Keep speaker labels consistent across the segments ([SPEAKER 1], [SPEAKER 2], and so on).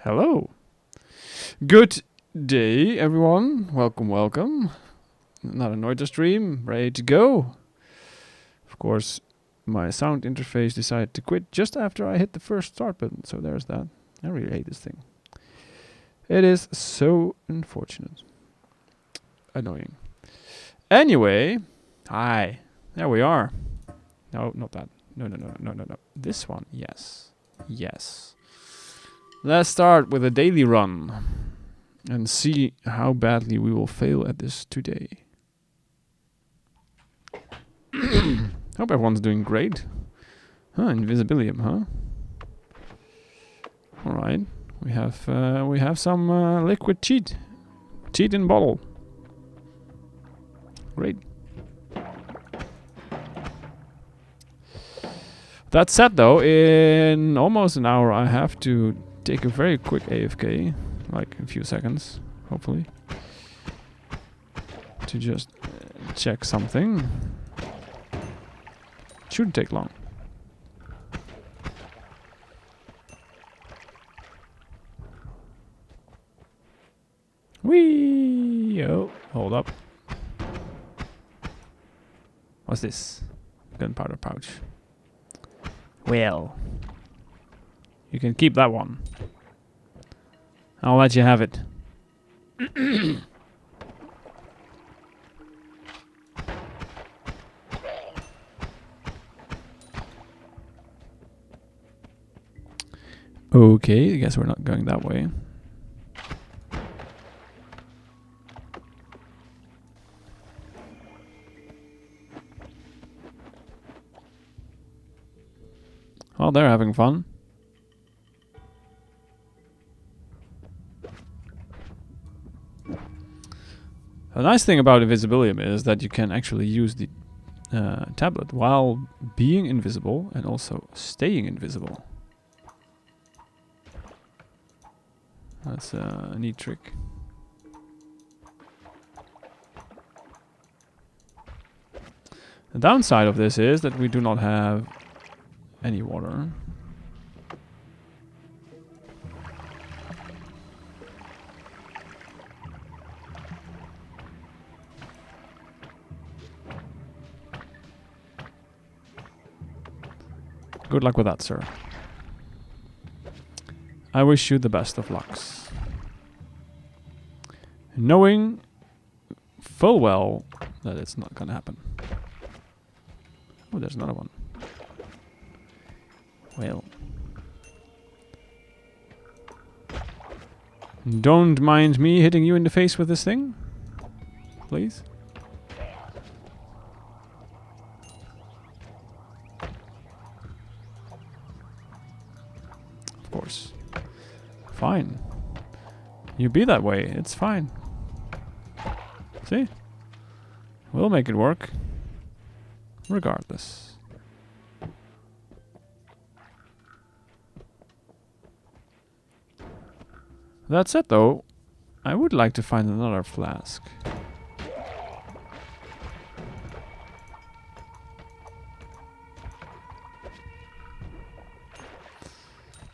[SPEAKER 1] Hello. Good day, everyone. Welcome, welcome. Another Noita stream, ready to go. Of course, my sound interface decided to quit just after I hit the first start button, so there's that. I really hate this thing. It is so unfortunate. Annoying. Anyway, hi. There we are. No, not that. No. This one, yes. Yes. Let's start with a daily run and see how badly we will fail at this today. Hope everyone's doing great. Invisibilium, huh? All right, we have some liquid cheat in bottle. Great. That said, though, in almost an hour, I have to take a very quick AFK, like a few seconds, hopefully, to just check something. Shouldn't take long. Whee! Oh, hold up. What's this? Gunpowder pouch. Well, you can keep that one. I'll let you have it. Okay, I guess we're not going that way. Well, they're having fun. The nice thing about Invisibilium is that you can actually use the tablet while being invisible and also staying invisible. That's a neat trick. The downside of this is that we do not have any water. Good luck with that, sir. I wish you the best of lucks. Knowing full well that it's not gonna happen. Oh, there's another one. Well. Don't mind me hitting you in the face with this thing, please. Of course. Fine. You be that way, it's fine. See? We'll make it work. Regardless. That said, though, I would like to find another flask.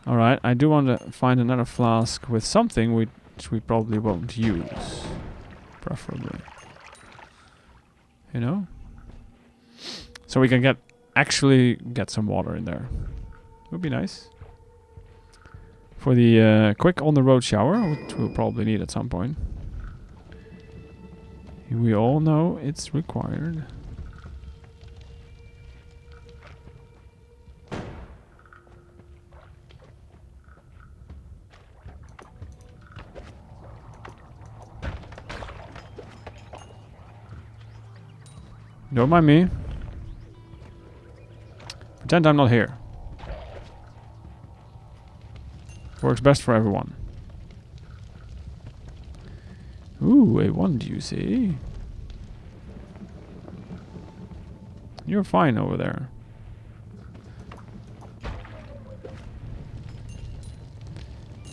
[SPEAKER 1] Alright, I do want to find another flask with something which we probably won't use. Preferably. You know? So we can actually get some water in there. Would be nice. For the quick on-the-road shower, which we'll probably need at some point. We all know it's required. Don't mind me. Pretend I'm not here. Works best for everyone. Ooh, A1, do you see? You're fine over there.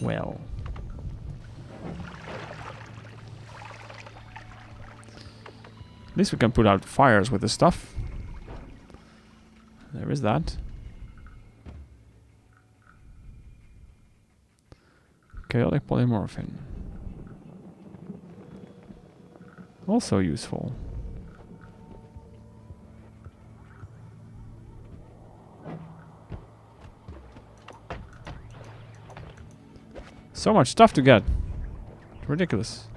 [SPEAKER 1] Well. At least we can put out fires with this stuff. There is that. Chaotic polymorphin. Also useful. So much stuff to get. Ridiculous.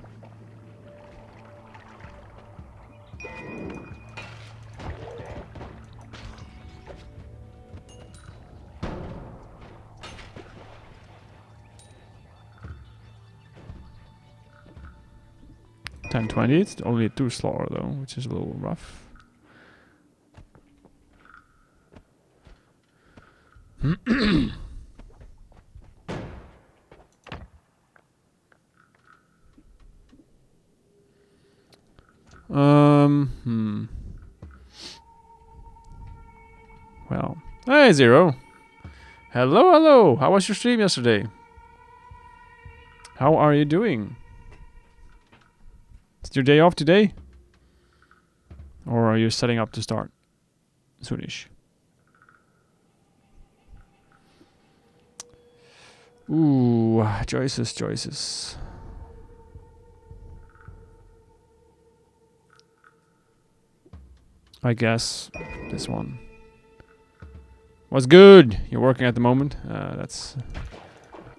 [SPEAKER 1] $10.20. It's only a 2 slaughter though, which is a little rough. Well, hey Zero. Hello, hello. How was your stream yesterday? How are you doing? Is your day off today? Or are you setting up to start soonish? Ooh, choices. I guess this one. What's good? You're working at the moment. That's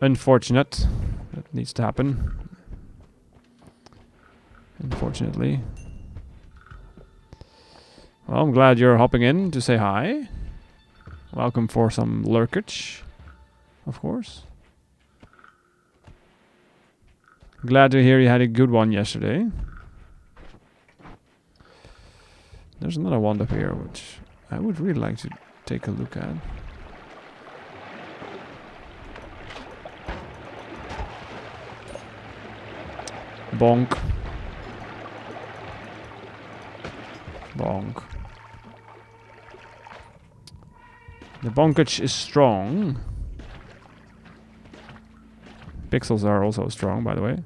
[SPEAKER 1] unfortunate. That needs to happen. Unfortunately. Well, I'm glad you're hopping in to say hi. Welcome for some lurkage, of course. Glad to hear you had a good one yesterday. There's another one up here, which I would really like to take a look at. Bonk. Bonk. The bonkage is strong. Pixels are also strong, by the way.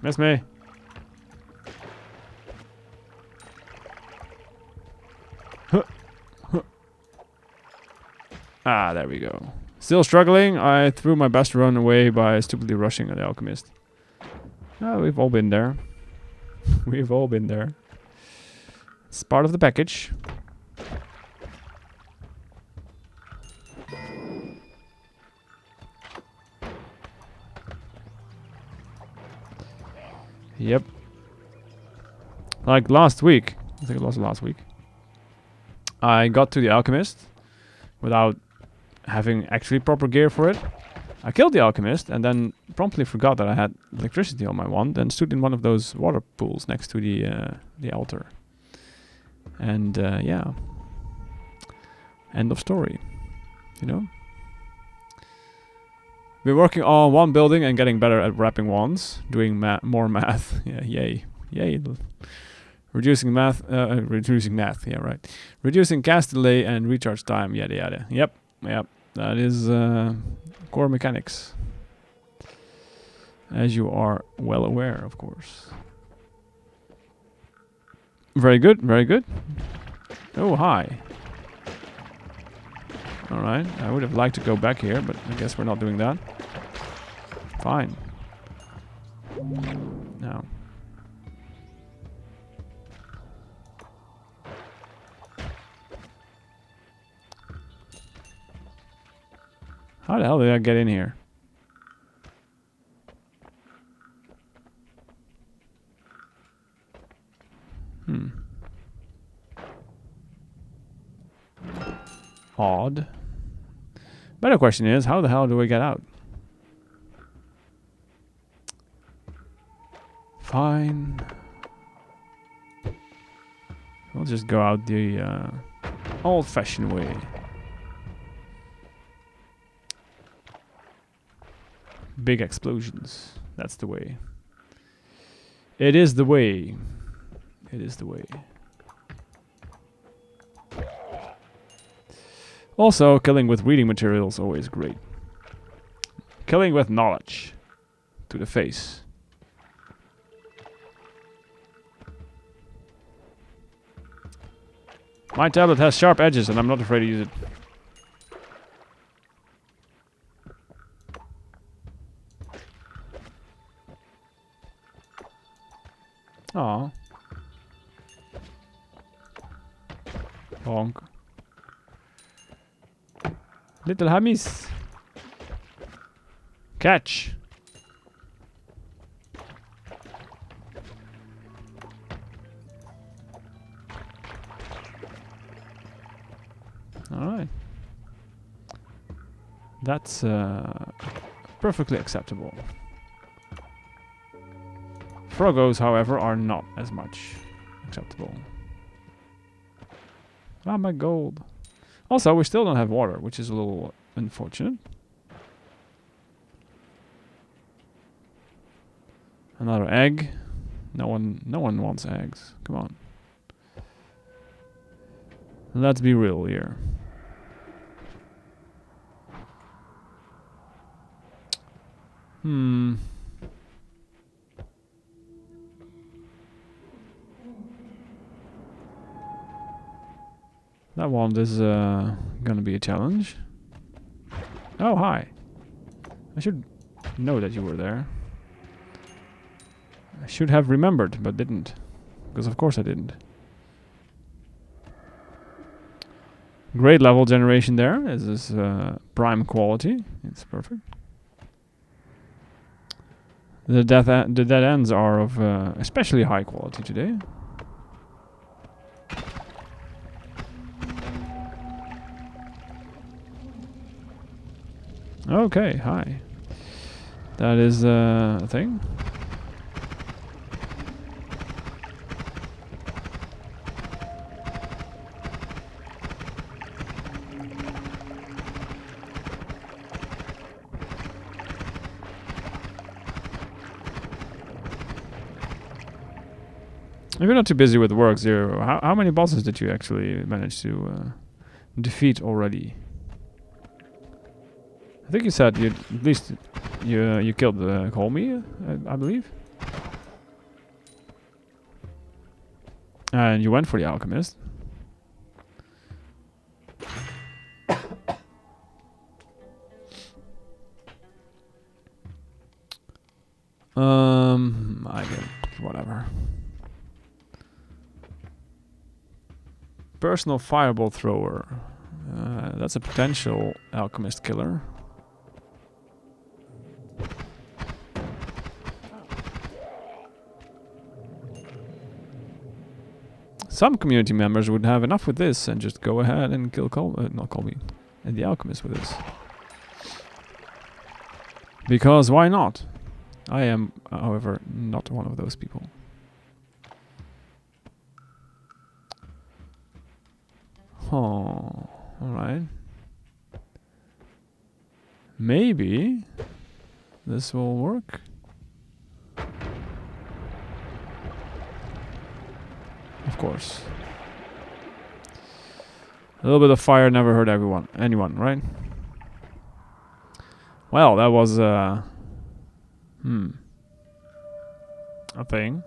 [SPEAKER 1] Miss me. Huh. Huh. Ah, there we go. Still struggling. I threw my best run away by stupidly rushing the alchemist. Oh, we've all been there. We've all been there. It's part of the package. Yep. Like last week, I think it was last week, I got to the alchemist without having actually proper gear for it. I killed the alchemist and then promptly forgot that I had electricity on my wand and stood in one of those water pools next to the altar. And yeah, end of story, you know? We're working on one building and getting better at wrapping wands, doing more math. Yeah, yay. Reducing math, yeah, right. Reducing cast delay and recharge time, yada yada. Yep. That is core mechanics. As you are well aware, of course. Very good. Oh, hi. Alright, I would have liked to go back here, but I guess we're not doing that. Fine. Now. How the hell did I get in here? Odd. Better question is, how the hell do we get out? Fine. We'll just go out the old-fashioned way. Big explosions. That's the way. It is the way. It is the way. Also, killing with reading material is always great. Killing with knowledge. To the face. My tablet has sharp edges and I'm not afraid to use it. Bonk. Little hummies. Catch. Alright. That's perfectly acceptable. Froggos, however, are not as much acceptable. Ah, my gold. Also, we still don't have water, which is a little unfortunate. Another egg. No one wants eggs. Come on. Let's be real here. That one is gonna be a challenge. Oh, hi. I should know that you were there. I should have remembered, but didn't. Because of course I didn't. Great level generation there. This is prime quality. It's perfect. The dead ends are of especially high quality today. Okay, hi. That is a thing. If you're not too busy with work, Zero, how many bosses did you actually manage to defeat already? I think you said you at least you killed the Colmy, I believe. And you went for the Alchemist. I get whatever. Personal fireball thrower. That's a potential alchemist killer. Some community members would have enough with this and just go ahead and kill not Colby, and the alchemist with this. Because why not? I am, however, not one of those people. Oh, alright. Maybe this will work. Of course. A little bit of fire never hurt anyone, right? Well, that was a thing.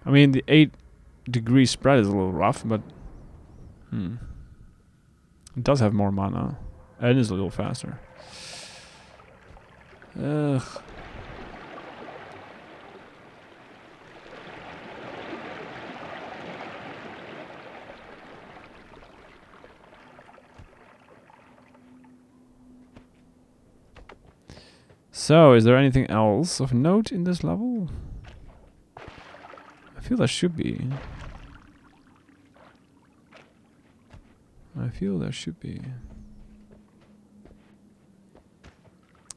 [SPEAKER 1] I mean, the 8-degree spread is a little rough, but it does have more mana and is a little faster. Ugh. So, is there anything else of note in this level? I feel there should be.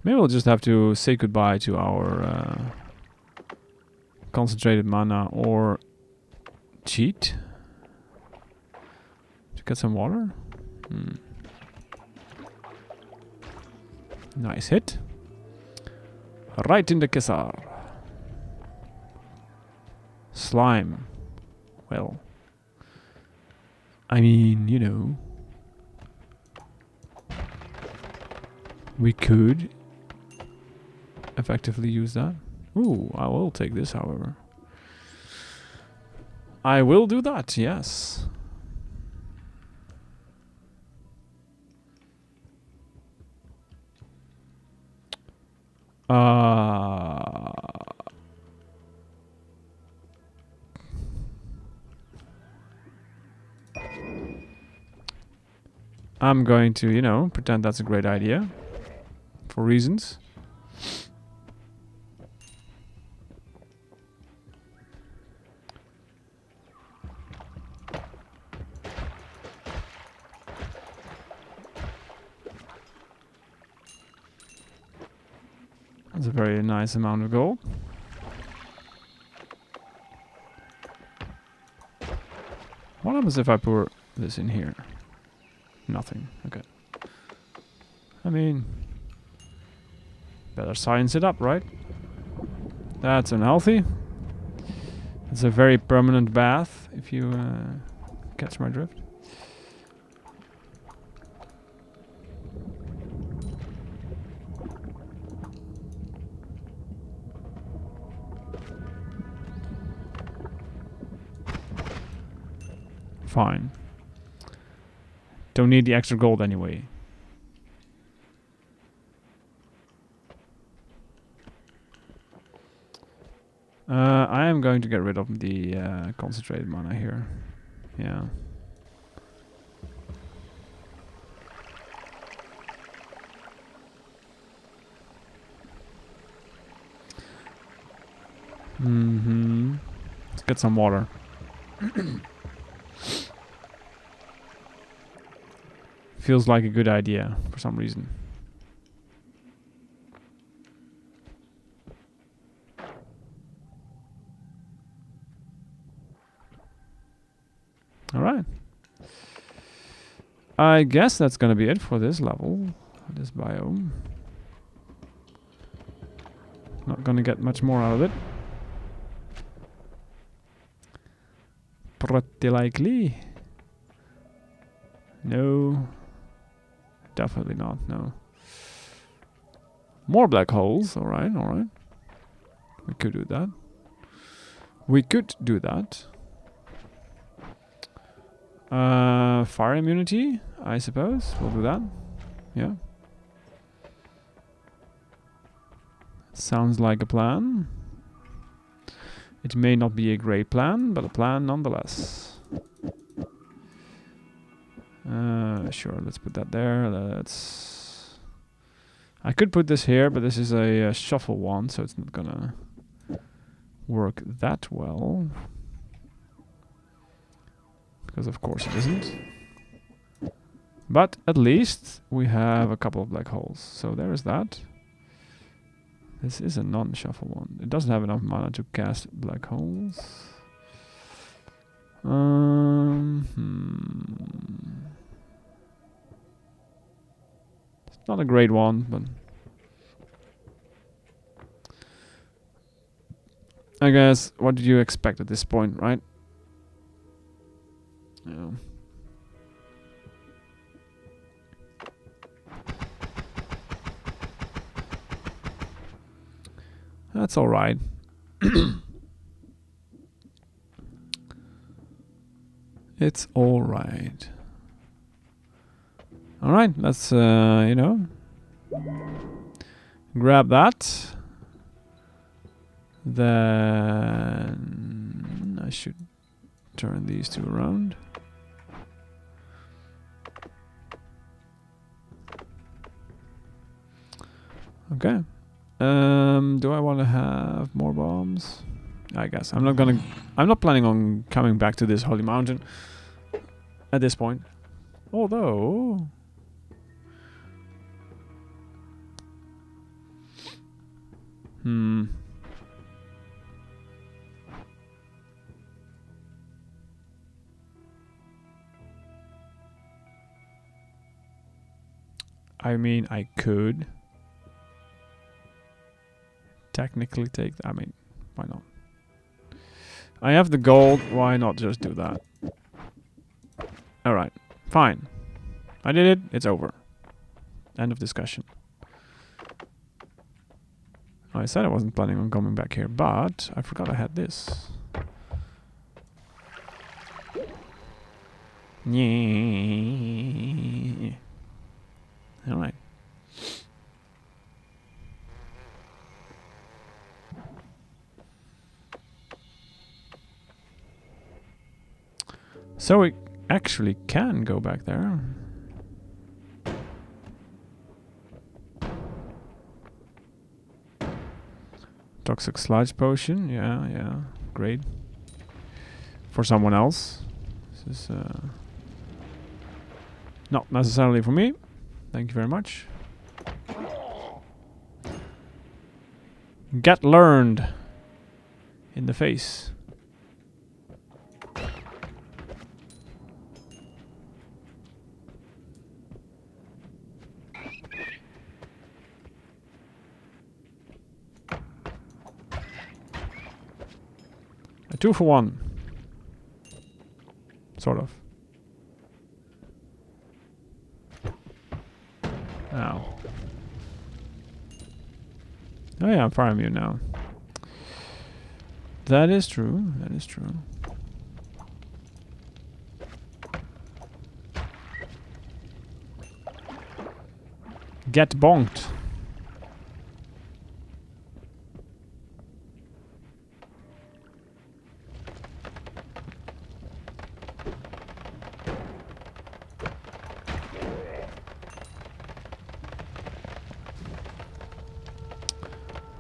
[SPEAKER 1] Maybe we'll just have to say goodbye to our concentrated mana or cheat to get some water. Nice hit. Right in the kisser. Slime. Well, I mean, you know, we could effectively use that. Ooh, I will take this, however. I will do that, yes. I'm going to, you know, pretend that's a great idea. For reasons. That's a very nice amount of gold. What happens if I pour this in here? Nothing. Okay. I mean, better science it up, right? That's unhealthy. It's a very permanent bath, if you catch my drift. Fine. Don't need the extra gold anyway. I am going to get rid of the concentrated mana here. Yeah. Let's get some water. Feels like a good idea for some reason. Alright. I guess that's gonna be it for this level, this biome. Not gonna get much more out of it. Pretty likely. No. Definitely not, no. More black holes, alright, alright. We could do that. We could do that. Fire immunity, I suppose. We'll do that. Yeah. Sounds like a plan. It may not be a great plan, but a plan nonetheless. Sure, let's put that there. Let's... I could put this here, but this is a shuffle one, so it's not gonna work that well. Because of course it isn't. But at least we have a couple of black holes. So there is that. This is a non-shuffle one. It doesn't have enough mana to cast black holes. It's not a great one, but I guess what did you expect at this point, right? Yeah. That's all right. It's all right. All right, let's you know, grab that. Then I should turn these two around. Okay. Do I want to have more bombs? I guess I'm not planning on coming back to this holy mountain at this point. Although I mean, I could technically take... I mean, why not? I have the gold, why not just do that? Alright, fine. I did it, it's over. End of discussion. I said I wasn't planning on coming back here, but I forgot I had this. Yeah. Alright. So we actually can go back there. Toxic sludge potion. Yeah, yeah. Great. For someone else. This is not necessarily for me. Thank you very much. Get learned. In the face. A 2-for-1. Sort of. Ow. Oh yeah, I'm fire immune now. That is true. That is true. Get bonked.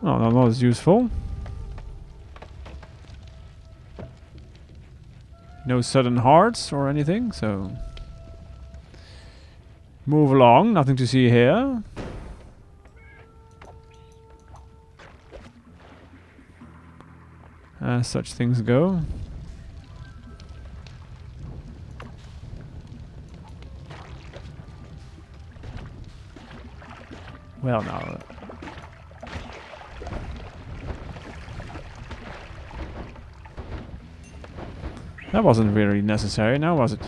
[SPEAKER 1] Oh, that was useful. No sudden hearts or anything, so move along. Nothing to see here. As such things go. Well, now. That wasn't really necessary, now was it?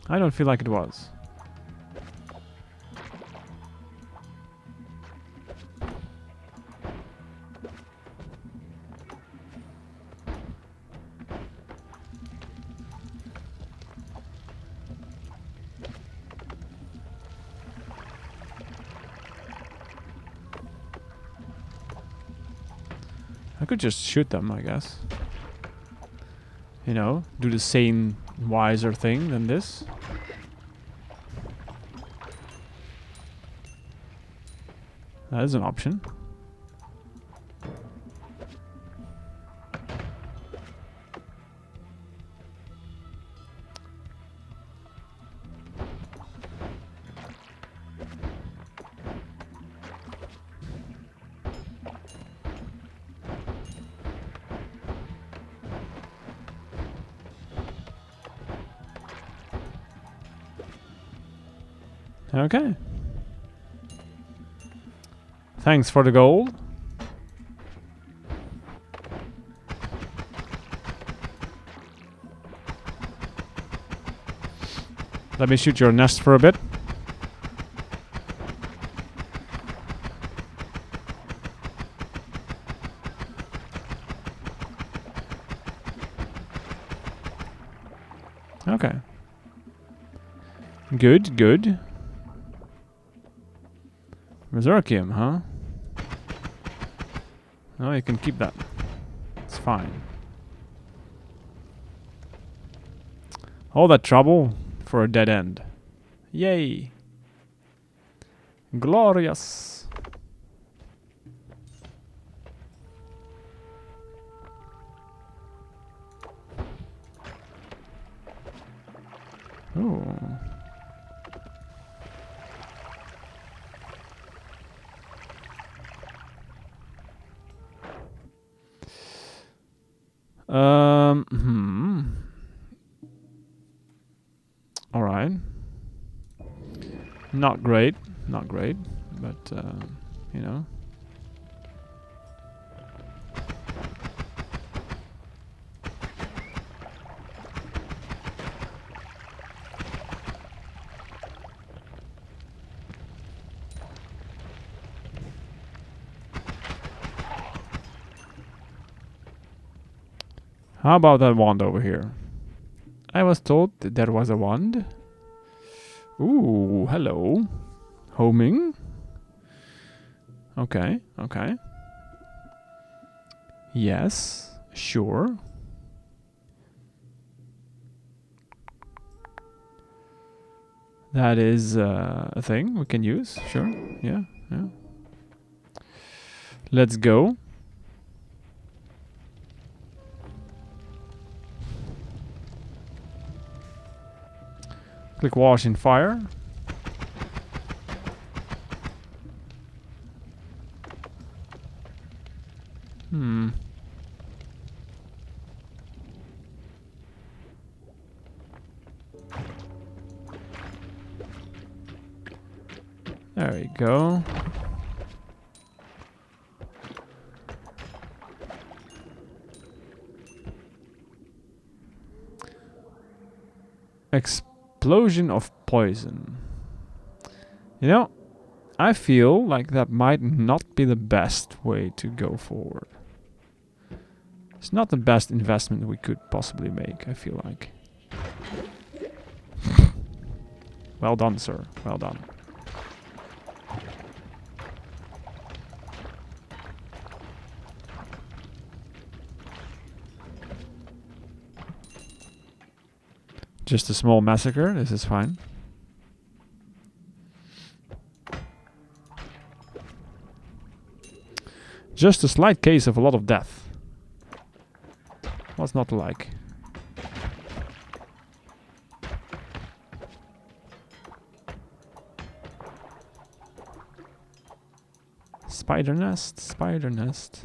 [SPEAKER 1] I don't feel like it was. I could just shoot them, I guess. You know, do the sane, wiser thing than this. That is an option. Okay. Thanks for the gold. Let me shoot your nest for a bit. Okay. Good, good. Resurrekium, huh? Oh, you can keep that. It's fine. All that trouble for a dead end. Yay! Glorious! Oh. All right. Not great, but you know. How about that wand over here? I was told that there was a wand. Ooh, hello. Homing. Okay, okay. Yes, sure. That is a thing we can use. Sure, yeah, yeah. Let's go. Click wash in fire. There we go. Explosion of poison. You know, I feel like that might not be the best way to go forward. It's not the best investment we could possibly make, I feel like. Well done, sir. Well done. Just a small massacre, this is fine. Just a slight case of a lot of death. What's not to like? Spider nest, spider nest.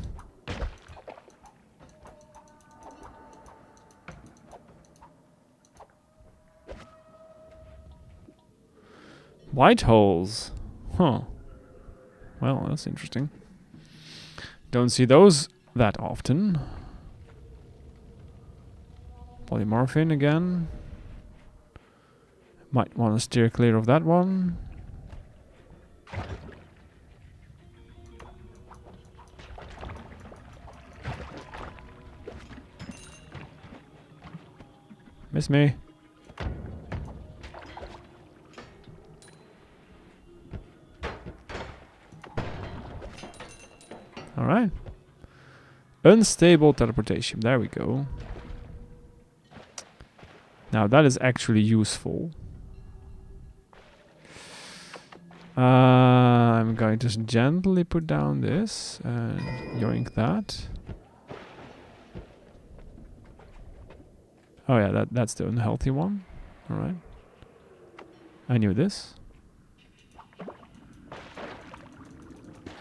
[SPEAKER 1] White holes. Huh. Well, that's interesting. Don't see those that often. Polymorphine again. Might want to steer clear of that one. Miss me. Alright. Unstable teleportation. There we go. Now that is actually useful. I'm going to gently put down this and yoink that. Oh yeah, that's the unhealthy one. Alright. I knew this.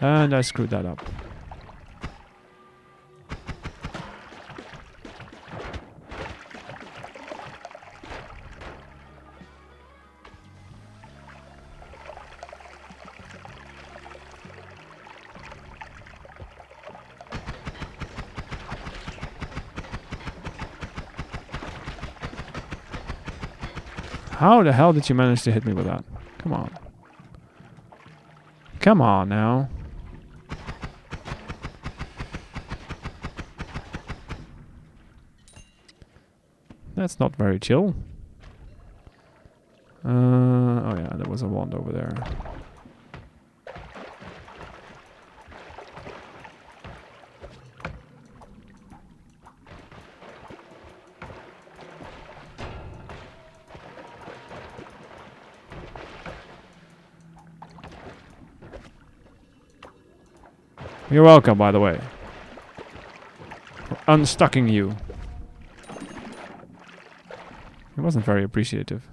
[SPEAKER 1] And I screwed that up. How the hell did you manage to hit me with that? Come on. Come on now. That's not very chill. Oh yeah, there was a wand over there. You're welcome, by the way. For unstucking you. He wasn't very appreciative.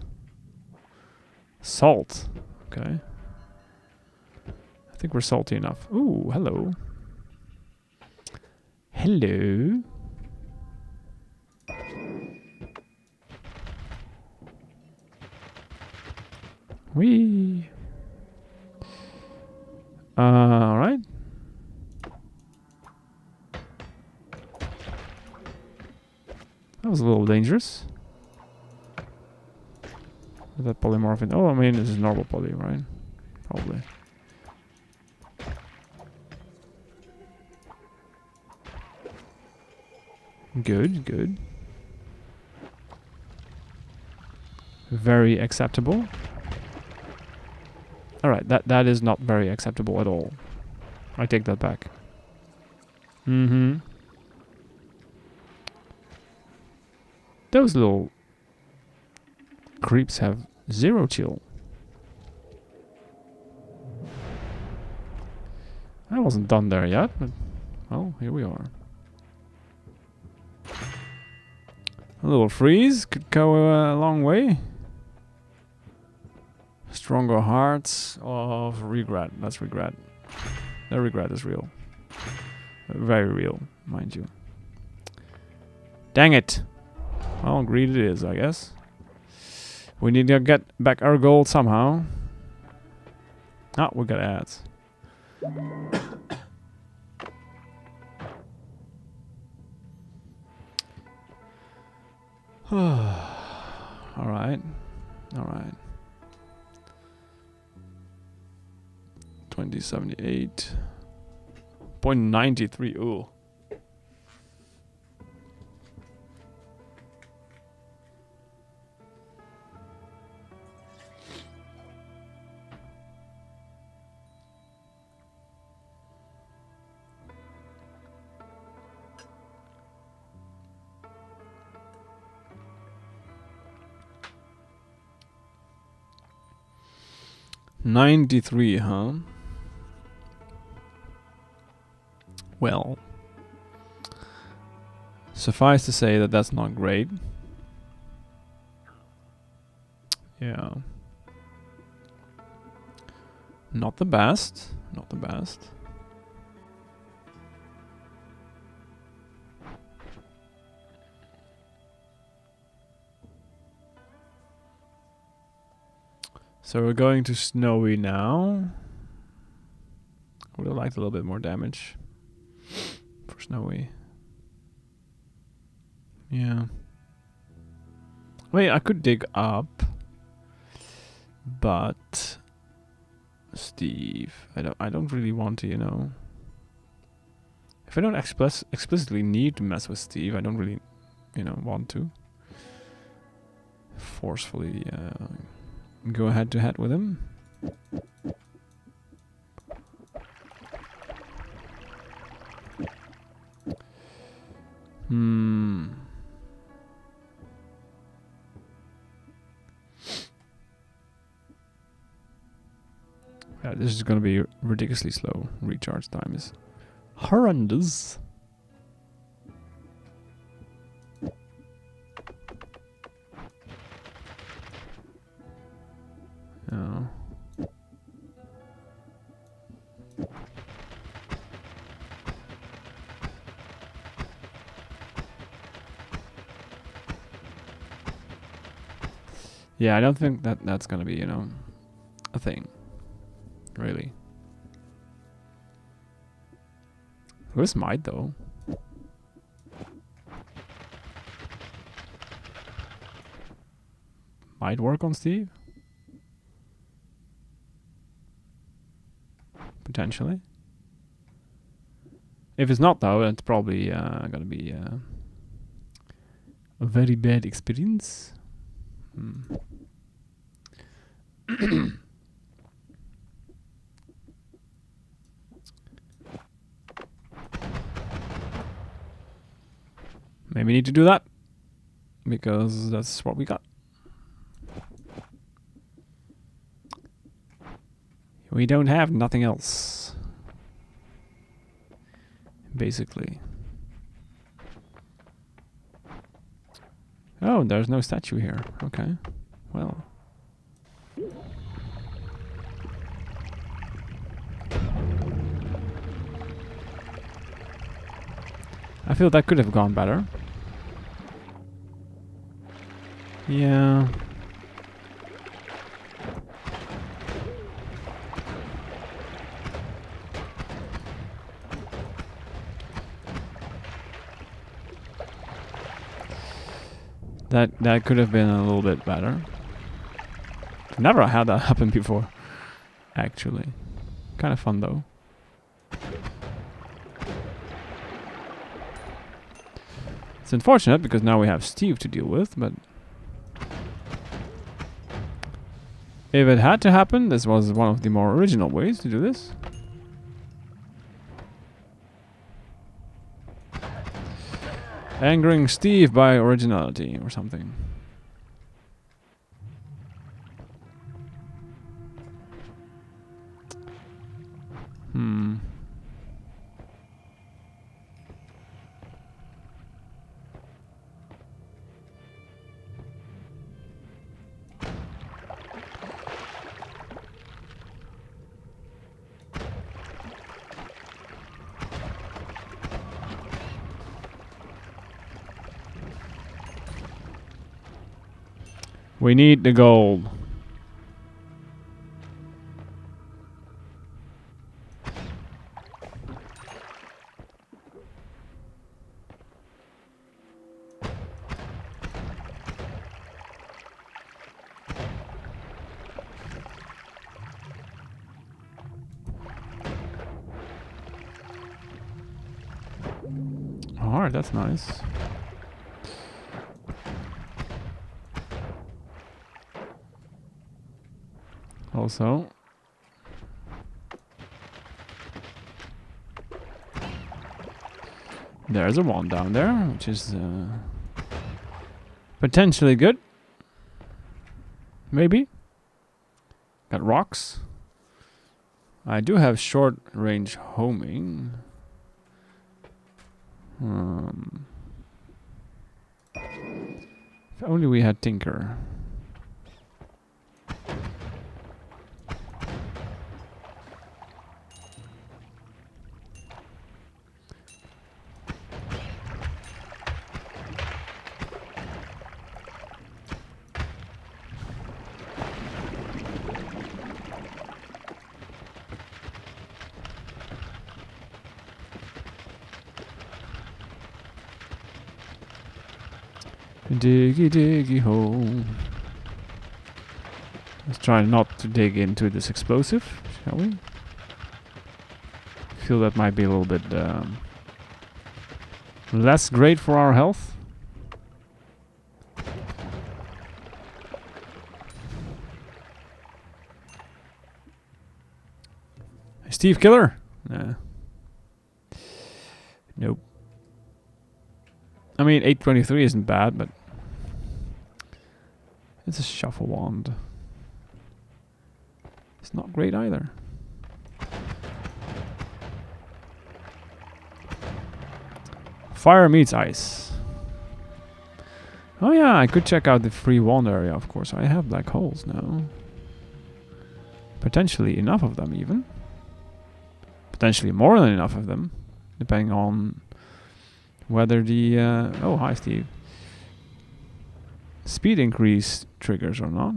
[SPEAKER 1] Salt. Okay. I think we're salty enough. Ooh, hello. Hello. Whee. Alright. That was a little dangerous. Is that polymorphine? Oh, I mean, this is normal poly, right? Probably. Good, good. Very acceptable. Alright, that is not very acceptable at all. I take that back. Mm-hmm. Those little creeps have zero chill. I wasn't done there yet, but well, here we are. A little freeze could go a long way. Stronger hearts of regret. That's regret. The regret is real. Very real, mind you. Dang it. Well, greed it is, I guess. We need to get back our gold somehow. Ah, we got ads. Alright. Alright. 2078. 0.93. Ooh. $93, huh? Well, suffice to say that that's not great. Yeah. Not the best. Not the best. So we're going to Snowy now. I would have liked a little bit more damage for Snowy. Yeah. Wait, I could dig up, but Steve, I don't really want to, you know. If I don't explicitly need to mess with Steve, I don't really, you know, want to forcefully go head to head with him. Yeah, this is gonna be ridiculously slow. Recharge time is horrendous. Oh. Yeah, I don't think that's gonna be, you know, a thing. Really. Who's Might though? Might work on Steve? Potentially. If it's not though, it's probably gonna be a very bad experience. Maybe we need to do that because that's what we got. We don't have nothing else, basically. Oh, there's no statue here. Okay, well. I feel that could have gone better. Yeah. That could have been a little bit better. Never had that happen before, actually. Kind of fun though. It's unfortunate because now we have Steve to deal with, but if it had to happen, this was one of the more original ways to do this. Angering Steve by originality or something. We need the gold. Alright, that's nice. Also, there's a wand down there, which is potentially good. Maybe. Got rocks. I do have short range homing. If only we had Tinker. Diggy diggy hole. Let's try not to dig into this explosive, shall we? I feel that might be a little bit less great for our health. Steve Killer? Nah. Nope. I mean, 823 isn't bad, but it's a shuffle wand. It's not great either. Fire meets ice. Oh yeah, I could check out the free wand area, of course. I have black holes now. Potentially enough of them, even. Potentially more than enough of them. Depending on whether the... oh, hi Steve. Speed increase triggers or not.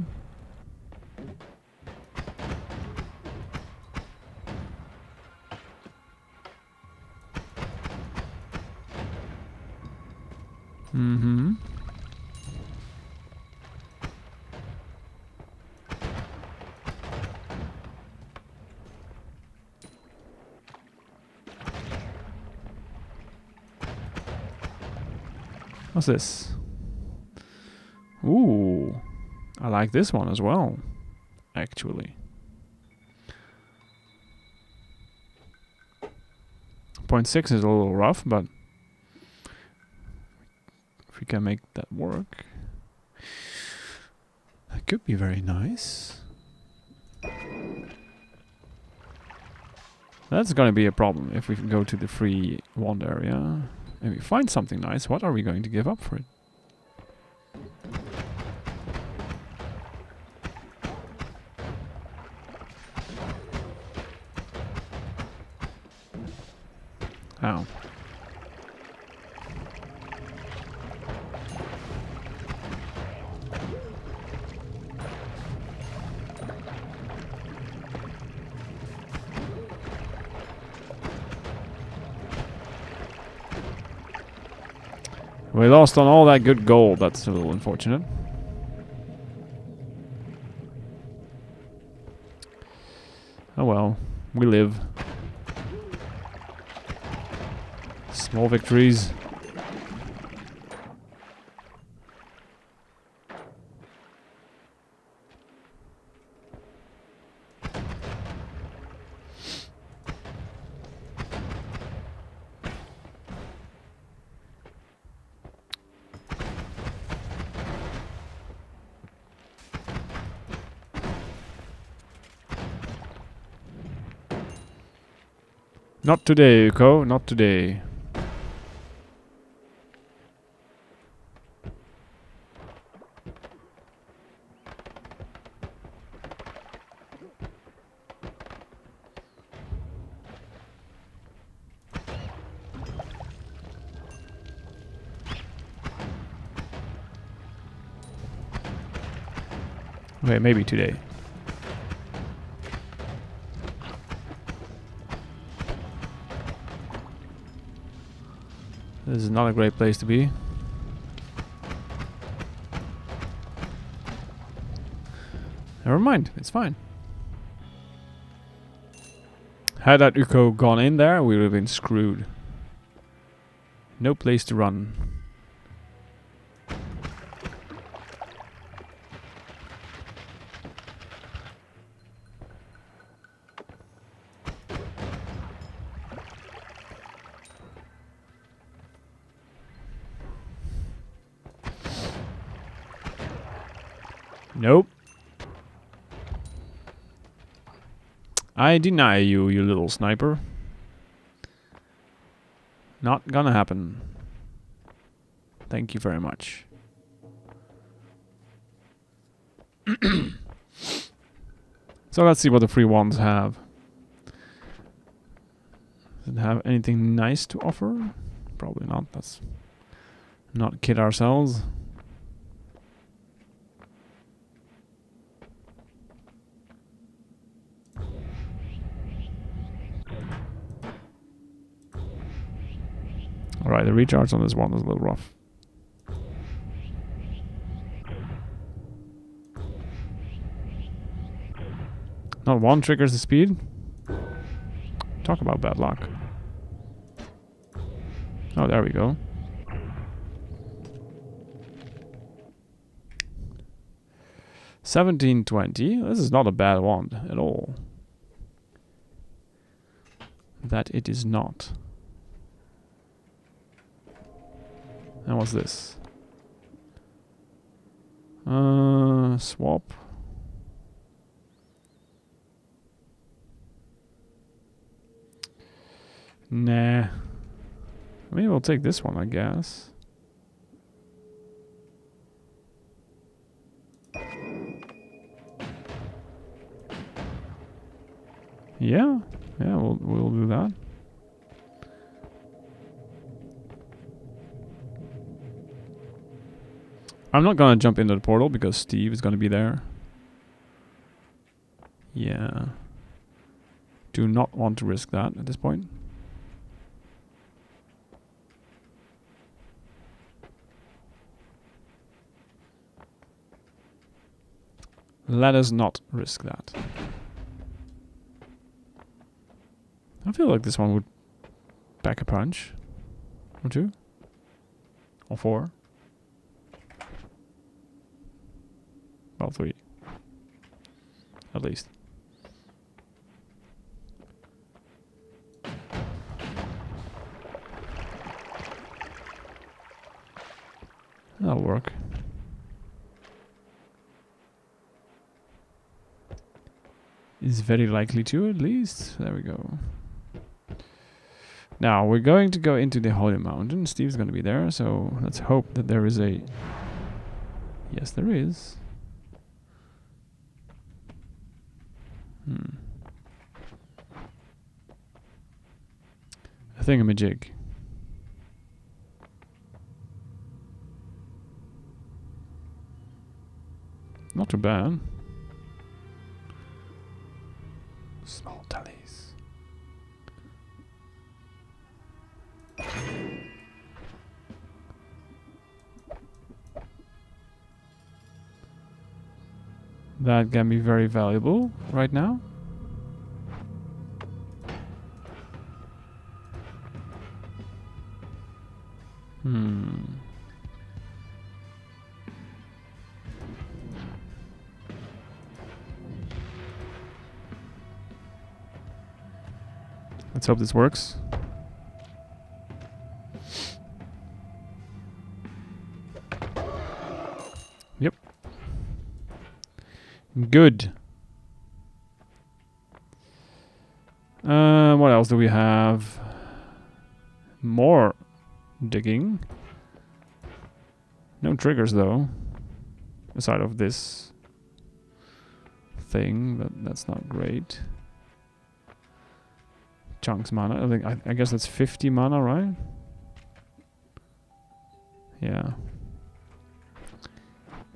[SPEAKER 1] Mm-hmm. What's this? Ooh, I like this one as well, actually. 0.6 is a little rough, but if we can make that work, that could be very nice. That's gonna be a problem if we go to the free wand area and we find something nice. What are we going to give up for it? Ow. We lost on all that good gold. That's a little unfortunate. Oh well, we live. Small victories. Not today, Uko. Not today. Okay, maybe today. This is not a great place to be. Never mind, it's fine. Had that Uko gone in there, we would have been screwed. No place to run. Nope. I deny you, you little sniper. Not gonna happen. Thank you very much. So let's see what the free ones have. Does it have anything nice to offer? Probably not. Let's not kid ourselves. Alright, the recharge on this one is a little rough. Not one triggers the speed. Talk about bad luck. Oh, there we go. $17.20. This is not a bad wand at all. That it is not. And what's this? Swap. Nah. Maybe we'll take this one, I guess. Yeah, we'll do that. I'm not gonna jump into the portal because Steve is gonna be there. Yeah. Do not want to risk that at this point. Let us not risk that. I feel like this one would pack a punch. Or two. Or four. Well, three. At least. That'll work. Is very likely to, at least. There we go. Now, we're going to go into the Holy Mountain. Steve's going to be there, so let's hope that there is a... Yes, there is. A thingamajig. Not too bad. Small tallies. That can be very valuable right now. Let's hope this works. Yep. Good. What else do we have? More digging. No triggers though. Aside of this thing, but that's not great. Chunks mana. I guess that's 50 mana, right? Yeah.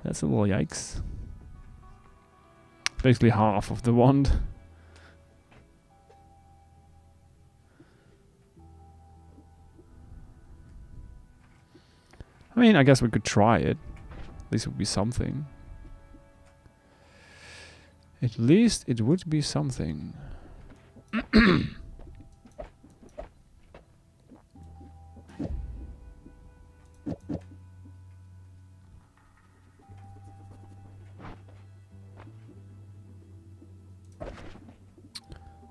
[SPEAKER 1] That's a little yikes. basically half of the wand. I mean, I guess we could try it. At least it would be something. At least it would be something.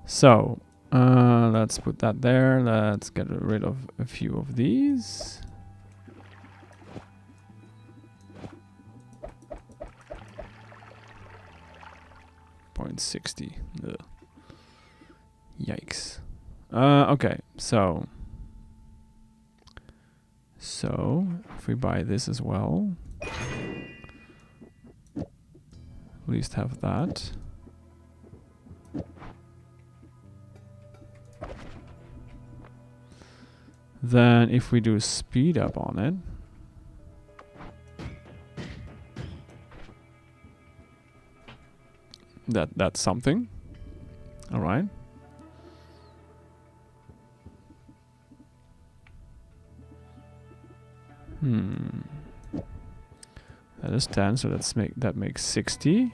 [SPEAKER 1] So, let's put that there. Let's get rid of a few of these. .60. Ugh. Yikes. Okay, so if we buy this as well, at least have that. Then if we do speed up on it, that's something. All right. That is 10, so that makes 60.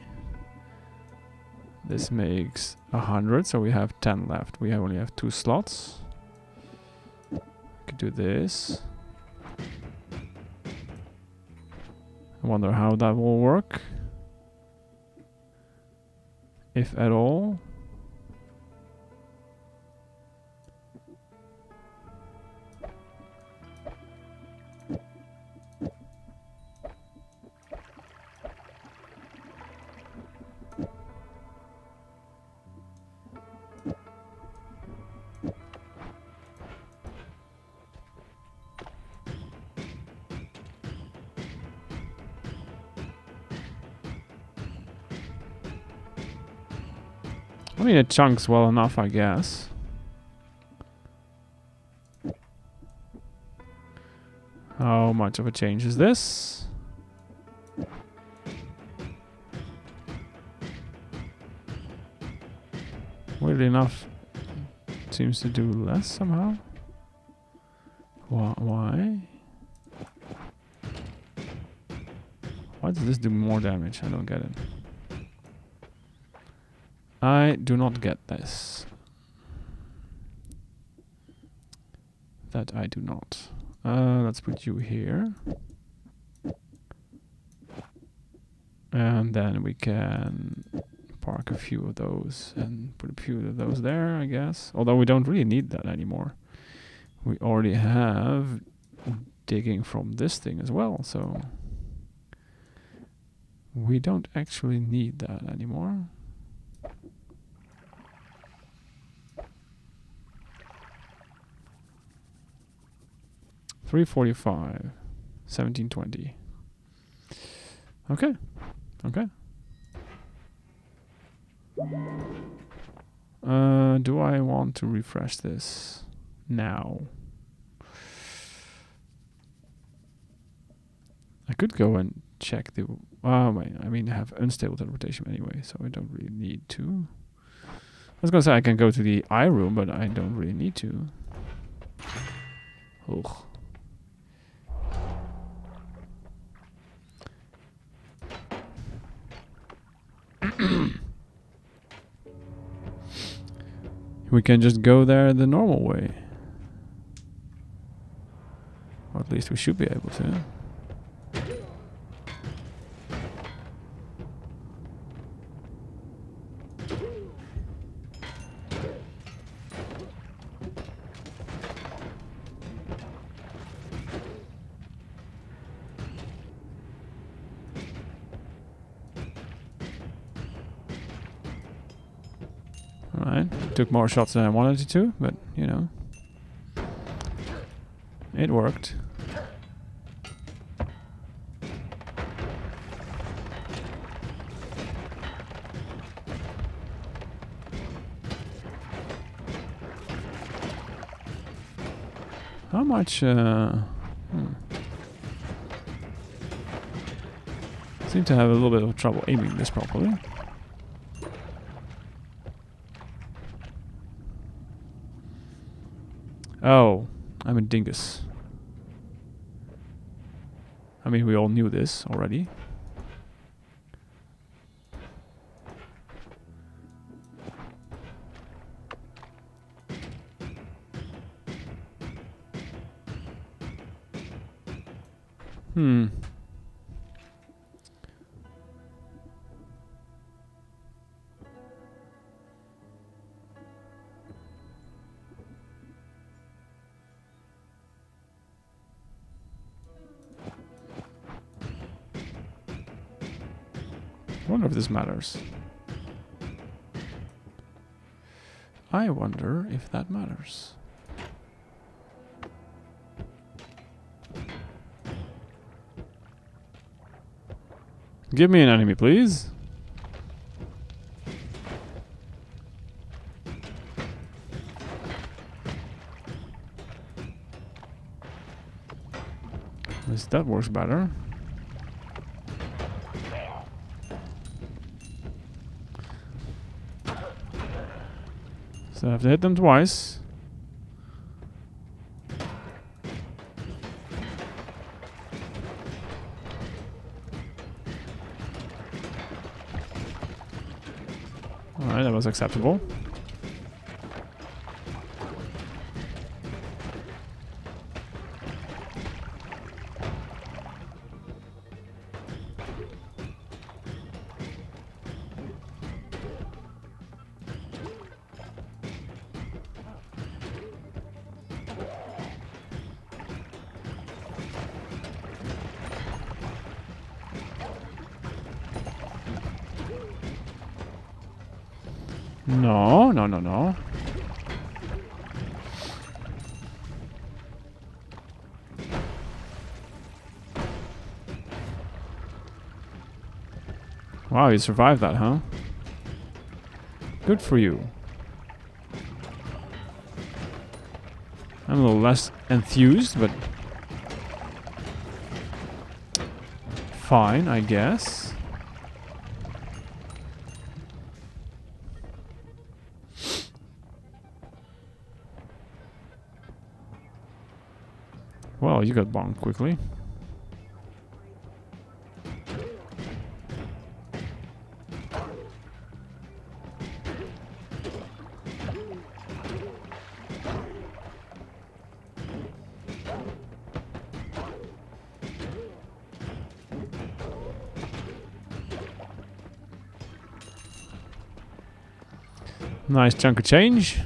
[SPEAKER 1] This makes 100, so we have 10 left. We only have 2 slots. Could do this. I wonder how that will work, if at all. I mean, it chunks well enough, I guess. How much of a change is this? Weirdly enough, it seems to do less somehow. Why? Why does this do more damage? I don't get it. I do not get this. That I do not. Let's put you here. And then we can park a few of those and put a few of those there, I guess. Although we don't really need that anymore. We already have digging from this thing as well, so we don't actually need that anymore. $345, $17.20. Okay, okay. Do I want to refresh this now? I could go and check the. Oh wait, I mean I have unstable teleportation anyway, so I don't really need to. I was gonna say I can go to the eye room, but I don't really need to. Ugh. We can just go there the normal way. Or at least we should be able to. Alright, took more shots than I wanted it to, but you know, it worked. How much, seem to have a little bit of trouble aiming this properly. Oh, I'm a dingus. I mean, we all knew this already. Hmm. I wonder if this matters. I wonder if that matters. Give me an enemy, please. That works better. So I have to hit them twice. Alright, that was acceptable. No, no, no, no. Wow, you survived that, huh? Good for you. I'm a little less enthused, but fine, I guess. Well, you got bonked quickly. Nice chunk of change.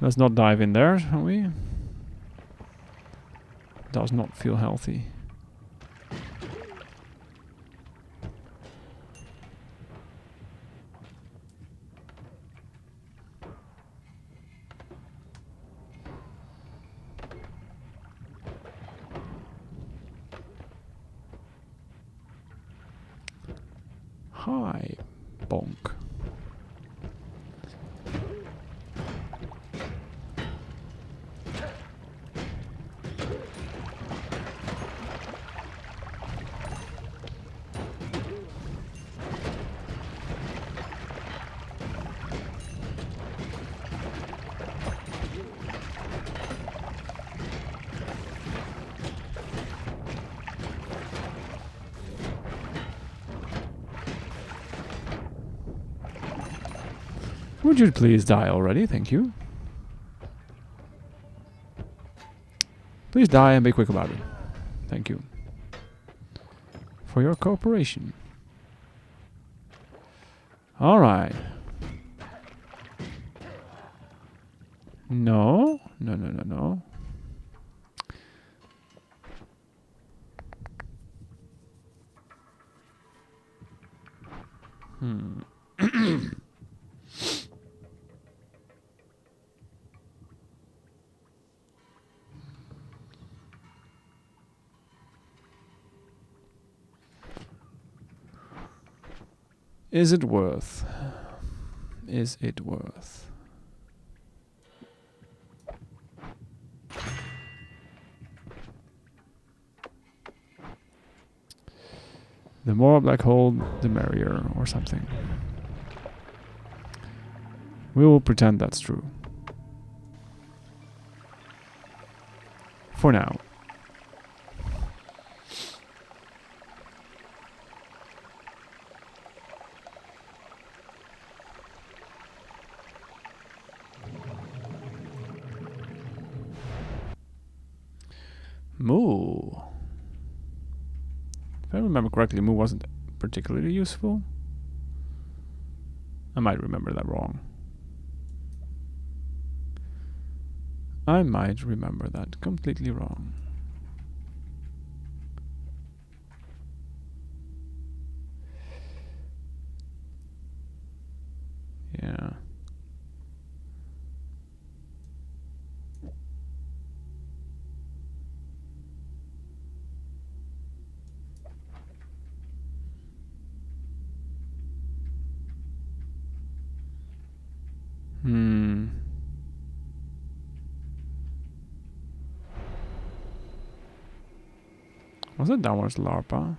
[SPEAKER 1] Let's not dive in there, shall we? Does not feel healthy. Hi, bonk. Would you please die already? Thank you. Please die and be quick about it. Thank you. For your cooperation. Alright. No. No, no, no, no. Is it worth? Is it worth? The more black hole, the merrier, or something. We will pretend that's true. For now. Moo. If I remember correctly, Moo wasn't particularly useful. I might remember that wrong. I might remember that completely wrong. Yeah. Was it downwards LARPA?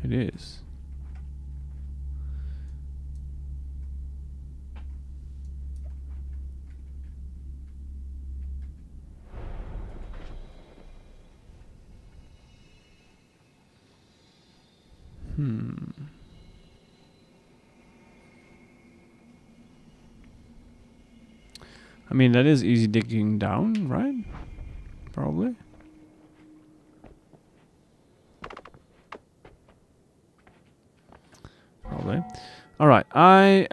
[SPEAKER 1] It is. I mean, that is easy digging down, right? Probably. Probably. Alright, I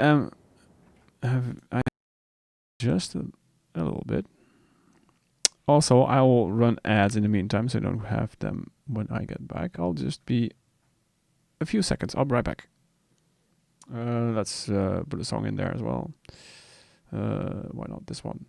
[SPEAKER 1] just a little bit. Also, I will run ads in the meantime, so I don't have them when I get back. I'll just be a few seconds. I'll be right back. Let's put a song in there as well. Why not this one?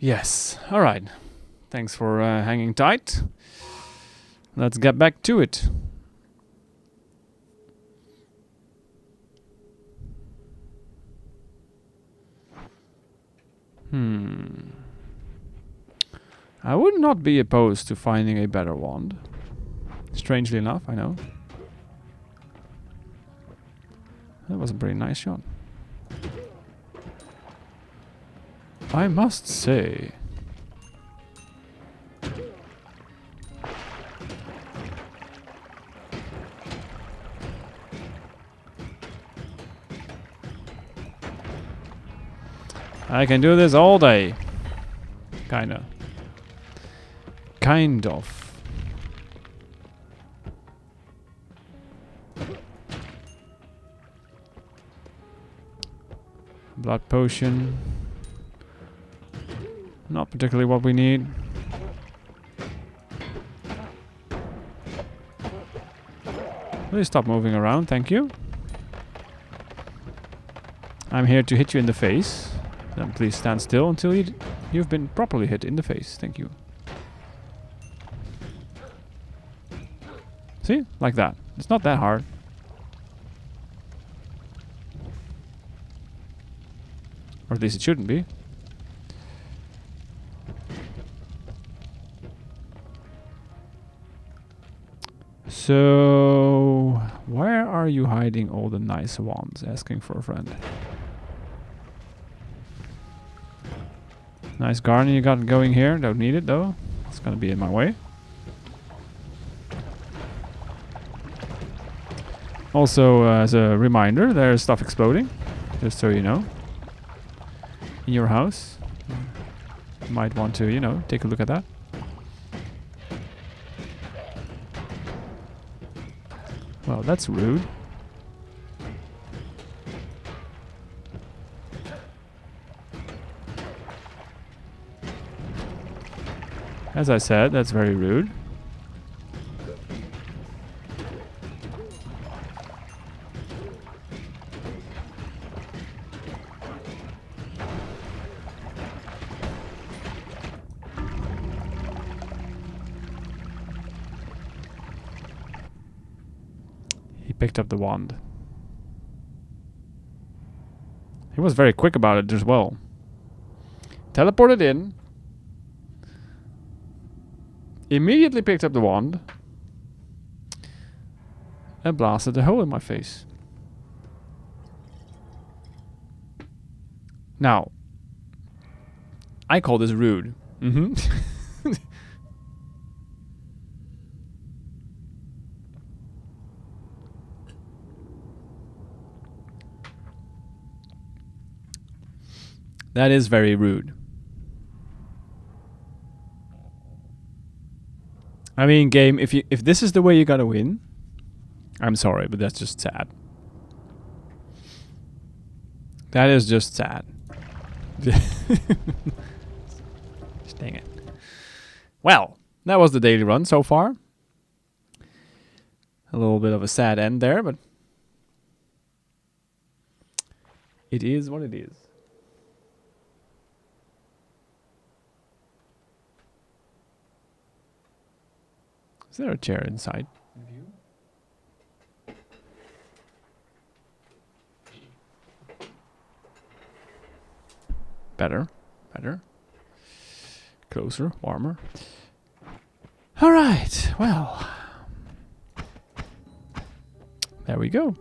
[SPEAKER 1] Yes. All right. Thanks for hanging tight. Let's get back to it. I would not be opposed to finding a better wand. Strangely enough, I know. That was a pretty nice shot. I must say. I can do this all day. Kinda. Kind of. Blood potion. Not particularly what we need. Please stop moving around, thank you. I'm here to hit you in the face. Then please stand still until you've been properly hit in the face. Thank you. See? Like that. It's not that hard. Or at least it shouldn't be. So, where are you hiding all the nice wands? Asking for a friend. Nice garden you got going here. Don't need it though. It's gonna be in my way. Also, as a reminder, there's stuff exploding. Just so you know. In your house. You might want to, you know, take a look at that. Well, that's rude. As I said, that's very rude. He picked up the wand. He was very quick about it as well. Teleported in. Immediately picked up the wand. And blasted a hole in my face. Now, I call this rude. That is very rude. I mean, game, if this is the way you gotta win, I'm sorry, but that's just sad. That is just sad. Dang it. Well, that was the daily run so far. A little bit of a sad end there, but it is what it is. Is there a chair inside? Better. Better. Closer. Warmer. Alright. Well. There we go.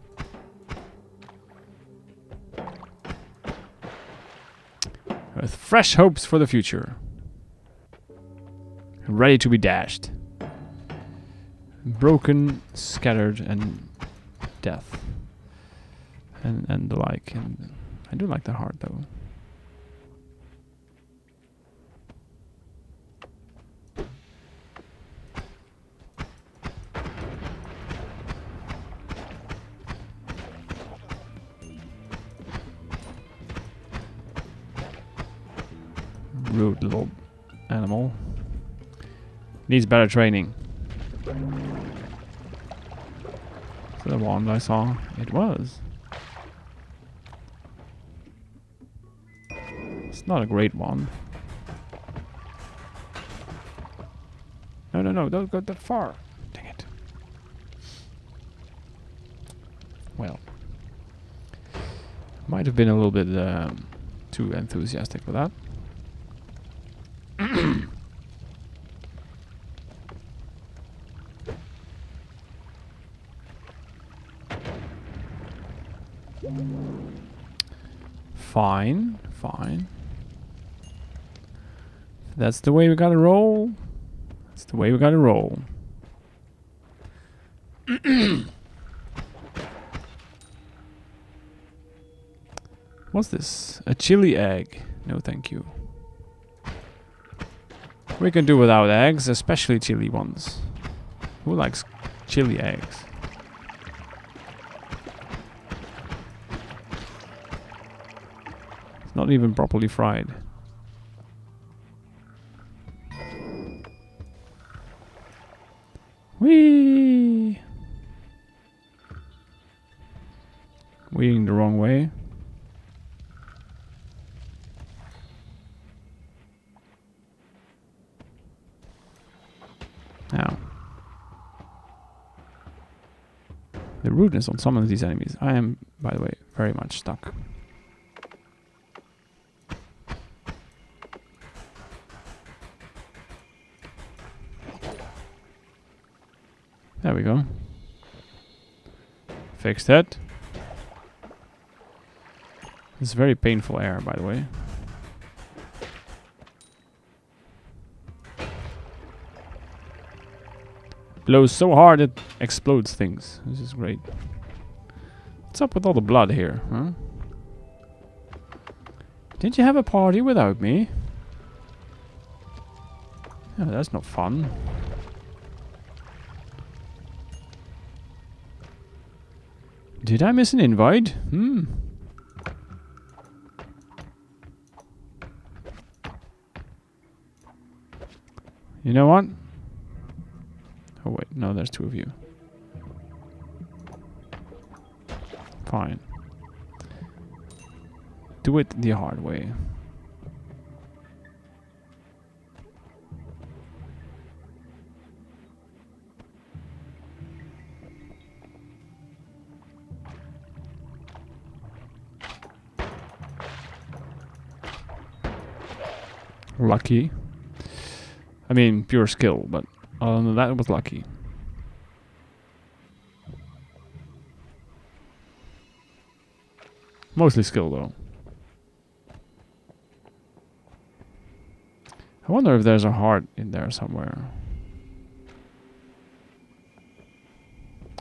[SPEAKER 1] With fresh hopes for the future. Ready to be dashed. Broken, scattered, and death. And the like. And I do like the heart though. Rude little animal. Needs better training. Is that the wand I saw? It was. It's not a great wand. No, no, no, don't go that far. Dang it. Well. Might have been a little bit too enthusiastic for that. Fine, fine. That's the way we gotta roll. That's the way we gotta roll. What's this? A chili egg. No, thank you. We can do without eggs, especially chili ones. Who likes chili eggs? It's not even properly fried. Whee! Weeing the wrong way. Now, the rudeness on some of these enemies. I am, by the way, very much stuck. There we go. Fixed that. This is very painful air, by the way. Blows so hard it explodes things. This is great. What's up with all the blood here, huh? Did you have a party without me? Oh, that's not fun. Did I miss an invite? You know what? Oh wait, no, there's two of you. Fine. Do it the hard way. Lucky. I mean, pure skill, but other than that, it was lucky. Mostly skill, though. I wonder if there's a heart in there somewhere.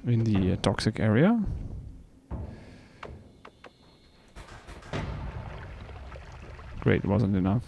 [SPEAKER 1] In the toxic area. Great, wasn't enough.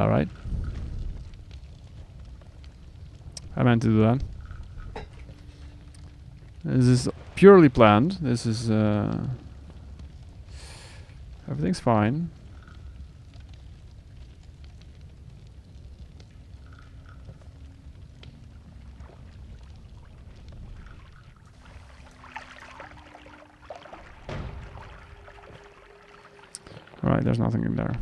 [SPEAKER 1] Right. I meant to do that. This is purely planned. This is everything's fine. Alright, there's nothing in there.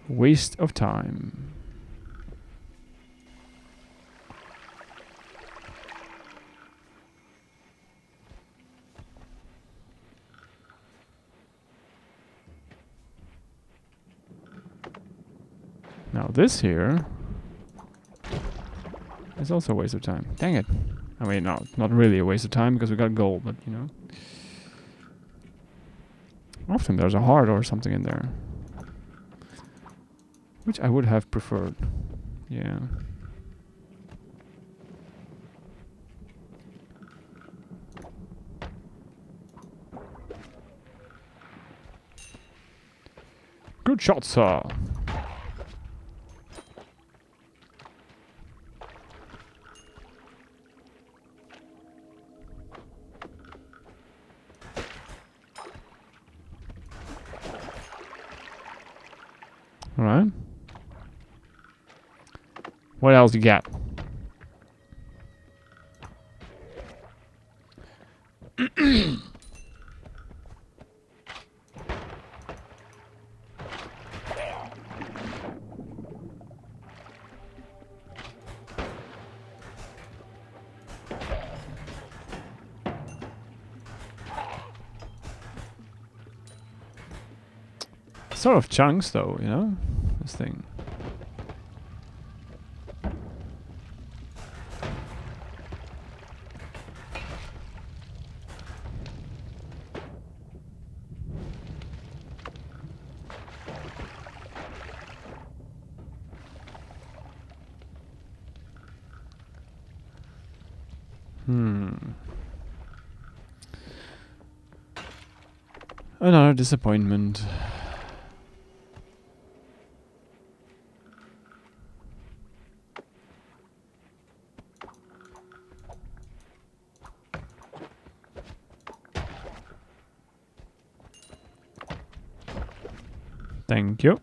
[SPEAKER 1] Waste of time. Now this here is also a waste of time. Dang it. I mean, no, not really a waste of time because we got gold, but you know. Often there's a heart or something in there. Which I would have preferred. Yeah. Good shot, sir. Alright. What else you got? Sort of chunks though, you know? This thing. Another disappointment. Thank you.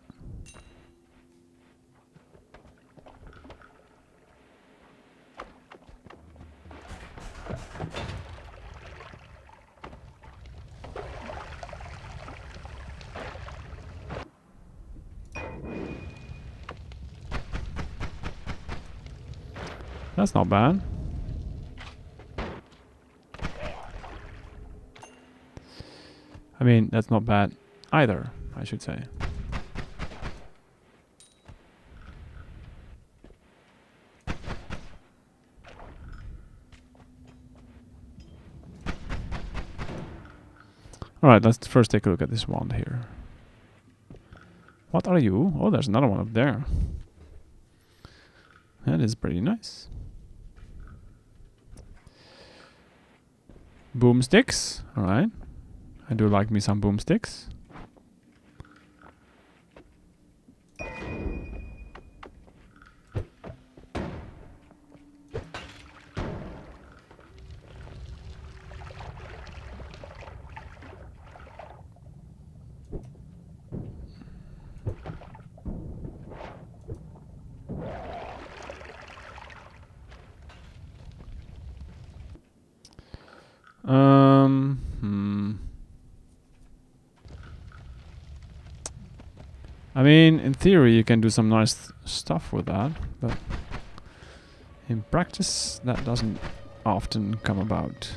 [SPEAKER 1] That's not bad. I mean, that's not bad either, I should say. Alright, let's first take a look at this wand here. What are you? Oh, there's another one up there. That is pretty nice. Boomsticks. Alright. I do like me some boomsticks. I mean, in theory, you can do some nice stuff with that, but in practice, that doesn't often come about.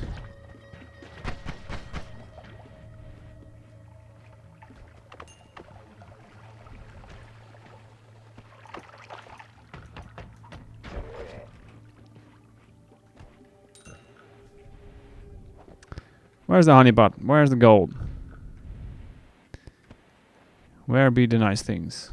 [SPEAKER 1] Where's the honey pot? Where's the gold? Where be the nice things?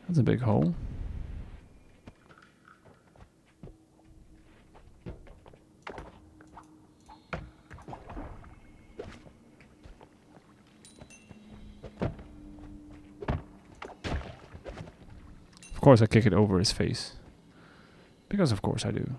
[SPEAKER 1] That's a big hole. Of course I kick it over his face. Because of course I do.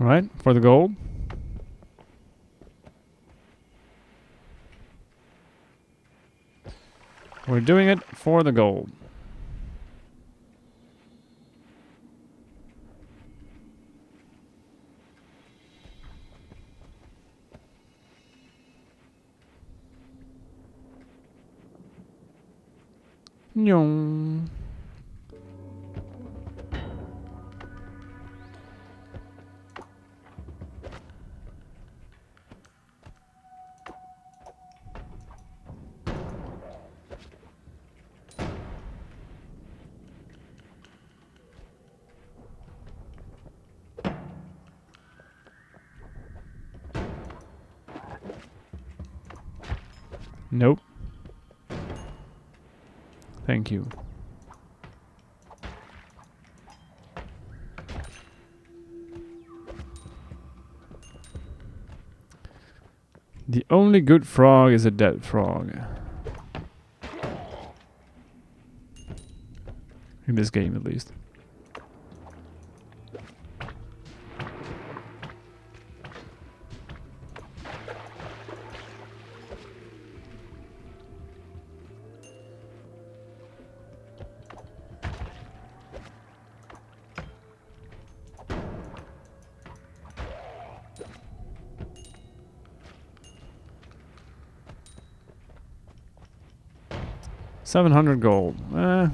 [SPEAKER 1] Alright, for the gold. We're doing it for the gold. Nyong. Nope. Thank you. The only good frog is a dead frog. In this game, at least. $700 gold. I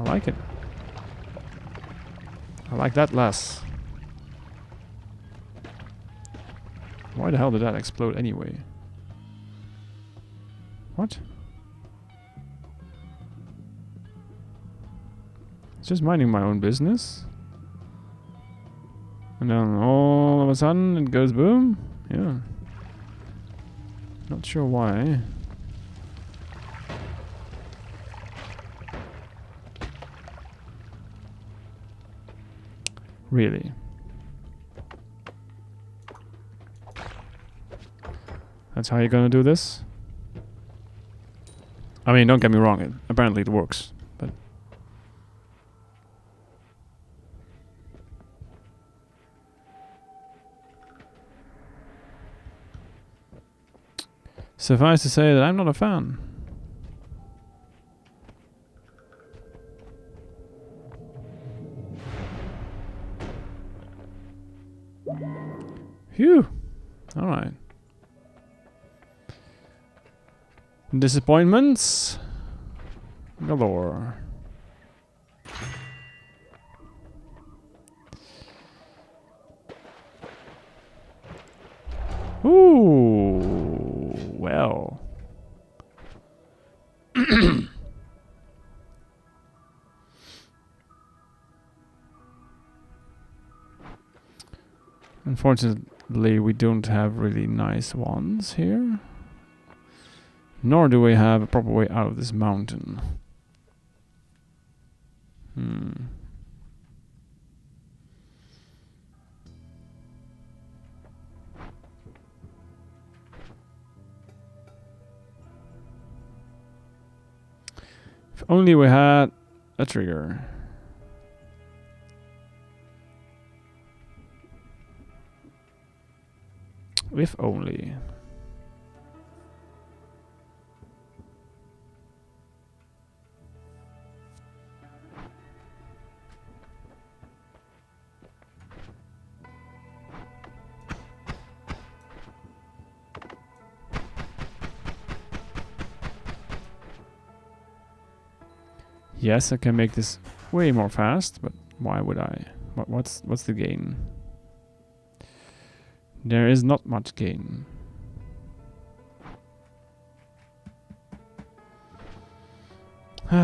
[SPEAKER 1] like it. I like that less. Why the hell did that explode anyway? What? It's just minding my own business. And then all of a sudden it goes boom. Yeah. Not sure why. Really? That's how you're gonna do this? I mean, don't get me wrong, apparently it works, but... Suffice to say that I'm not a fan. Phew. Alright. Disappointments galore. Ooh, well. Unfortunately, we don't have really nice ones here. Nor do we have a proper way out of this mountain. If only we had a trigger. If only. Yes, I can make this way more fast, but why would I? What's the gain? There is not much gain. At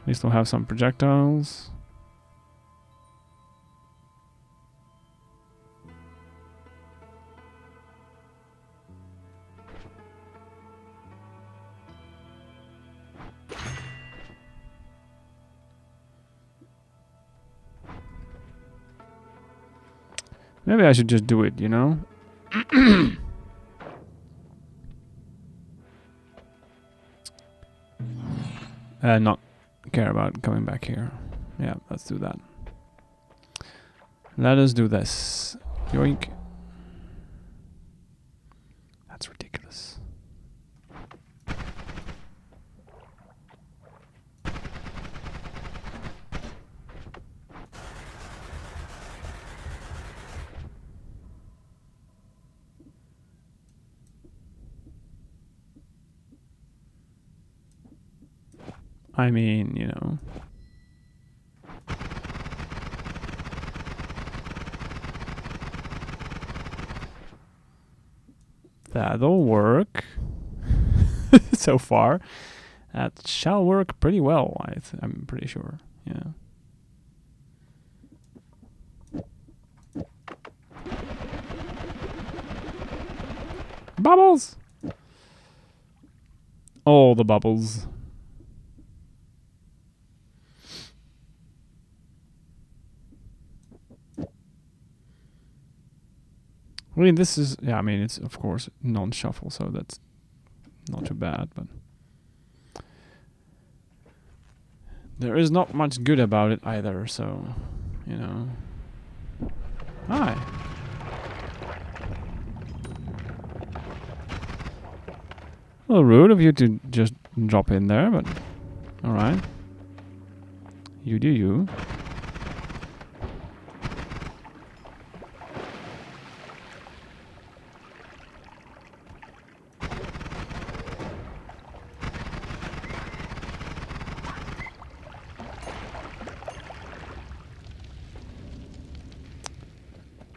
[SPEAKER 1] least we'll have some projectiles. Maybe I should just do it, you know? Not care about coming back here. Yeah, let's do that. Let us do this. Yoink. That's ridiculous. I mean, you know. That'll work. So far. That shall work pretty well, I'm pretty sure. Yeah. Bubbles! All the bubbles. I mean, this is... Yeah, I mean, it's, of course, non-shuffle, so that's not too bad, but... There is not much good about it either, so... You know... Hi! A little rude of you to just drop in there, but... Alright. You do you.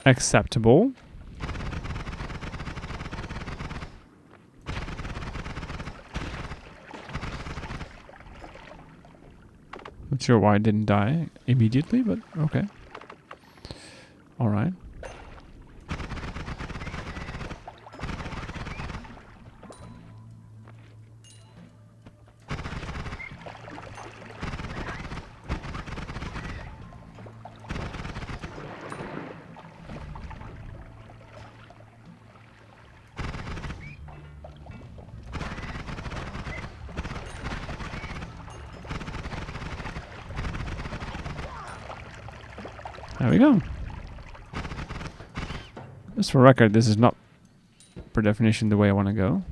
[SPEAKER 1] Acceptable. Not sure why I didn't die immediately, but okay. Alright. There we go. Just for record, this is not, per definition, the way I want to go.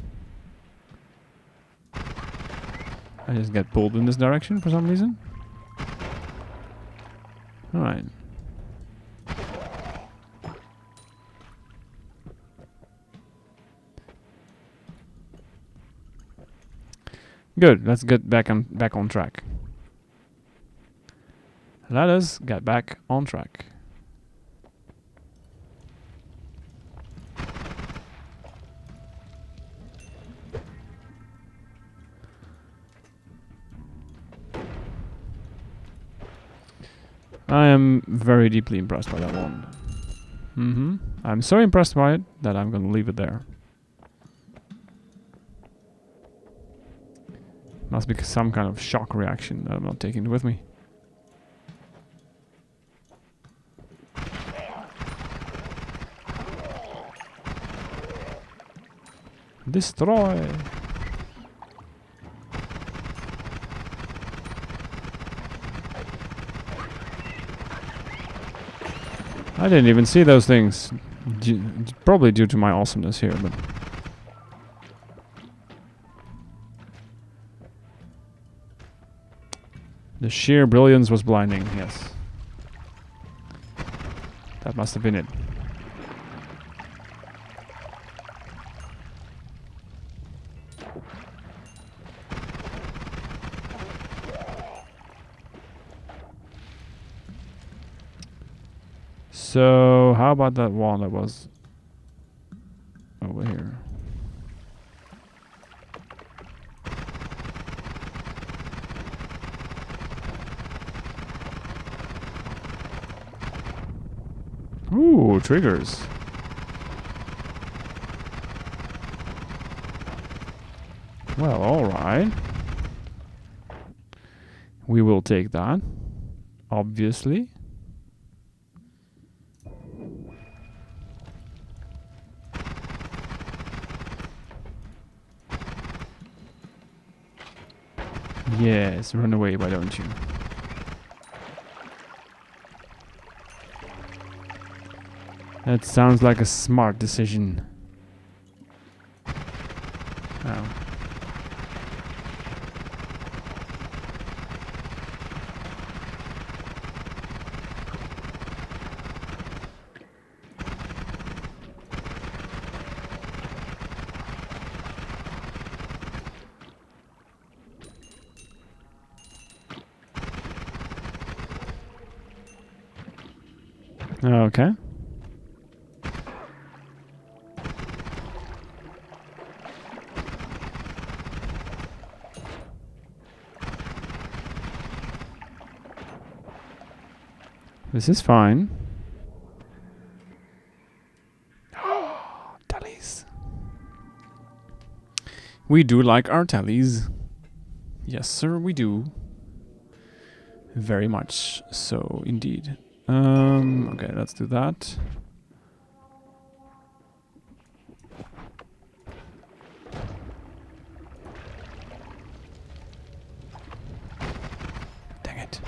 [SPEAKER 1] I just get pulled in this direction for some reason. Alright. Good, let's get back on track. Let us get back on track. I am very deeply impressed by that one. I'm so impressed by it that I'm gonna leave it there. Must be some kind of shock reaction that I'm not taking it with me. Destroy! I didn't even see those things. Probably due to my awesomeness here, but... The sheer brilliance was blinding, yes. That must have been it. So, how about that one that was over here? Ooh, triggers. Well, alright. We will take that, obviously. Yes, run away, why don't you? That sounds like a smart decision. Oh. Okay. This is fine. Tallies. We do like our tallies. Yes, sir, we do. Very much so, indeed. Okay, let's do that. Dang it.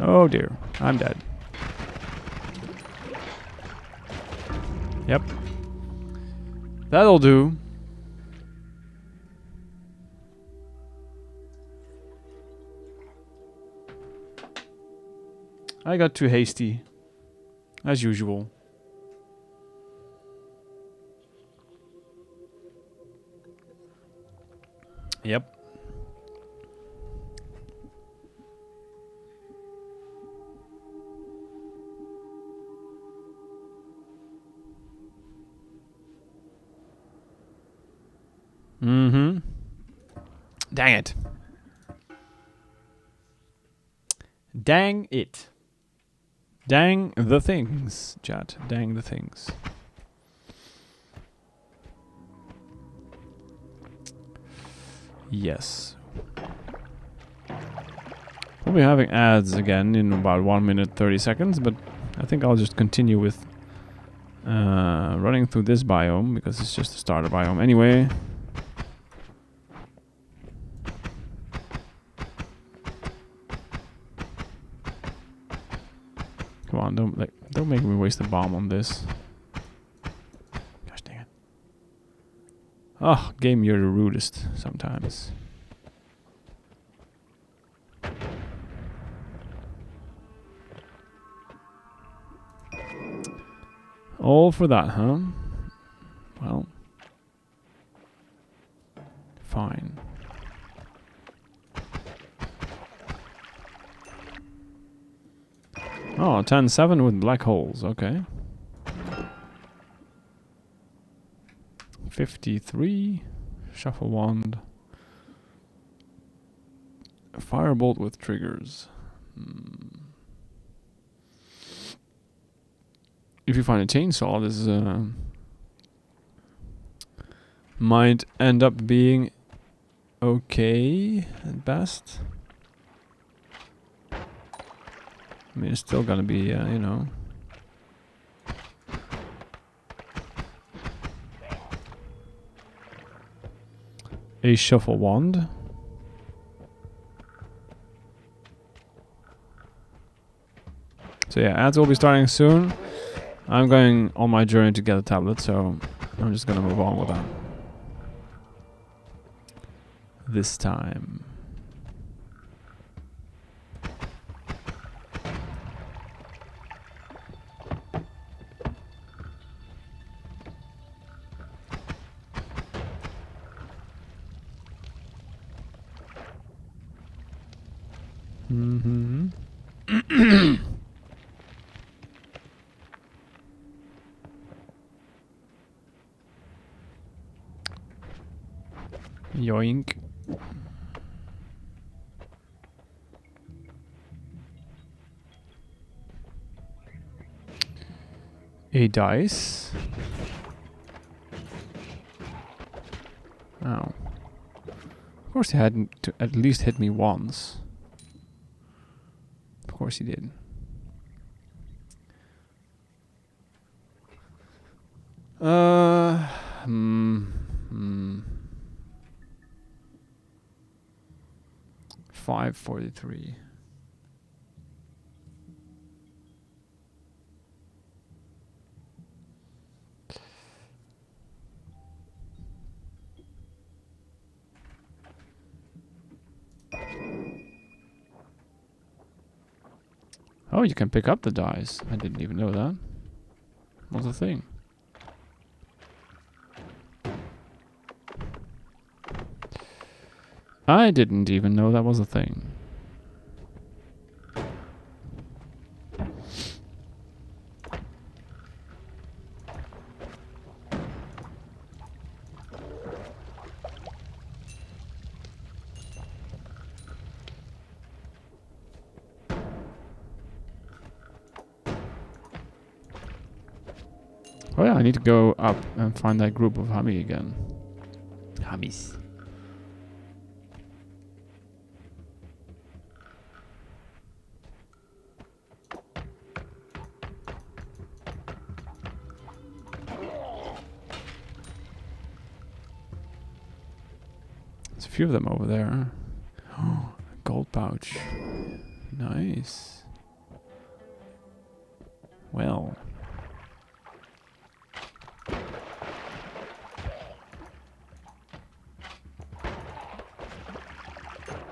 [SPEAKER 1] Oh dear, I'm dead. Yep. That'll do. I got too hasty. As usual. Yep. Mm-hmm. Dang it. Dang it. Dang the things, chat. Dang the things. Yes. We'll be having ads again in about 1 minute 30 seconds, but I think I'll just continue with running through this biome because it's just a starter biome anyway. Come on, don't make me waste a bomb on this. Gosh dang it. Oh, game, you're the rudest sometimes. All for that, huh? Well. Fine. Oh, 10-7 with black holes, okay. 53. Shuffle wand. Firebolt with triggers. If you find a chainsaw, this might end up being okay at best. I mean, it's still gonna be, you know. A shuffle wand. So yeah, ads will be starting soon. I'm going on my journey to get a tablet, so I'm just gonna move on with that. This time. Mm-hmm. Yoink. A dice. Oh. Of course he hadn't to at least hit me once. Of course he did. Hmm. 543. Oh, you can pick up the dice. I didn't even know that. What's the thing? I didn't even know that was a thing. Oh yeah, I need to go up and find that group of Hummy again. Hummies. There's a few of them over there. Oh, gold pouch. Nice. Well.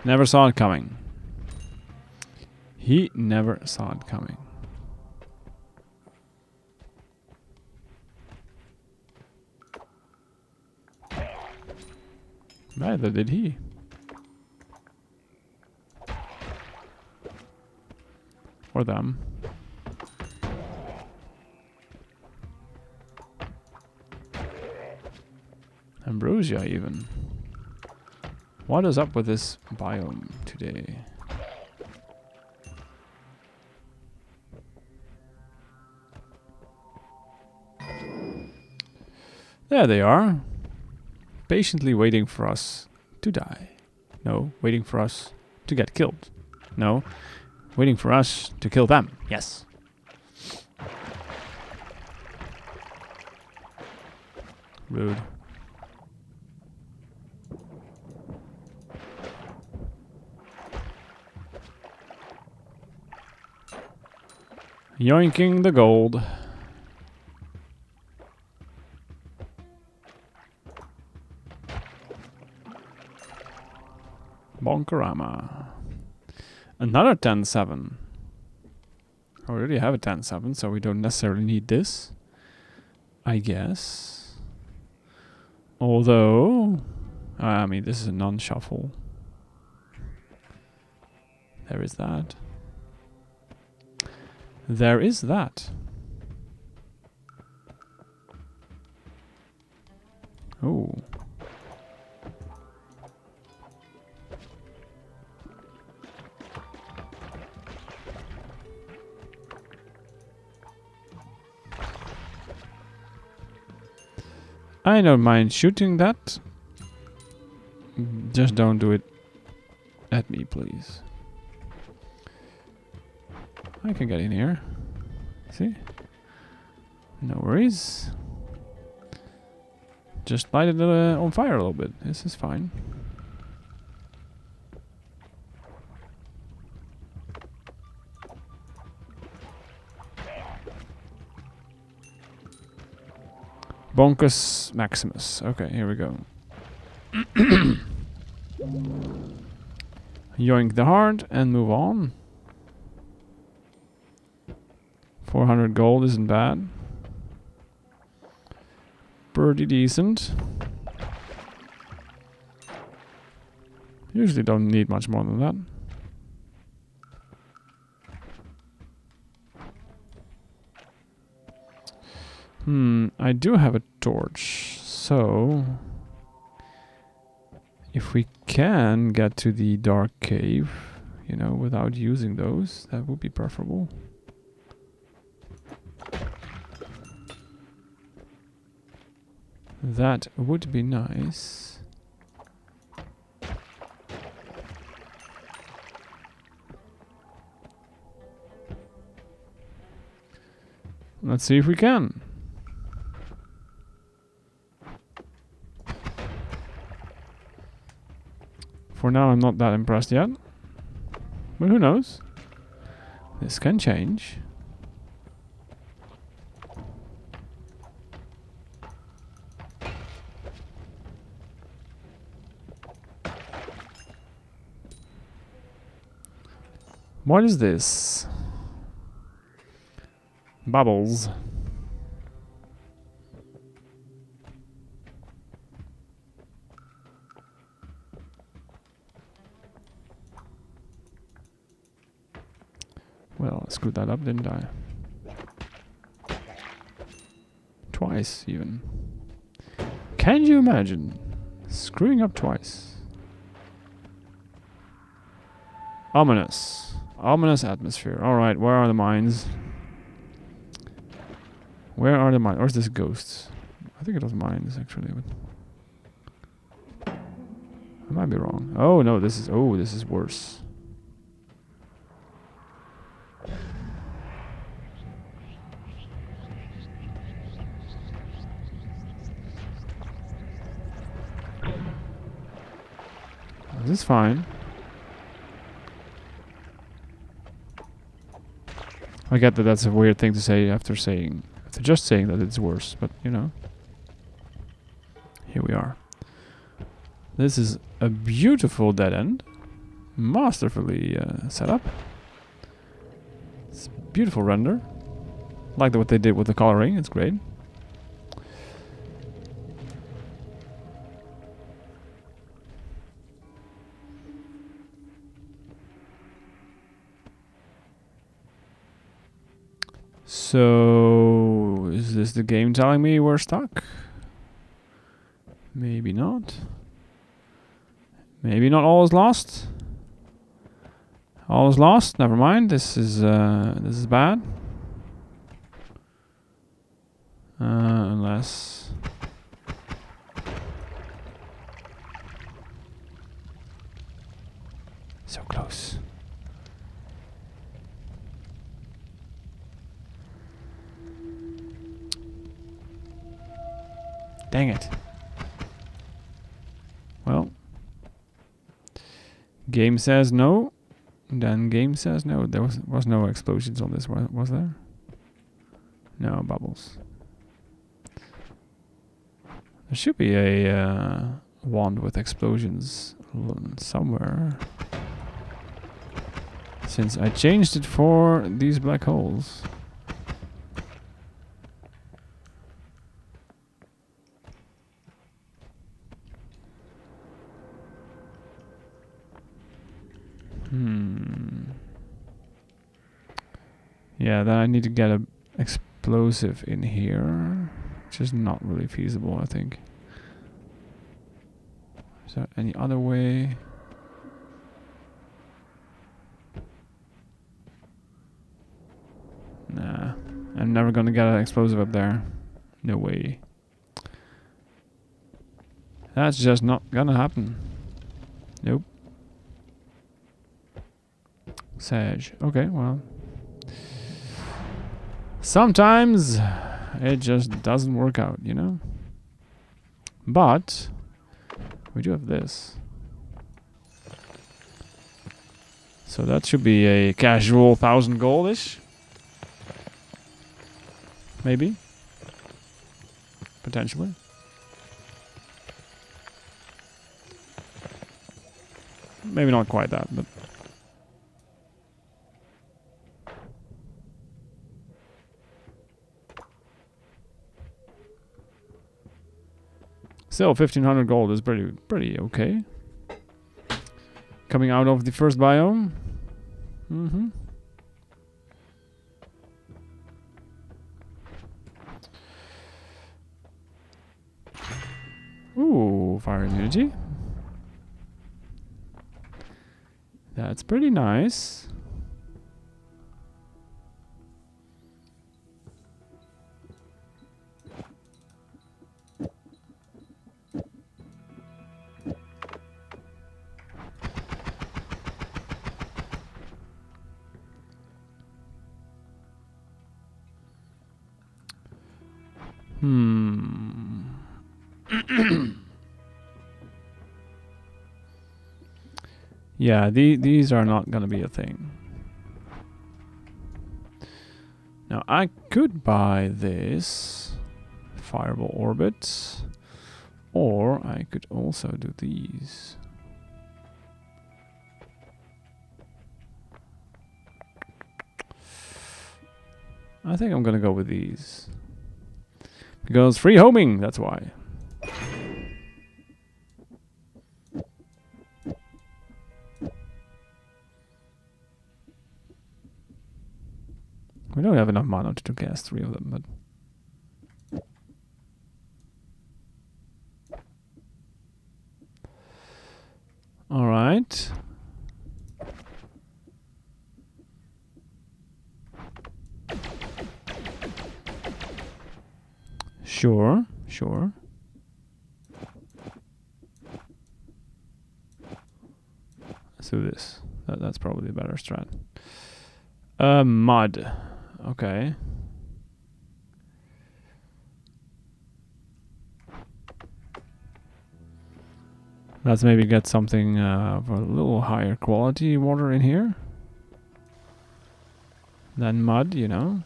[SPEAKER 1] Never saw it coming. He never saw it coming. Neither did he. Or them. Ambrosia even. What is up with this biome today? There they are. Patiently waiting for us to die. No, waiting for us to get killed. No, waiting for us to kill them. Yes. Rude. Yoinking the gold. Bonkarama. Another 10-7. I already have a 10-7, so we don't necessarily need this. I guess. Although, I mean, this is a non-shuffle. There is that. There is that. Oh. I don't mind shooting that. Just don't do it at me, please. I can get in here. See? No worries. Just light it on fire a little bit. This is fine. Bonkus Maximus. Okay, here we go. Yoink the heart and move on. 400 gold isn't bad. Pretty decent. Usually don't need much more than that. I do have a torch, so if we can get to the dark cave, you know, without using those, that would be preferable. That would be nice. Let's see if we can. For now, I'm not that impressed yet. But who knows? This can change. What is this? Bubbles. Well, I screwed that up, didn't I? Twice, even. Can you imagine screwing up twice? Ominous. Ominous atmosphere. Alright, where are the mines? Where are the mines? Or is this ghosts? I think it was mines, actually. But I might be wrong. Oh, no, this is... Oh, this is worse. This is fine. I get that that's a weird thing to say after just saying that it's worse, but you know. Here we are. This is a beautiful dead end. Masterfully set up. It's a beautiful render. Like what they did with the coloring, it's great. So, is this the game telling me we're stuck? Maybe not. Maybe not all is lost. All is lost. Never mind. This is bad. Unless so close. Dang it. Well, game says no. Then game says no. There was no explosions on this, was there? No bubbles. There should be a wand with explosions somewhere. Since I changed it for these black holes. Yeah, then I need to get a explosive in here, which is not really feasible, I think. Is there any other way? Nah, I'm never gonna get an explosive up there. No way. That's just not gonna happen. Nope. Sage. Okay, well. Sometimes it just doesn't work out, you know? But we do have this. So that should be a casual 1,000 goldish. Maybe. Potentially. Maybe not quite that, but... Still, 1,500 gold is pretty okay. Coming out of the first biome. Mm-hmm. Ooh, fire immunity. That's pretty nice. Yeah, these are not gonna be a thing. Now I could buy this fireball orbit, or I could also do these. I think I'm gonna go with these. Because free homing, that's why. We don't have enough mana to cast 3 of them, but... Alright. Sure, sure. Let's do this. That's probably a better strat. Mud. Okay. Let's maybe get something of a little higher quality water in here than mud, you know.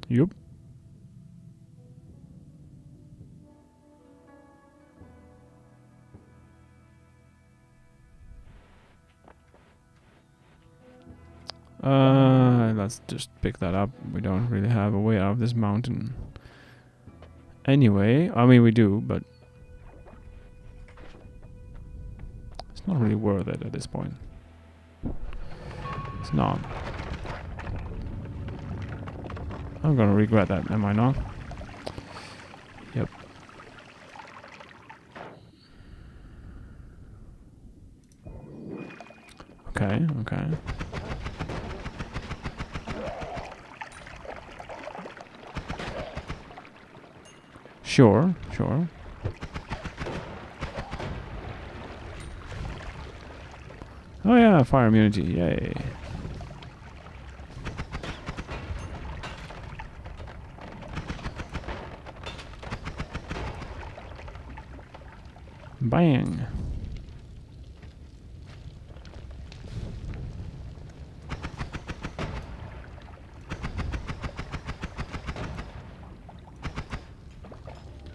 [SPEAKER 1] Yup. Let's just pick that up. We don't really have a way out of this mountain. Anyway, I mean we do, but it's not really worth it at this point. It's not. I'm gonna regret that, am I not? Yep. Okay, okay. Sure, sure. Oh yeah, fire immunity, yay. Bang.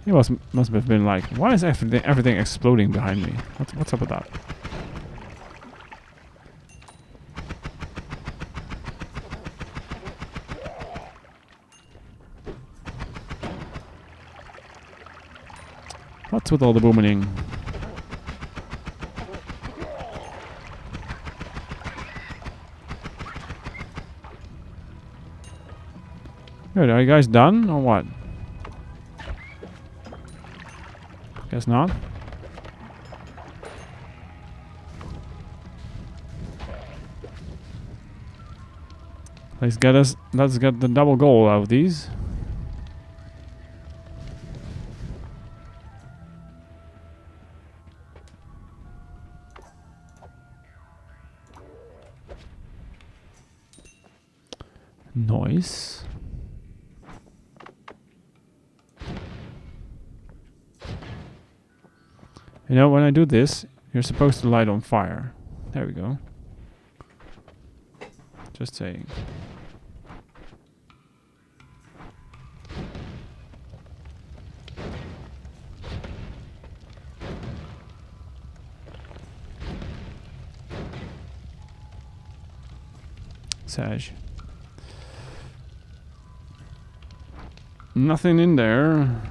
[SPEAKER 1] He must have been like, why is everything exploding behind me? What's up with that? What's with all the booming? Good, are you guys done or what? Guess not. Let's get the double goal out of these. Noise. You know, when I do this, you're supposed to light on fire. There we go. Just saying. Sage. Nothing in there.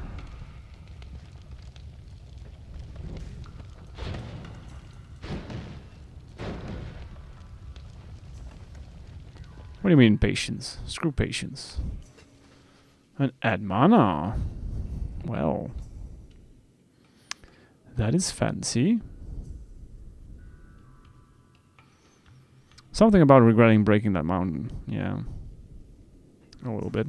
[SPEAKER 1] What do you mean patience? Screw patience. And add mana. Well. That is fancy. Something about regretting breaking that mountain. Yeah. A little bit.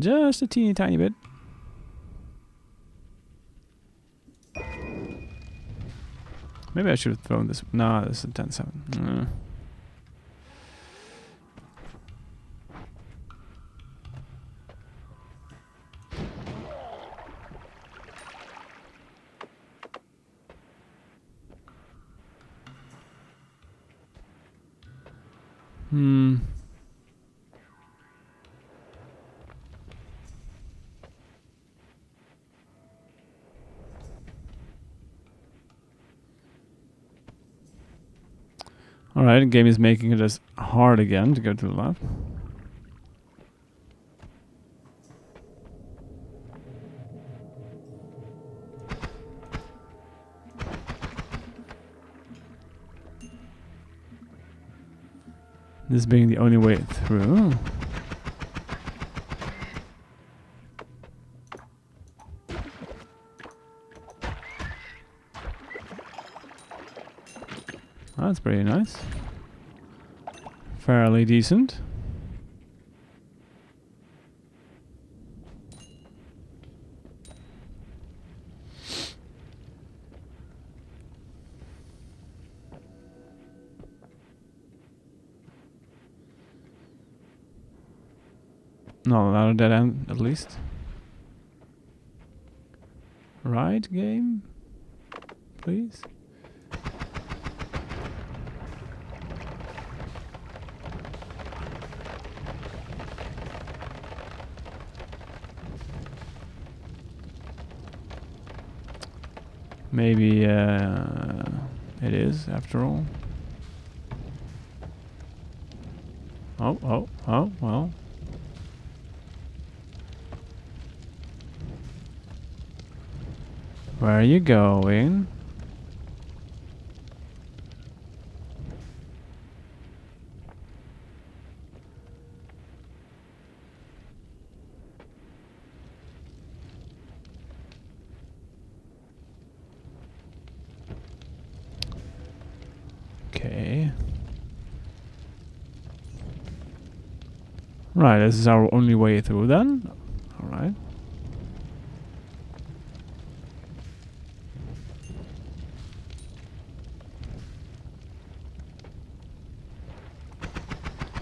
[SPEAKER 1] Just a teeny tiny bit. Maybe I should have thrown this. Nah, this is a 10-7. Alright, the game is making it as hard again to go to the left. This being the only way through. That's pretty nice. Fairly decent. Not another dead end, at least. Right, game? Please? Maybe it is, after all. Oh, well. Where are you going? Okay. Right, this is our only way through then. Alright.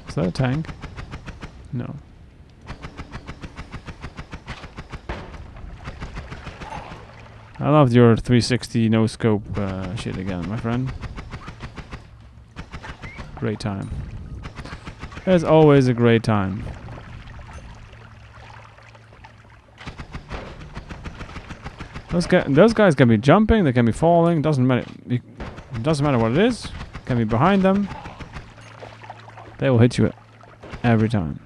[SPEAKER 1] Is that a tank? No. I loved your 360 no scope shit again, my friend. Great time. It's always a great time. Those guys can be jumping, they can be falling, doesn't matter. It doesn't matter what it is. Can be behind them. They will hit you every time.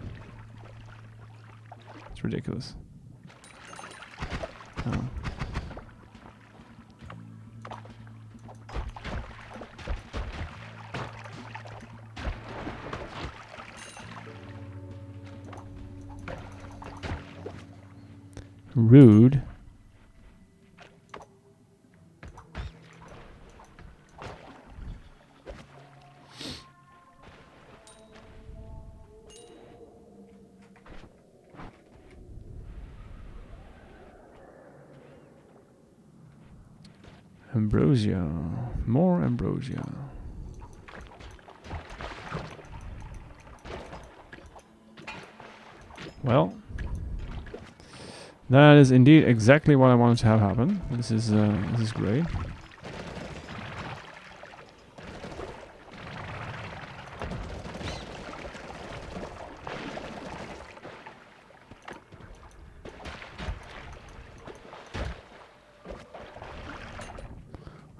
[SPEAKER 1] It's ridiculous. Oh. Rude. Ambrosia. More ambrosia. Well, that is indeed exactly what I wanted to have happen. This is great.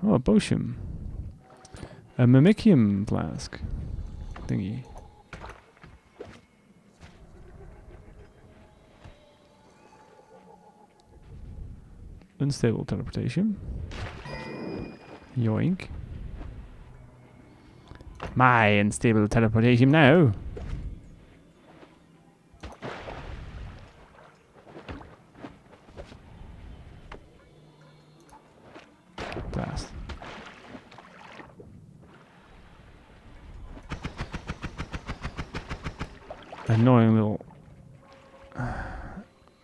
[SPEAKER 1] Oh, a potion. A mimicium flask thingy. Unstable teleportation. Yoink. My unstable teleportation now. Blast. Annoying little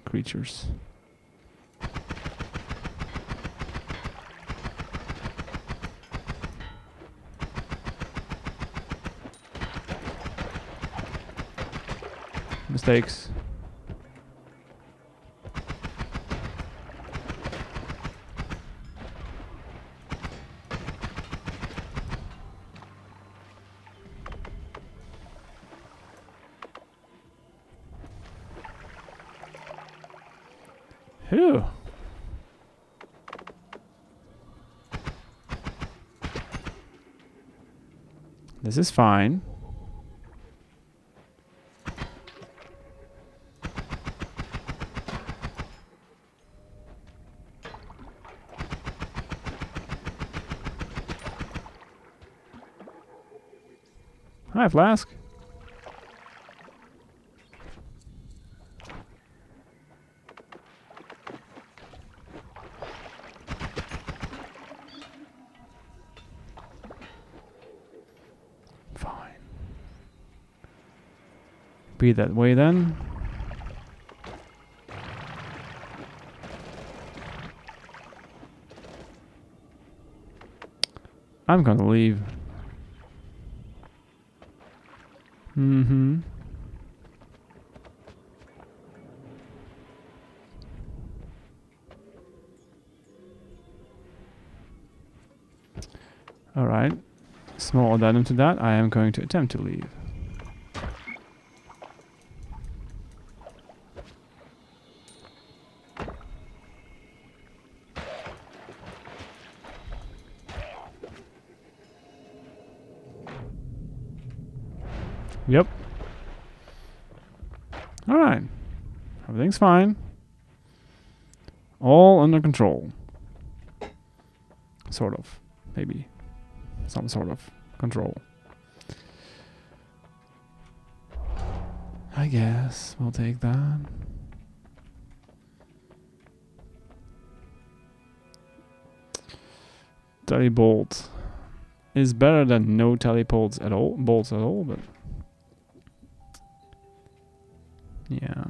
[SPEAKER 1] creatures. Mistakes. Phew. This is fine. Hi, Flask. Fine. Be that way then. I'm gonna leave. Mm-hmm. Alright. Small addendum to that. I am going to attempt to leave. Yep. Alright. Everything's fine. All under control. Sort of. Maybe. Some sort of control. I guess we'll take that. Tally bolt is better than no tally bolts at all, but yeah.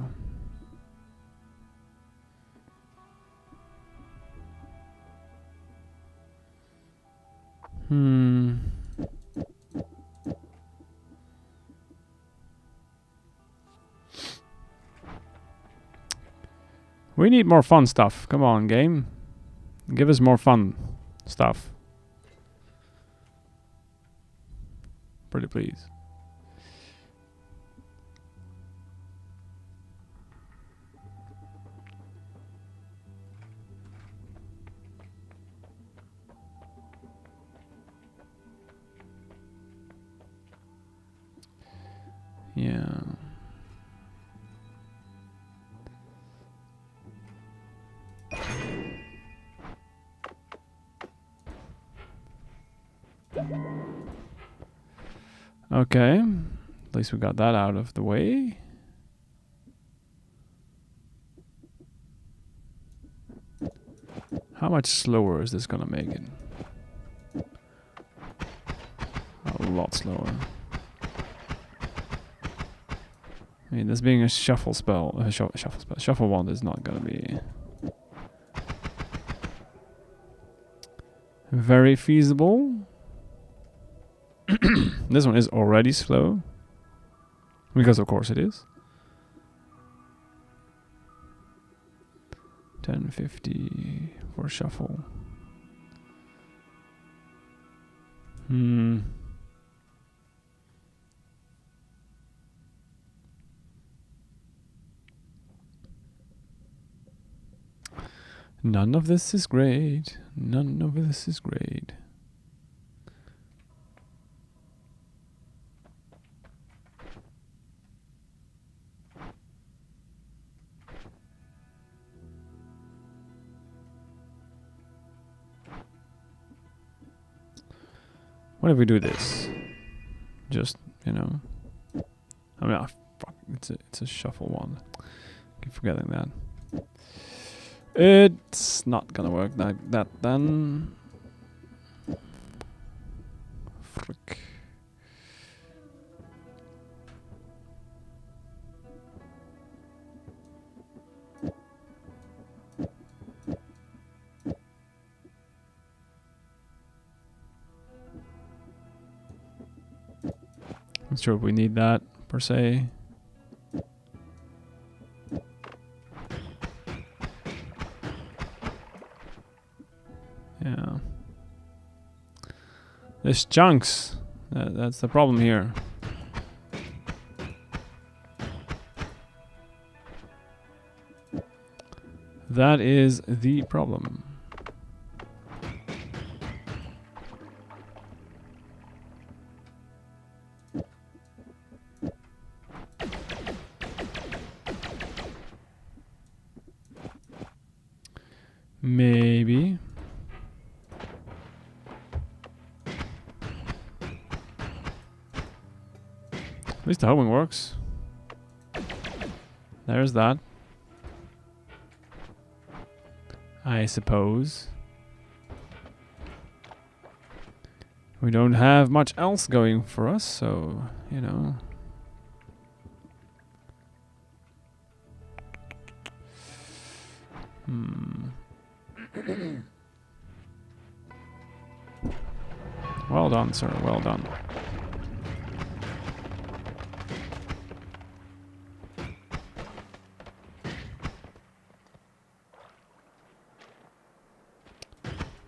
[SPEAKER 1] We need more fun stuff. Come on, game. Give us more fun stuff. Pretty please. Yeah. Okay. At least we got that out of the way. How much slower is this gonna make it? A lot slower. I mean, this being a shuffle spell, shuffle wand is not gonna be very feasible. This one is already slow, because of course it is. 1050 for shuffle. None of this is great. None of this is great. What if we do this? Just, you know. I mean, fuck, it's a shuffle one. Keep forgetting that. It's not gonna work like that then. Frick. Not sure if we need that per se. Yeah. This chunks. That's the problem here. That is the problem. Maybe. At least the homing works. There's that. I suppose. We don't have much else going for us, so, you know. Well done, sir. Well done.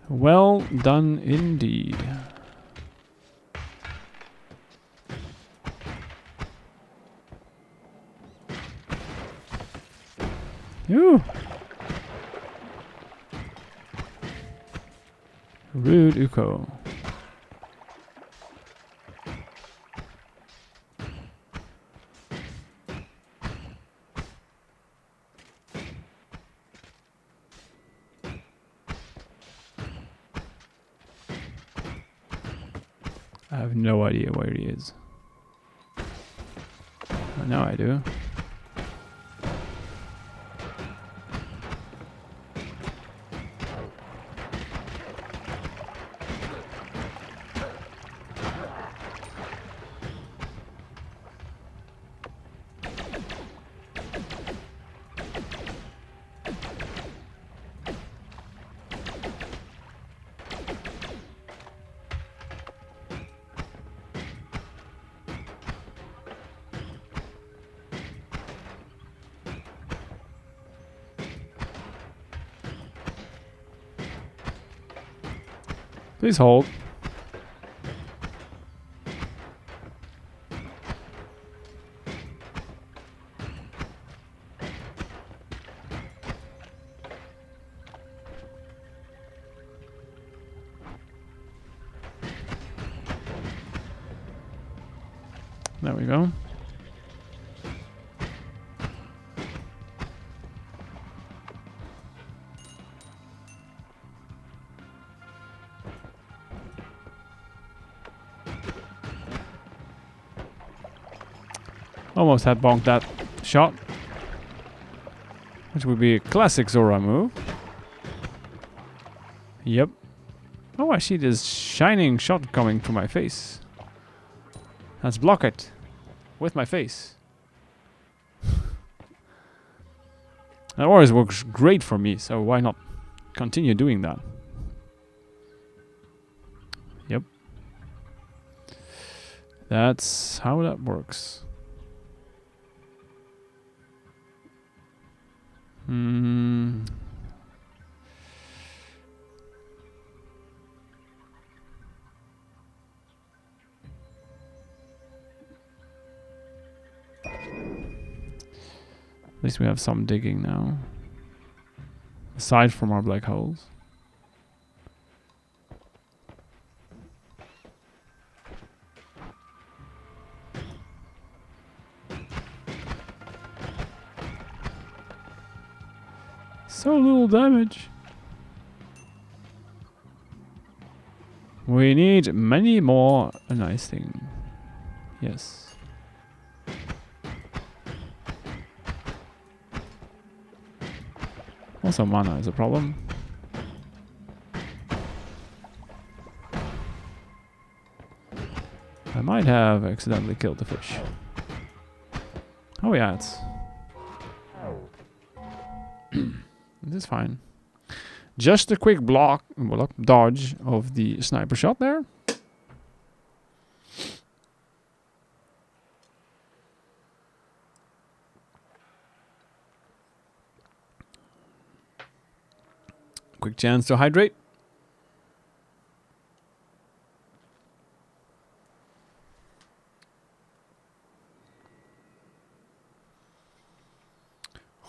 [SPEAKER 1] Well done indeed. Yoo! Rude Uko. I have no idea where he is. Oh, now I do. Please hold. There we go. Almost had bonked that shot. Which would be a classic Zora move. Yep. Oh, I see this shining shot coming to my face. Let's block it. With my face. That always works great for me, so why not continue doing that? Yep. That's how that works. At least we have some digging now. Aside from our black holes. So little damage. We need many more. A nice thing. Yes. Also, mana is a problem. I might have accidentally killed the fish. Oh yeah, it's... This is fine. Just a quick dodge of the sniper shot there. Quick chance to hydrate.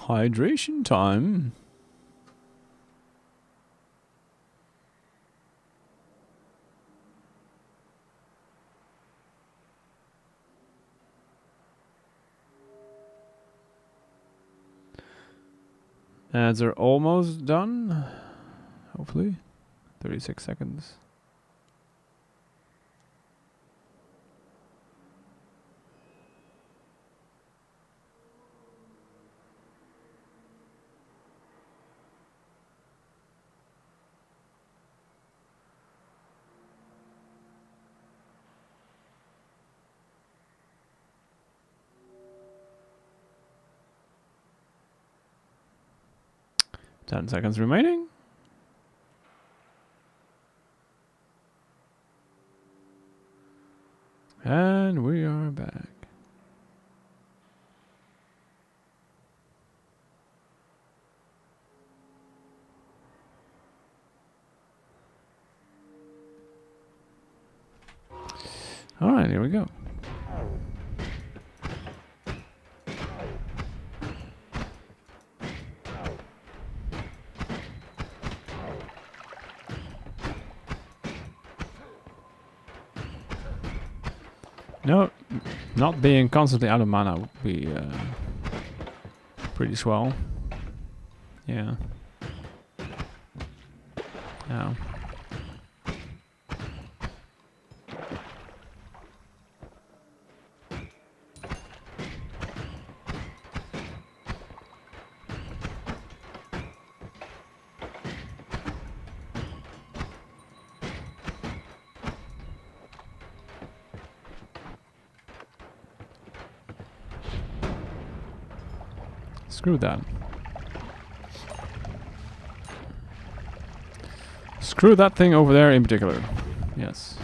[SPEAKER 1] Hydration time. Ads are almost done. hopefully. 36 seconds. Ten seconds remaining. And we are back. All right, here we go. No, not being constantly out of mana would be pretty swell. Yeah. Yeah. Screw that. Screw that thing over there in particular. Yes.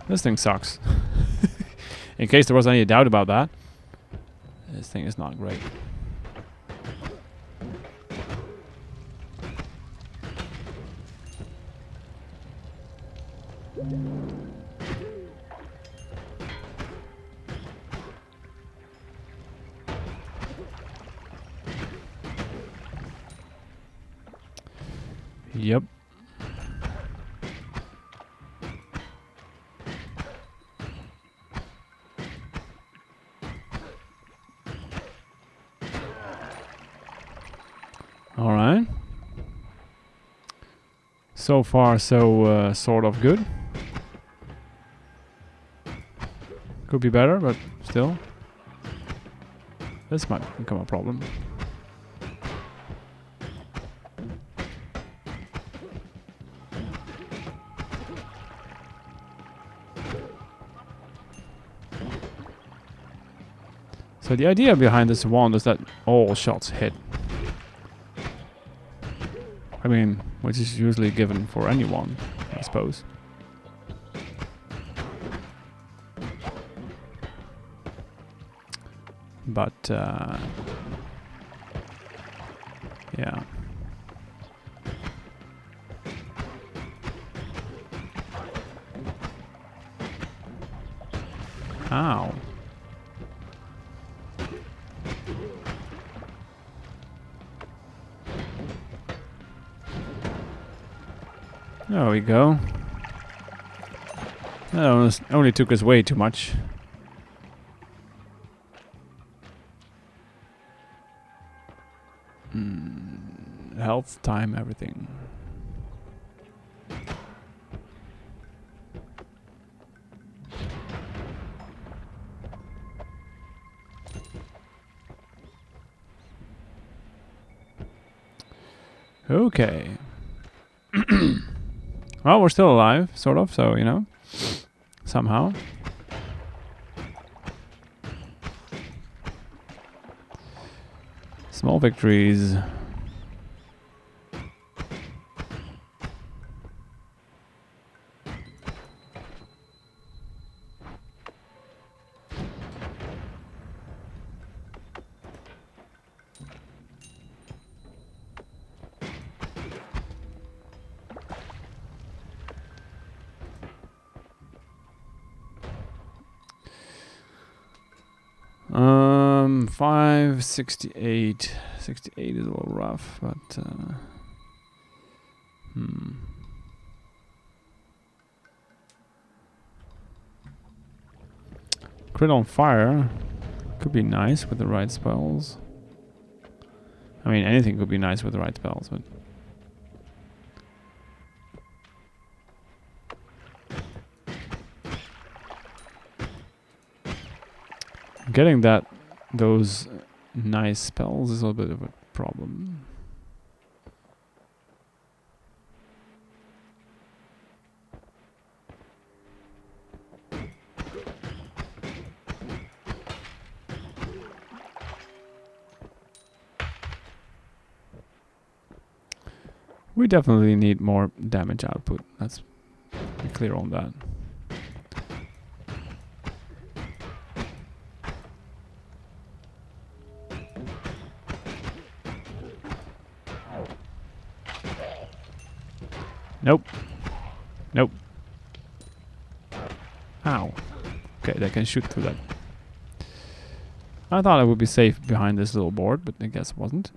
[SPEAKER 1] This thing sucks. In case there was any doubt about that, this thing is not great. Yep. All right. So far, so sort of good. Could be better, but still. This might become a problem. So the idea behind this wand is that all shots hit. I mean, which is usually given for any wand, I suppose. But, yeah. Ow. There we go. That only took us way too much. Health, time, everything. Okay. Well, we're still alive, sort of, so, you know, somehow. Small victories. Um, 568. 68 is a little rough, but Crit on fire could be nice with the right spells. I mean, anything could be nice with the right spells, but... Getting those nice spells is a bit of a problem. We definitely need more damage output. Let's be clear on that. Nope. Nope. Ow. Okay, they can shoot through that. I thought I would be safe behind this little board, but I guess it wasn't.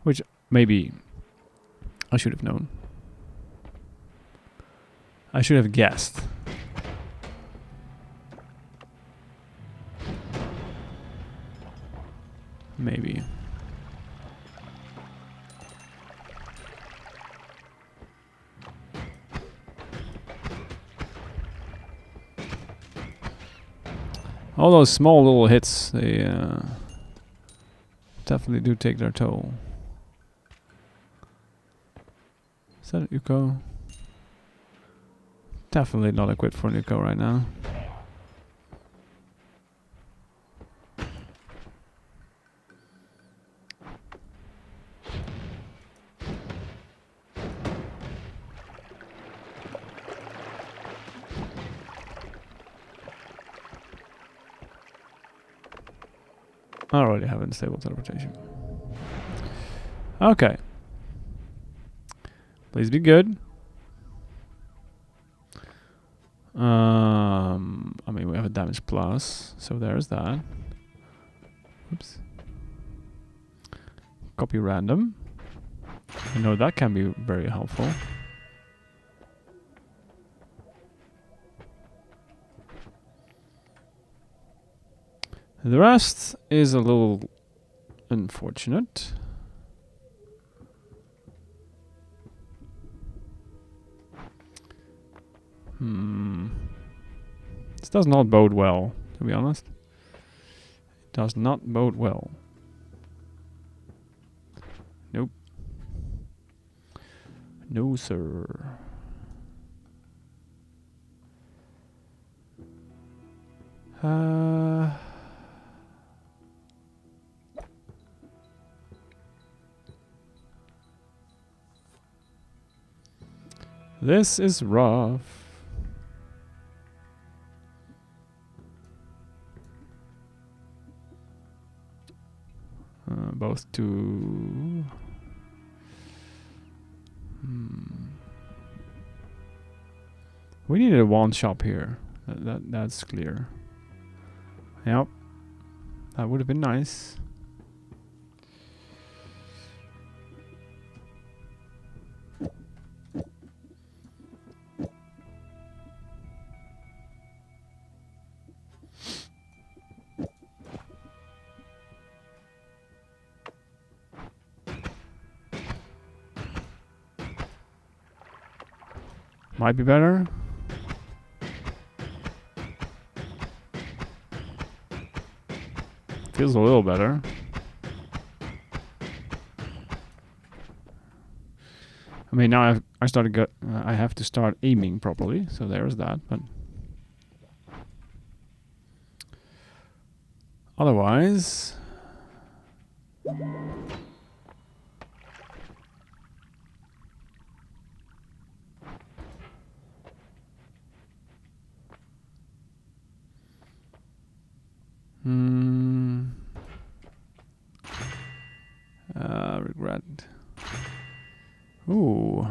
[SPEAKER 1] Which maybe I should have known. I should have guessed. Maybe. All those small little hits, they definitely do take their toll. Is that an Uko? Definitely not equipped for an Uko right now. I already have unstable teleportation. Okay. Please be good. I mean, we have a damage plus, so there's that. Oops. Copy random. I know that can be very helpful. The rest is a little unfortunate. This does not bode well, to be honest. It does not bode well. Nope. No, sir. This is rough. Both to... We needed a wand shop here. That's clear. Yep. That would have been nice. Might be better. Feels a little better. I mean, now I have to start aiming properly, so there's that. But otherwise, regret. Ooh.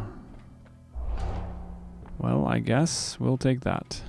[SPEAKER 1] Well, I guess we'll take that.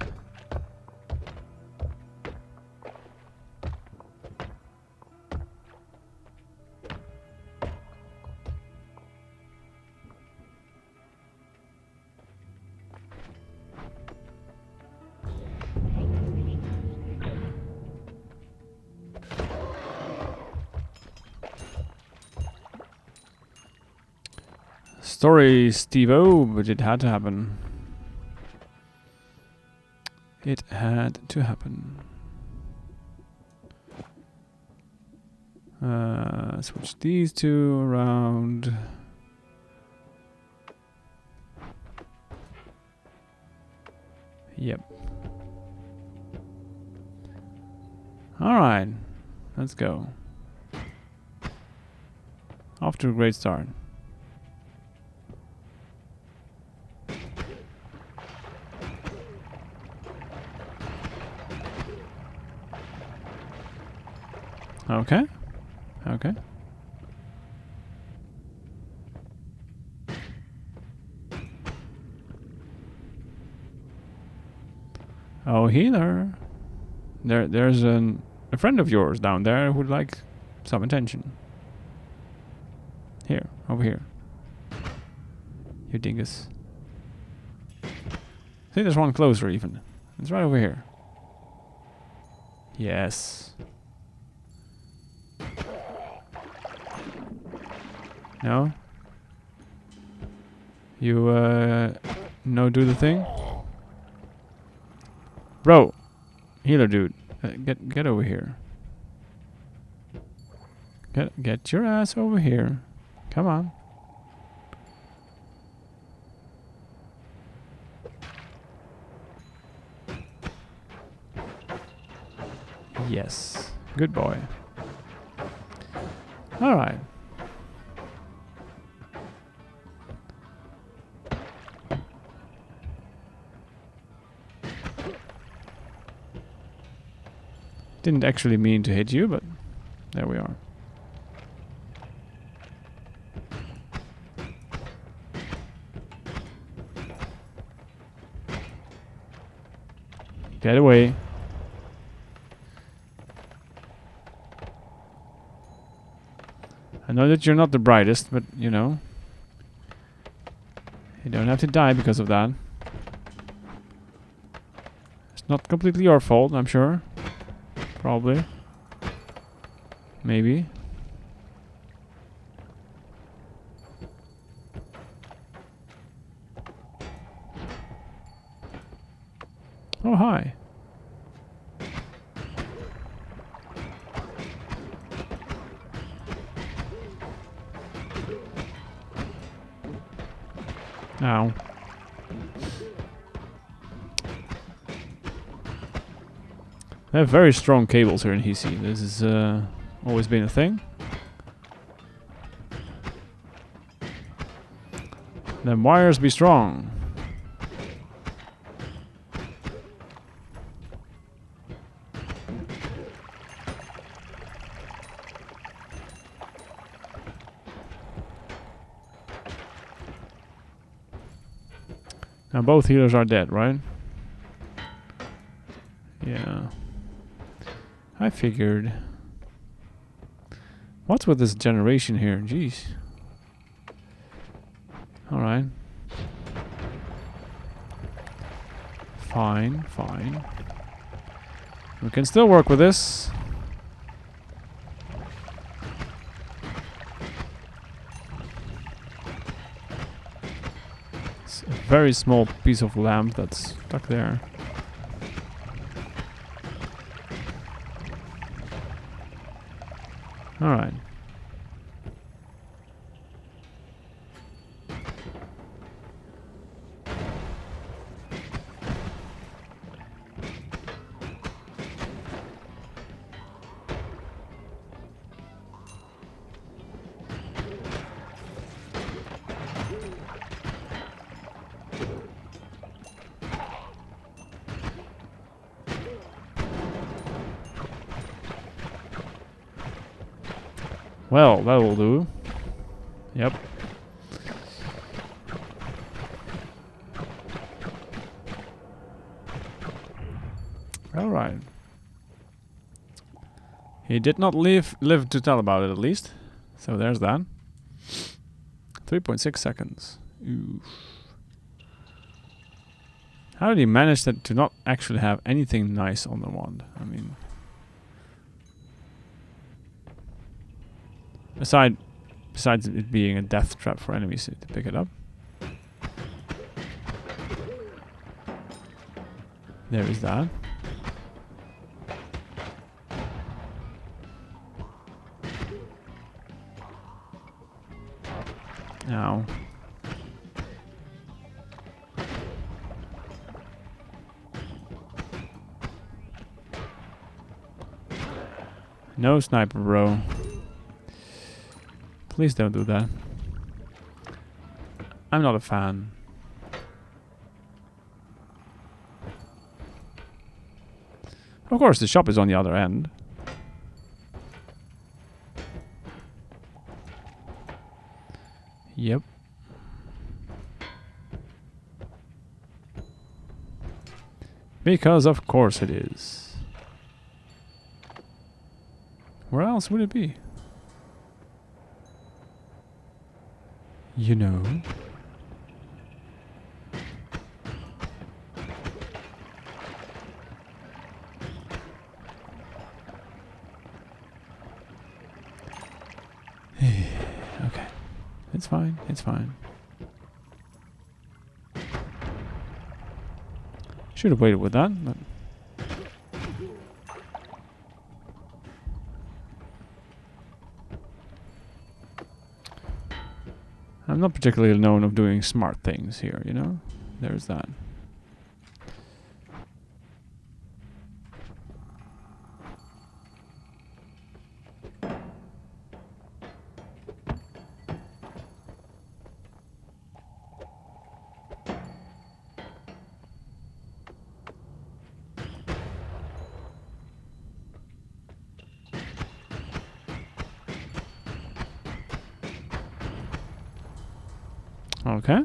[SPEAKER 1] Story, Steve-O, but it had to happen. It had to happen. Switch these two around. Yep. Alright, let's go. Off to a great start. Okay. Okay. Oh, healer. There's a friend of yours down there who'd like some attention. Here, over here. You dingus. See, there's one closer even. It's right over here. Yes. No? You, no do the thing? Bro! Healer dude. Get over here. Get your ass over here. Come on. Yes. Good boy. Alright. Didn't actually mean to hit you, but there we are. Get away. I know that you're not the brightest, but you know, you don't have to die because of that. It's not completely your fault, I'm sure. Probably. Maybe. Oh, hi. Ow. They have very strong cables here in Hisi. This has always been a thing. Then wires be strong. Now both healers are dead, right? Yeah. I figured. What's with this generation here? Jeez. Alright. Fine, fine. We can still work with this. It's a very small piece of lamp that's stuck there. Alright. Well, that will do. Yep. Alright. He did not live to tell about it, at least. So there's that. 3.6 seconds. Oof. How did he manage that to not actually have anything nice on the wand? I mean... Aside Besides it being a death trap for enemies to pick it up. There is that. Ow. No sniper, bro. Please don't do that. I'm not a fan. Of course, the shop is on the other end. Yep. Because of course it is. Where else would it be? You know. Okay. It's fine. It's fine. Should have waited with that, but I'm not particularly known of doing smart things here, you know? There's that. Okay.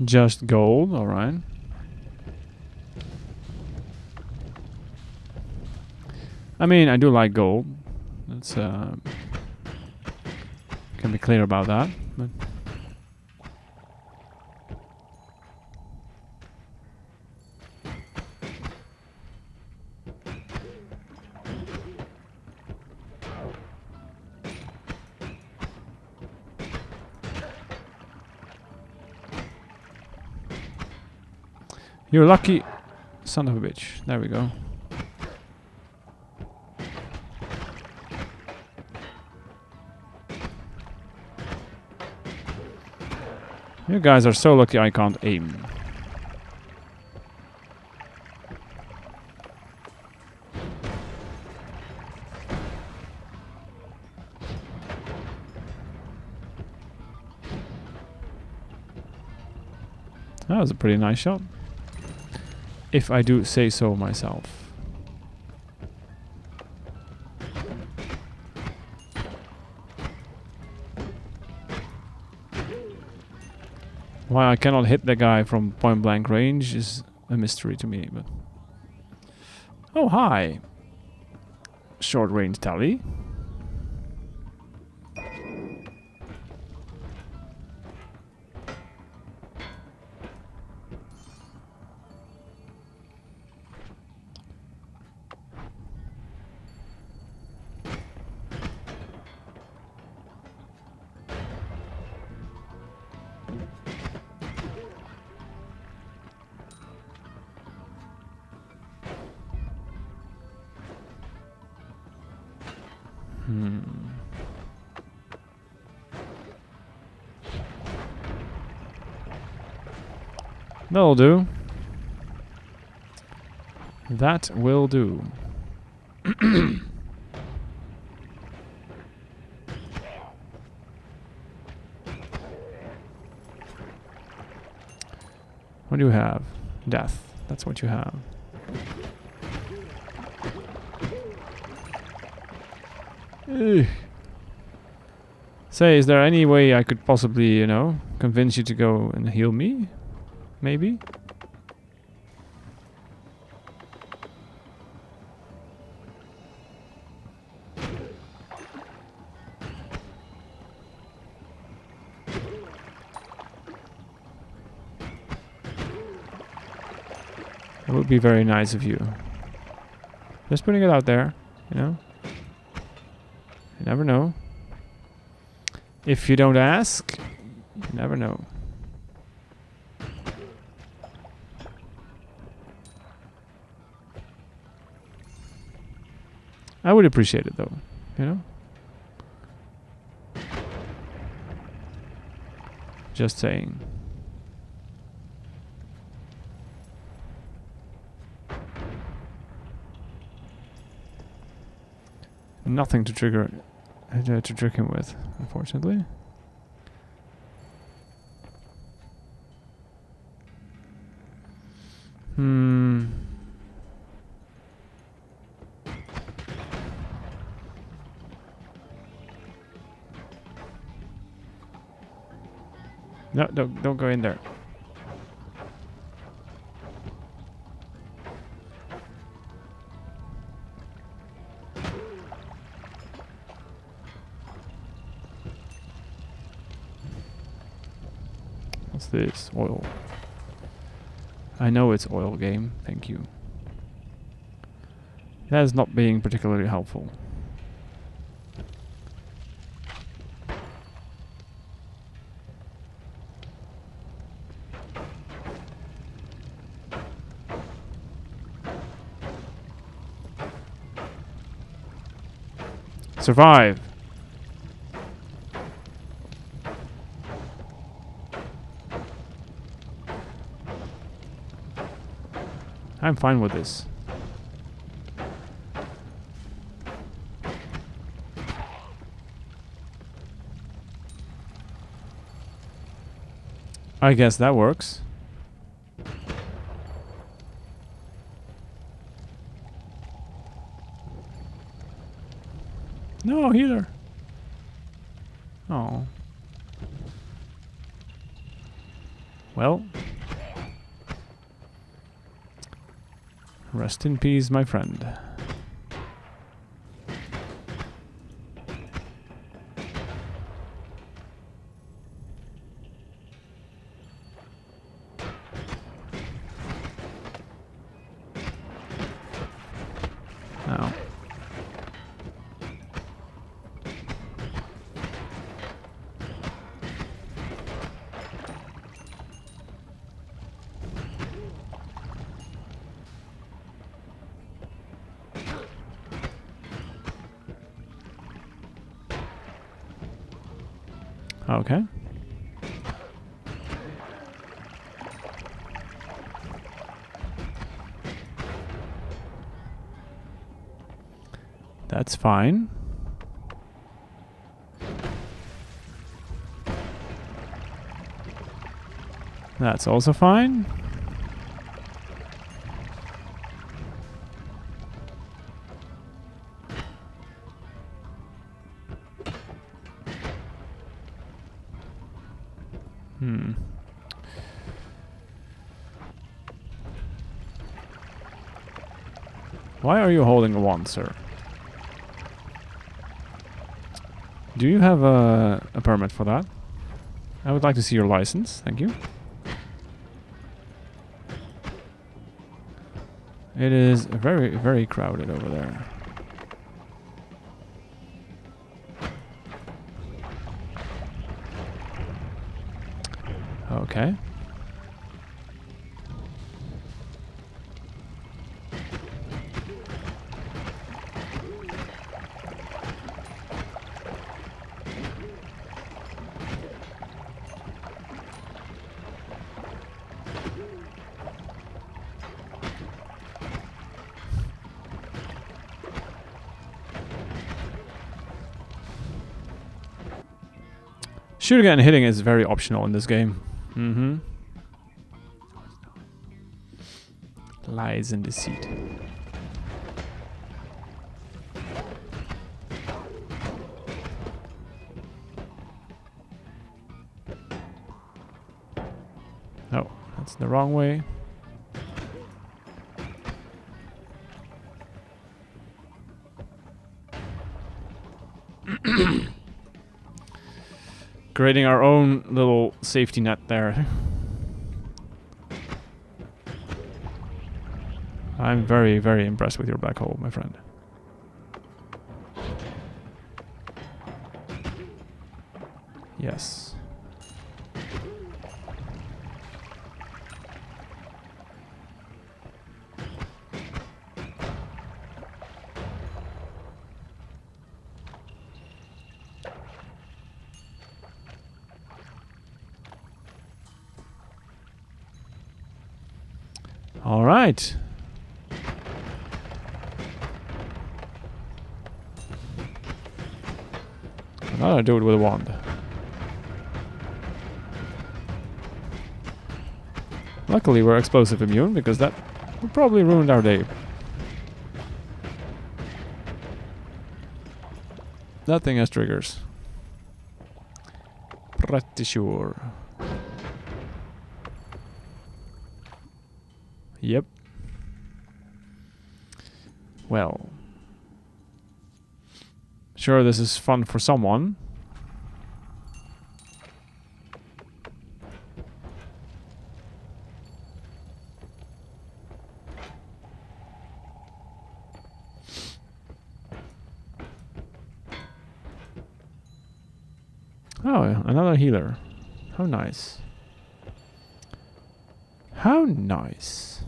[SPEAKER 1] Just gold, alright. I mean, I do like gold. That's can be clear about that. But you're lucky, son of a bitch. There we go. You guys are so lucky I can't aim. That was a pretty nice shot. If I do say so myself. Why I cannot hit the guy from point blank range is a mystery to me, but... Oh, hi! Short range tally. That'll do. That will do. What do you have? Death. That's what you have. Ugh. Say, is there any way I could possibly, you know, convince you to go and heal me? Maybe? It would be very nice of you. Just putting it out there, you know? You never know. If you don't ask, you never know. I would appreciate it though, you know? Just saying. Nothing to trigger to trick him with, unfortunately. No, don't go in there. What's this? Oil. I know it's oil game, thank you. That is not being particularly helpful. Survive! I'm fine with this. I guess that works. No, healer. Oh. Well. Rest in peace, my friend. Oh. Okay. That's fine. That's also fine. Why are you holding a wand, sir? Do you have a permit for that? I would like to see your license, thank you. It is very, very crowded over there. Okay. Shooting and hitting is very optional in this game. Mm-hmm. Lies and deceit. Oh, that's the wrong way. Creating our own little safety net there. I'm very, very impressed with your black hole, my friend. Yes. All right. Now I do it with a wand. Luckily we're explosive immune, because that would probably ruin our day. That thing has triggers. Pretty sure. Yep. Well. Sure, this is fun for someone. Oh, another healer. How nice. How nice.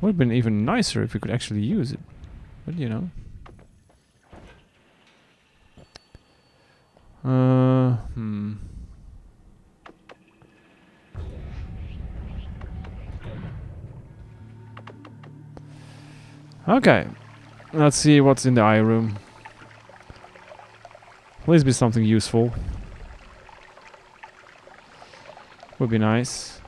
[SPEAKER 1] Would have been even nicer if we could actually use it. But you know. Okay. Let's see what's in the eye room. Please be something useful. Would be nice.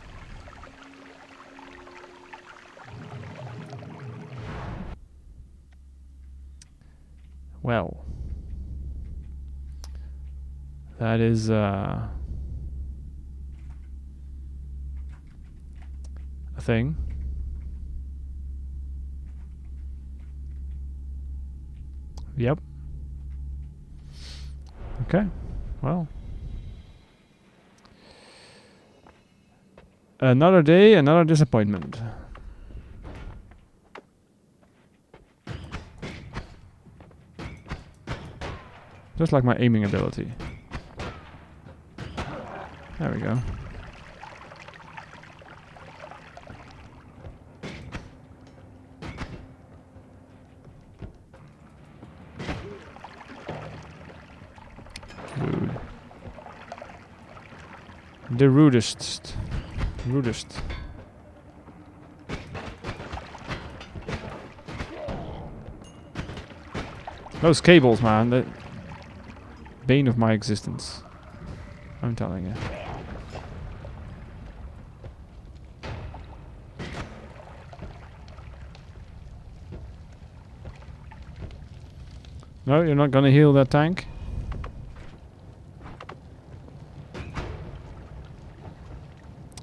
[SPEAKER 1] Well. That is a thing. Yep. Okay. Well. Another day, another disappointment. Just like my aiming ability. There we go. Rude. The rudest. Rudest. Those cables, man. The bane of my existence. I'm telling you. No, you're not gonna heal that tank?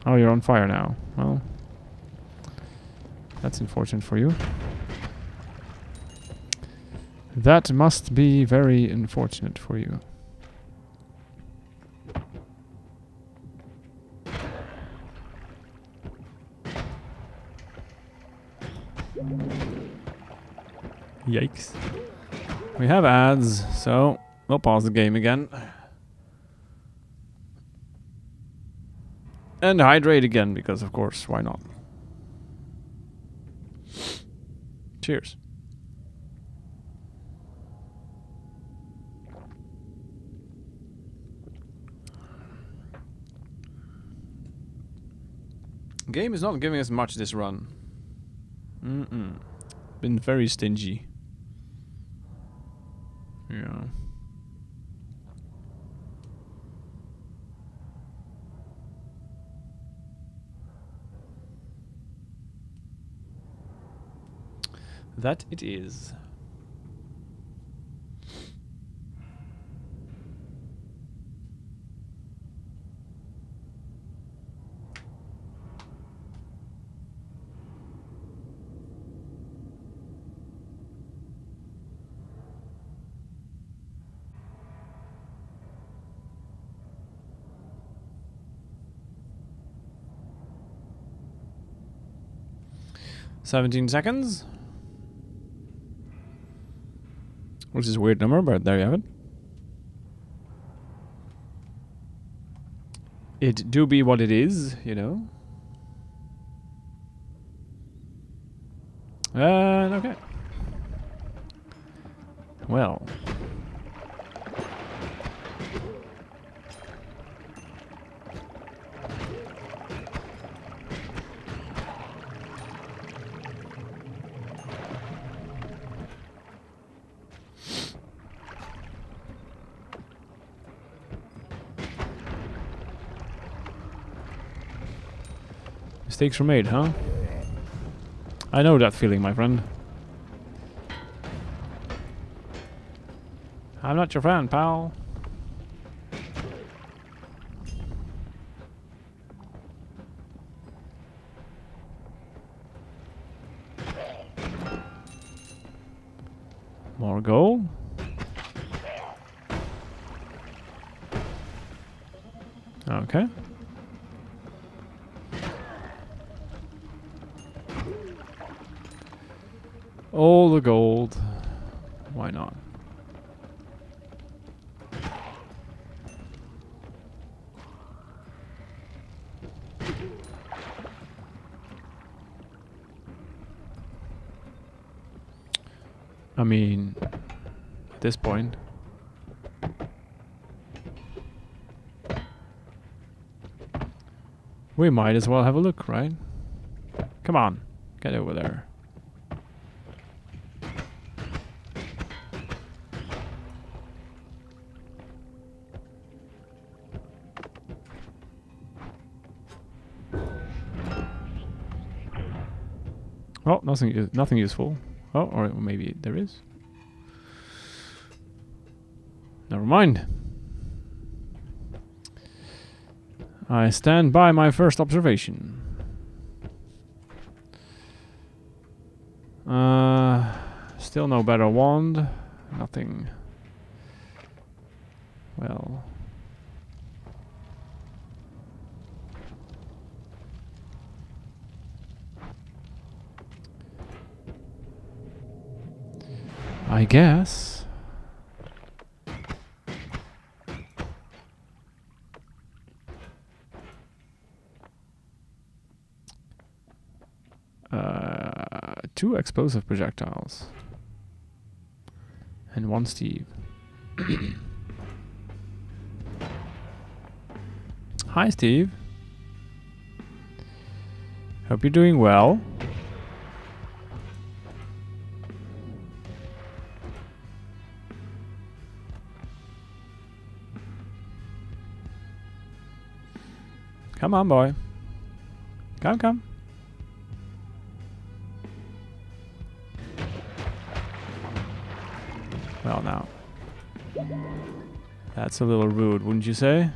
[SPEAKER 1] Oh, you're on fire now. Well, that's unfortunate for you. That must be very unfortunate for you. Yikes. We have ads, so we'll pause the game again. And hydrate again, because of course, why not? Cheers. Game is not giving us much this run. Been very stingy. Yeah. That it is. 17 seconds. Which is a weird number, but there you have it. It do be what it is, you know. And okay. Well. Mistakes were made, huh? I know that feeling, my friend. I'm not your friend, pal. More gold. Okay. All the gold. Why not? I mean, at this point, we might as well have a look, right? Come on, get over there. Oh, nothing useful. Oh, or maybe there is. Never mind. I stand by my first observation. Still no better wand. Nothing. Well. I guess. Two explosive projectiles. And one Steve. Hi, Steve. Hope you're doing well. Come on, boy. Come. Well, now. That's a little rude, wouldn't you say?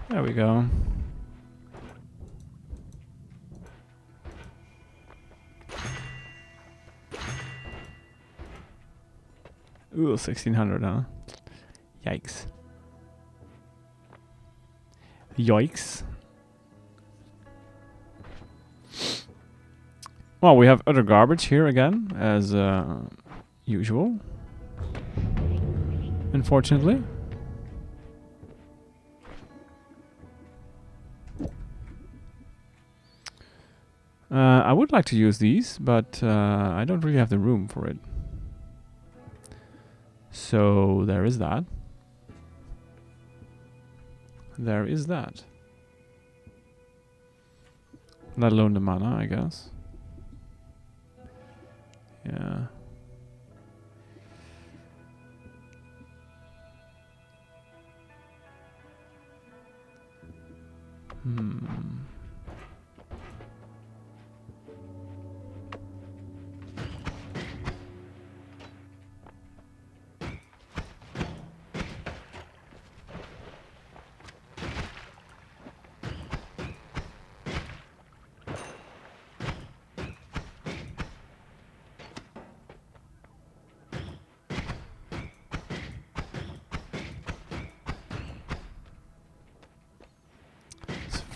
[SPEAKER 1] There we go. Ooh, 1600, huh? Yikes. Yikes. Well, we have other garbage here again, as usual. Unfortunately. I would like to use these, but I don't really have the room for it. So there is that. There is that. Let alone the mana, I guess. Yeah.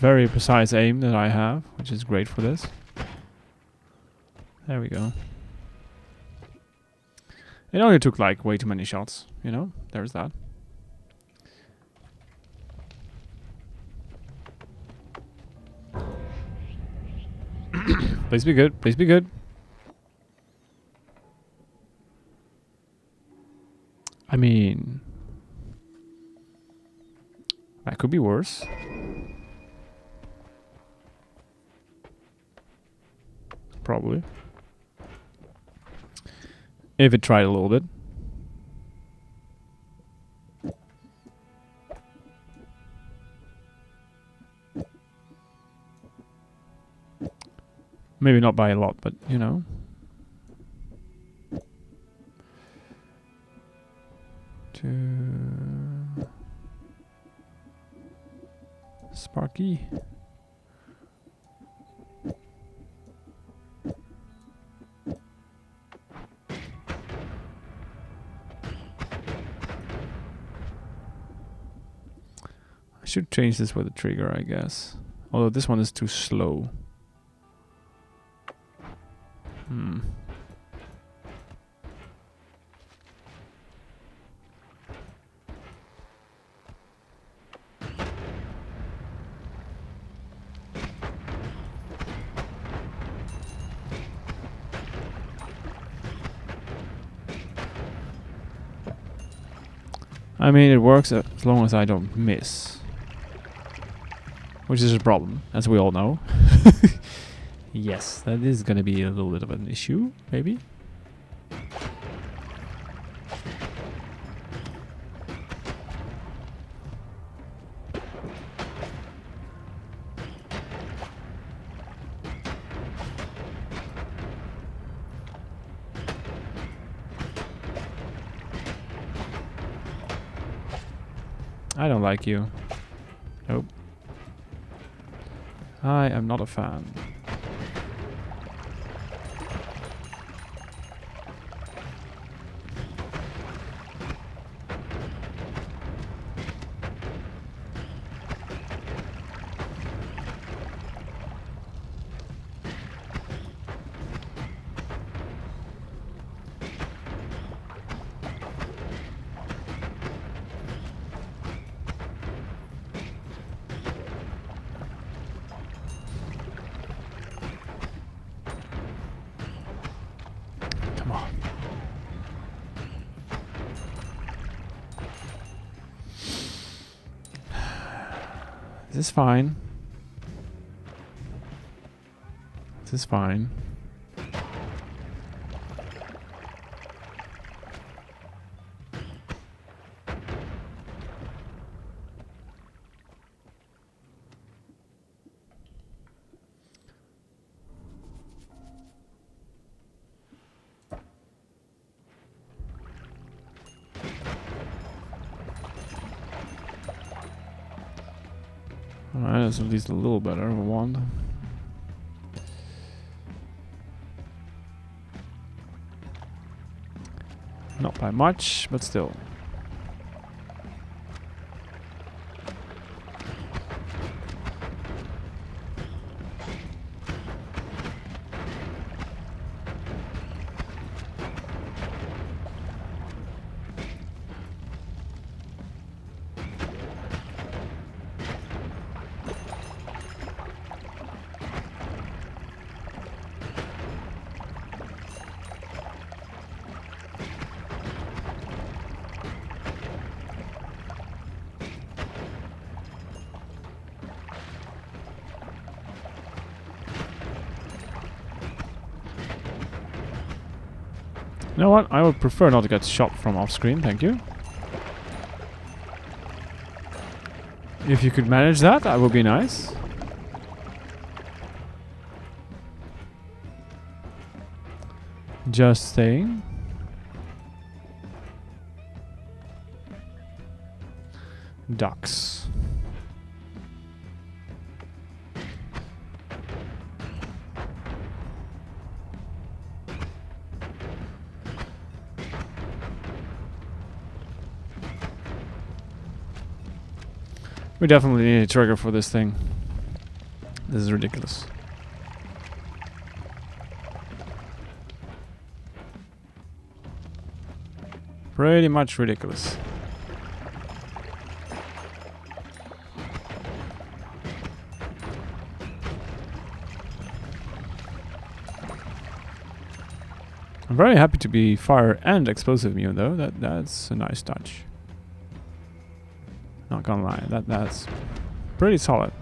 [SPEAKER 1] very precise aim that I have, which is great for this. There we go. It only took like way too many shots, you know? There's that. Please be good, please be good. I mean, that could be worse. Probably. If it tried a little bit. Maybe not by a lot, but you know. Sparky. I should change this with the trigger, I guess. Although this one is too slow. I mean, it works as long as I don't miss. Which is a problem, as we all know. Yes, that is gonna be a little bit of an issue, maybe. I don't like you. Nope. I am not a fan. Come on. This is fine. This is fine. Alright, that's at least a little better of a wand. Not by much, but still. You know what? I would prefer not to get shot from off screen, thank you. If you could manage that, that would be nice. Just saying. Ducks. We definitely need a trigger for this thing. This is ridiculous. Pretty much ridiculous. I'm very happy to be fire and explosive immune though. That's a nice touch. Not gonna lie, that's pretty solid.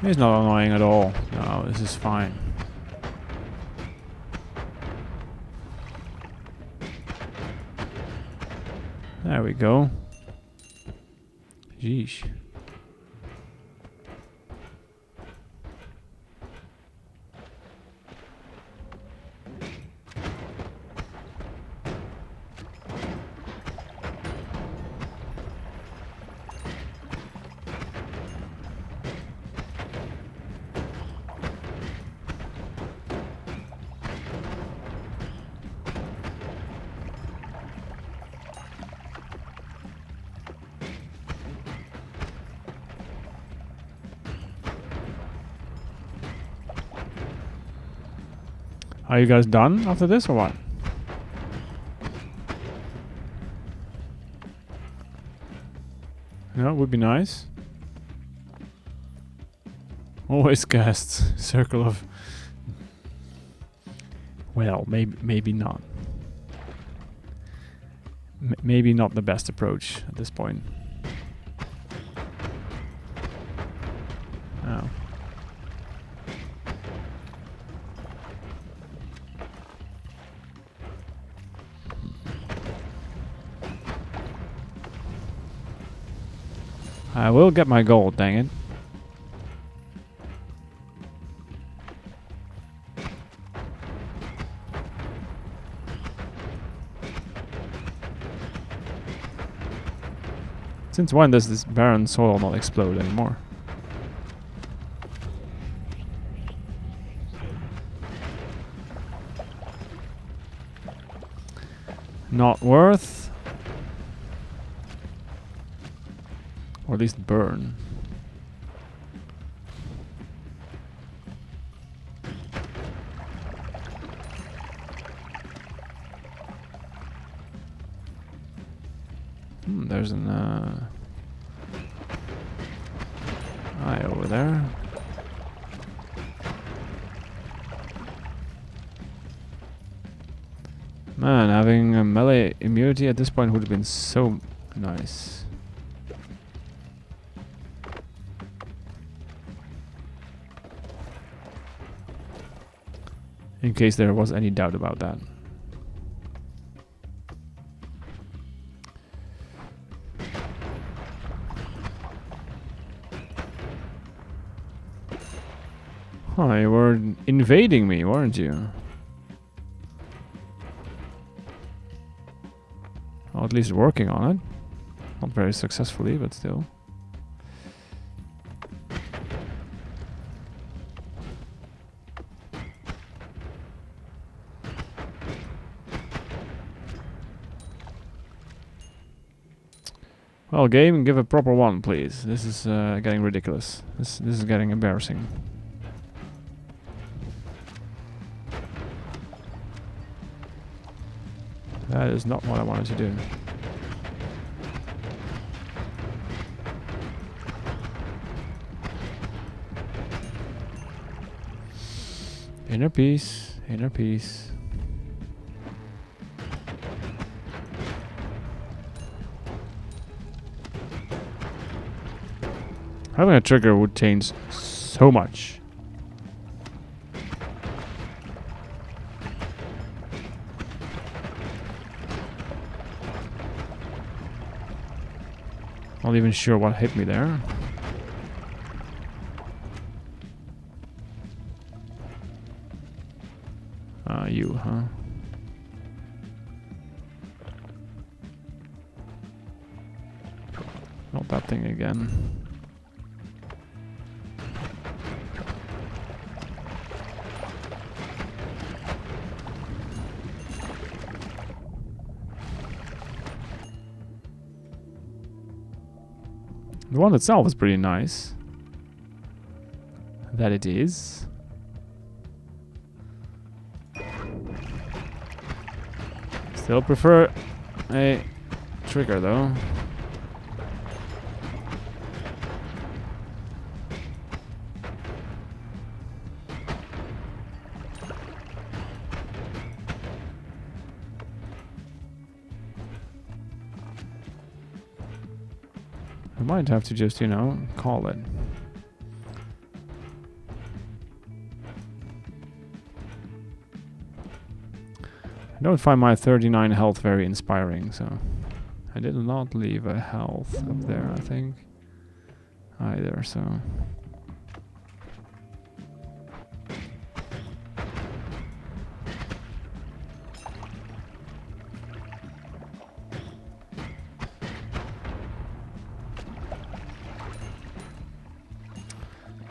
[SPEAKER 1] He's not annoying at all. No, this is fine. There we go. Jeesh. Are you guys done after this or what? Yeah, it would be nice. Always cast circle of... Well, maybe not. Maybe not the best approach at this point. Oh. I will get my gold, dang it. Since when does this barren soil not explode anymore? Not worth. Or at least burn. There's an eye over there. Man, having a melee immunity at this point would have been so nice. In case there was any doubt about that. Oh, you were invading me, weren't you? Or at least working on it. Not very successfully, but still. Well, game, give a proper one, please. This is getting ridiculous. This is getting embarrassing. That is not what I wanted to do. Inner peace, inner peace. Having a trigger would change so much. Not even sure what hit me there. huh? Not that thing again. The one itself is pretty nice. That it is. Still prefer a trigger though. I might have to just, you know, call it. I don't find my 39 health very inspiring, so I did not leave a health up there, I think, either, so.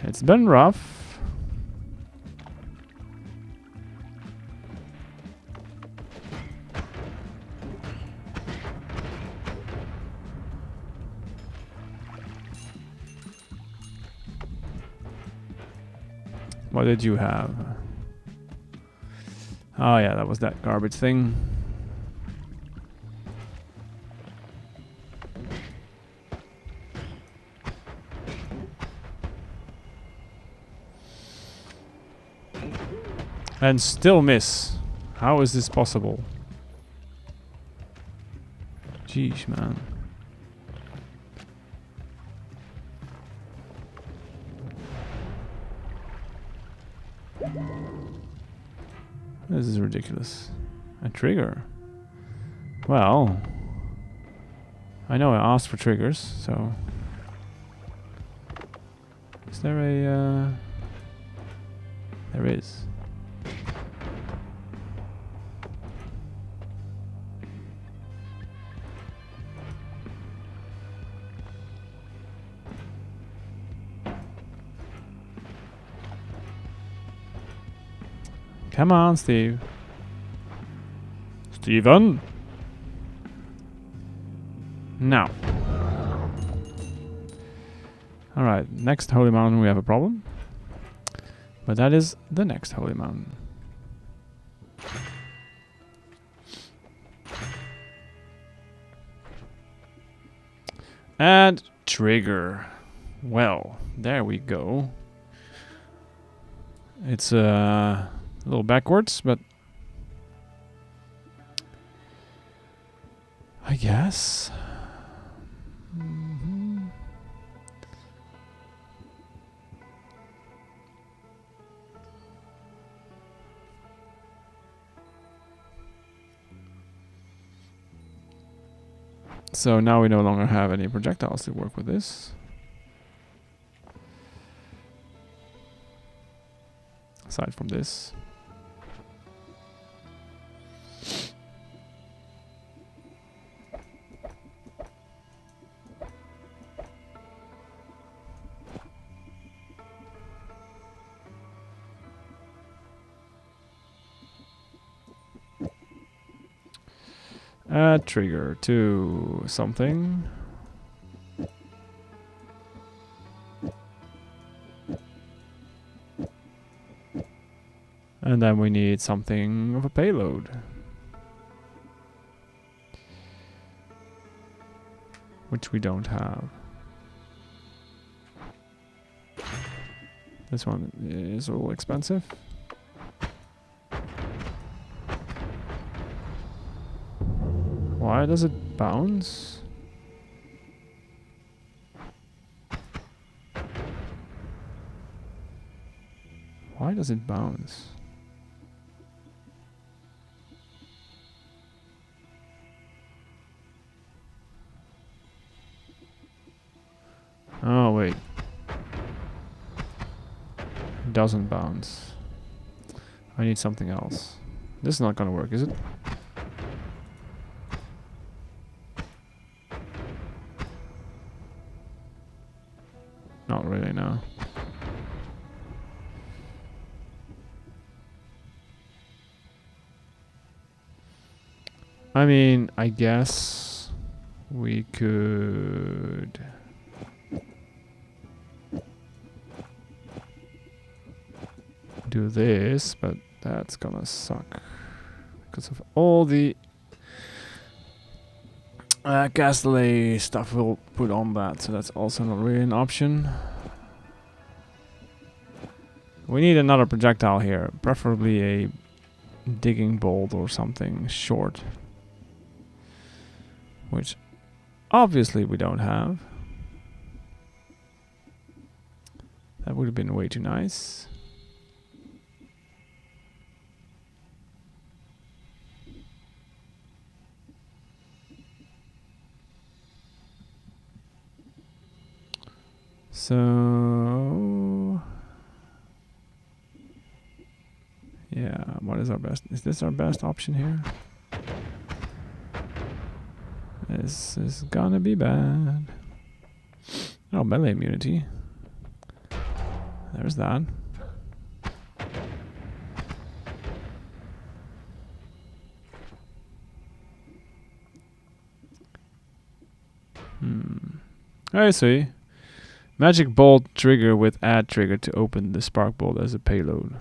[SPEAKER 1] It's been rough. What did you have? Oh yeah, that was that garbage thing. And still miss. How is this possible? Jeez, man. This is ridiculous. A trigger. Well, I know I asked for triggers, so. Is there a... There is. Come on, Steve. Steven! Now. Alright, next holy mountain we have a problem. But that is the next holy mountain. And trigger. Well, there we go. It's a little backwards, but I guess. So now we no longer have any projectiles to work with this. Aside from this. Add trigger to something. And then we need something of a payload. Which we don't have. This one is a little expensive. Why does it bounce? Why does it bounce? Oh, wait. It doesn't bounce. I need something else. This is not gonna work, is it? Not really, no. I mean, I guess we could do this, but that's gonna suck because of all the gas delay stuff we'll put on that, so that's also not really an option. We need another projectile here, preferably a digging bolt or something short, which obviously we don't have. That would have been way too nice. So yeah, what is our best? Is this our best option here? This is gonna be bad. Oh, melee immunity. There's that. I see. Magic bolt trigger with add trigger to open the spark bolt as a payload.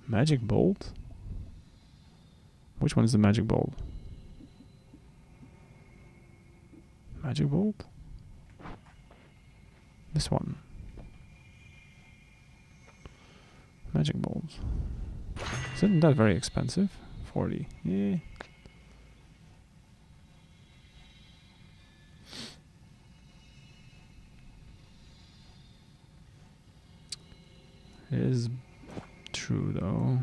[SPEAKER 1] Magic bolt? Which one is the magic bolt? Magic bolt? This one. Magic bolt. Isn't that very expensive? 40. Yeah. It is true though.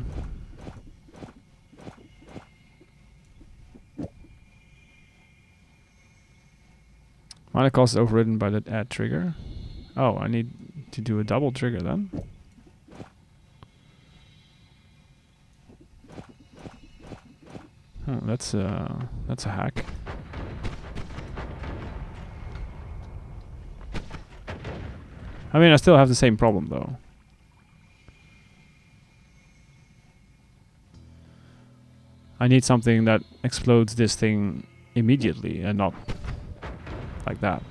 [SPEAKER 1] Mana cost is overridden by that add trigger. Oh, I need to do a double trigger then. Oh, that's a hack. I mean, I still have the same problem though. I need something that explodes this thing immediately and not like that.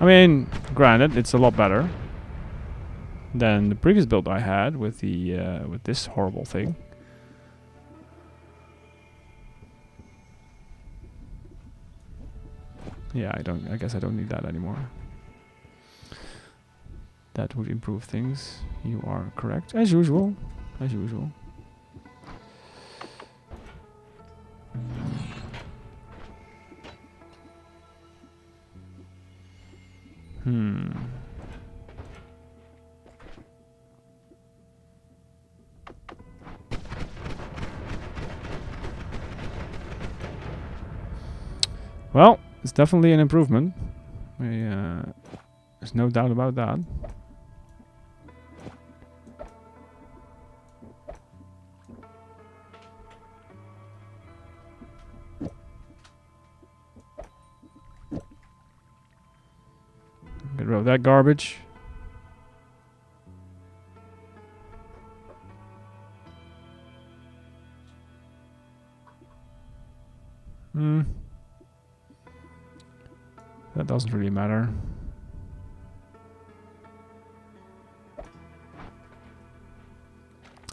[SPEAKER 1] I mean, granted, it's a lot better than the previous build I had with the with this horrible thing. Yeah, I guess I don't need that anymore. That would improve things. You are correct, as usual. As usual. Well, it's definitely an improvement. There's no doubt about that. Get rid of that garbage. That doesn't really matter.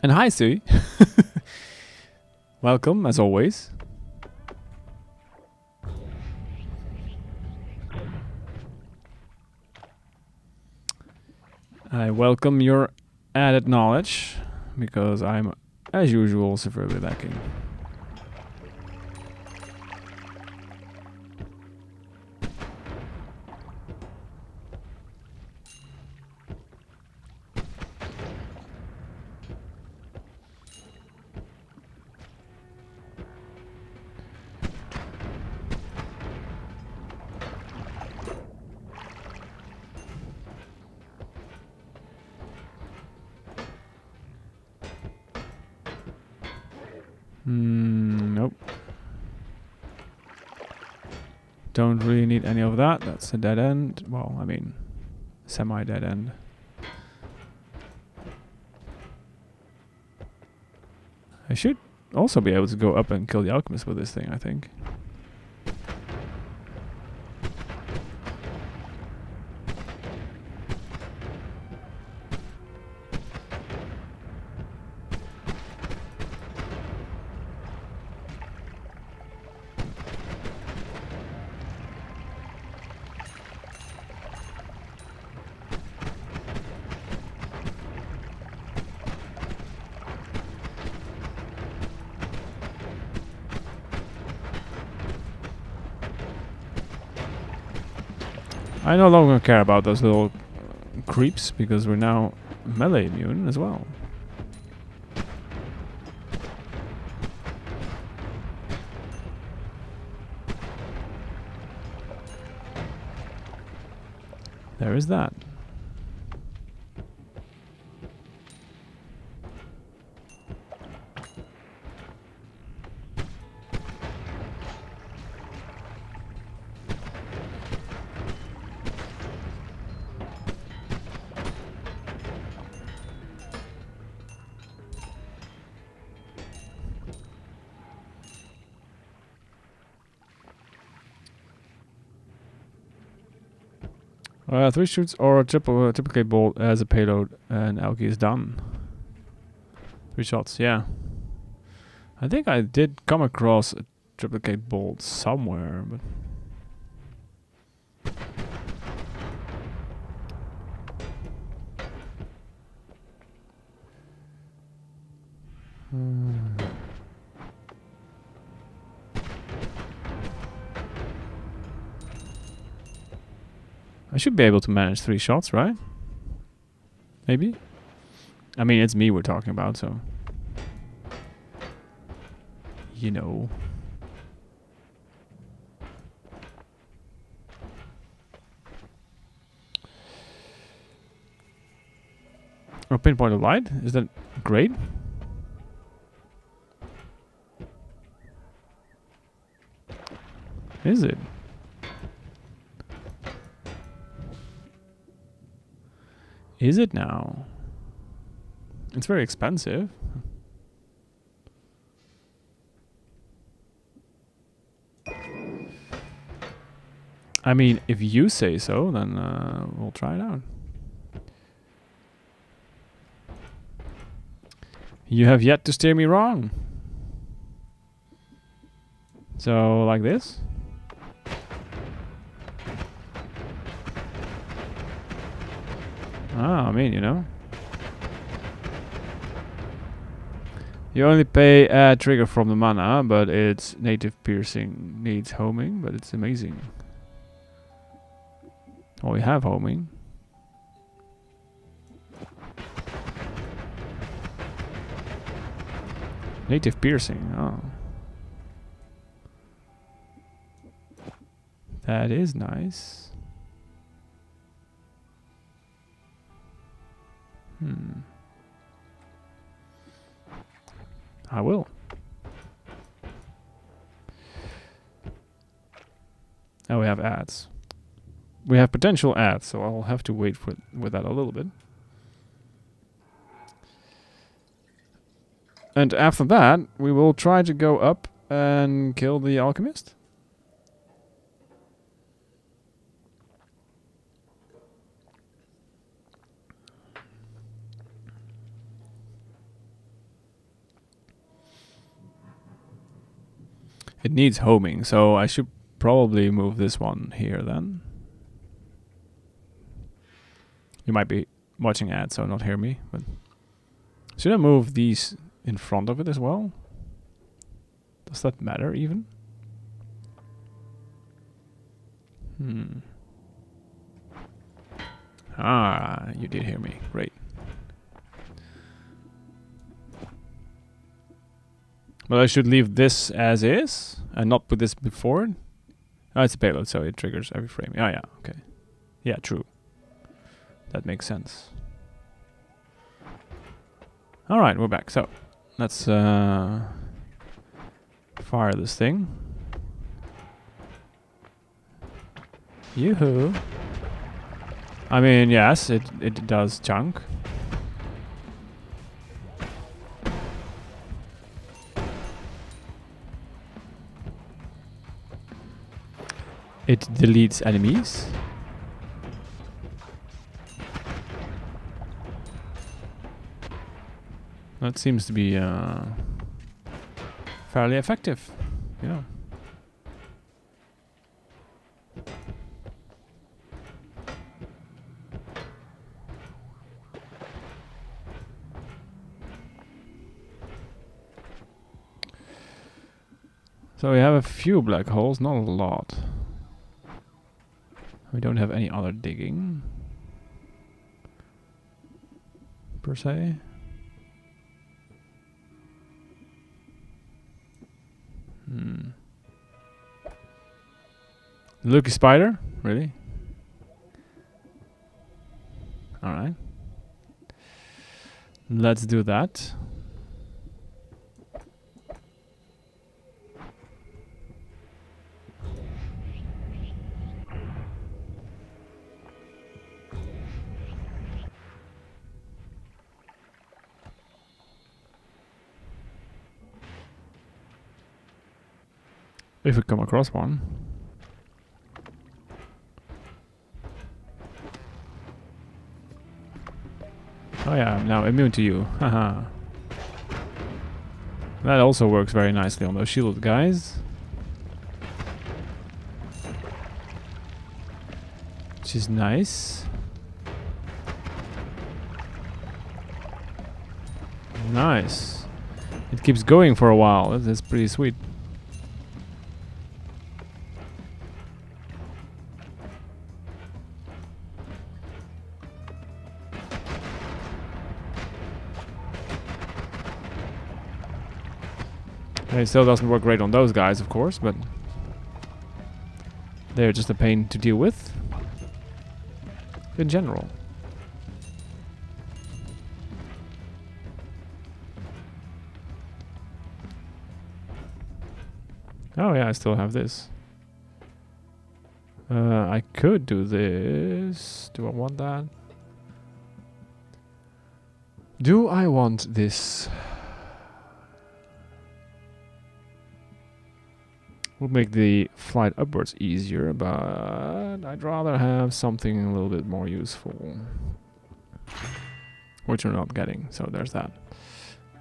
[SPEAKER 1] And hi, Sui. Welcome, as always. I welcome your added knowledge, because I'm, as usual, severely lacking. Nope. Don't really need any of that. That's a dead end. Well, I mean, semi-dead end. I should also be able to go up and kill the alchemist with this thing, I think. I no longer care about those little creeps because we're now melee immune as well. There is that. Three shoots or a triple K bolt as a payload, and Alki is done. 3 shots, yeah. I think I did come across a triple K bolt somewhere, but I should be able to manage 3 shots, right? Maybe? I mean, it's me we're talking about, so... You know. Oh, pinpoint of light? Is that great? Is it? Is it now? It's very expensive. I mean, if you say so, then we'll try it out. You have yet to steer me wrong. So, like this? Ah, I mean, you know. You only pay a trigger from the mana, but it's native piercing needs homing, but it's amazing. Oh, we have homing. Native piercing, oh. That is nice. I will. Oh, we have ads. We have potential ads, so I'll have to wait with that a little bit. And after that, we will try to go up and kill the alchemist. It needs homing, so I should probably move this one here then. You might be watching ads, so not hear me, but should I move these in front of it as well? Does that matter even? Ah, you did hear me. Great. Well, I should leave this as is and not put this before it. Oh, it's a payload, so it triggers every frame. Oh, yeah, okay. Yeah, true. That makes sense. Alright, we're back. So, let's fire this thing. Yoo-hoo. I mean, yes, it does chunk. It deletes enemies. That seems to be fairly effective. Yeah. So we have a few black holes, not a lot. We don't have any other digging, per se. Lucky spider? Really? Alright. Let's do that. If we come across one. Oh yeah, I'm now immune to you. Haha. That also works very nicely on those shielded guys. Which is nice. Nice. It keeps going for a while. That's pretty sweet. It still doesn't work great on those guys, of course, but they're just a pain to deal with in general. Oh yeah, I still have this. I could do this. Do I want that? Do I want this? Would make the flight upwards easier, but I'd rather have something a little bit more useful. Which we're not getting, so there's that.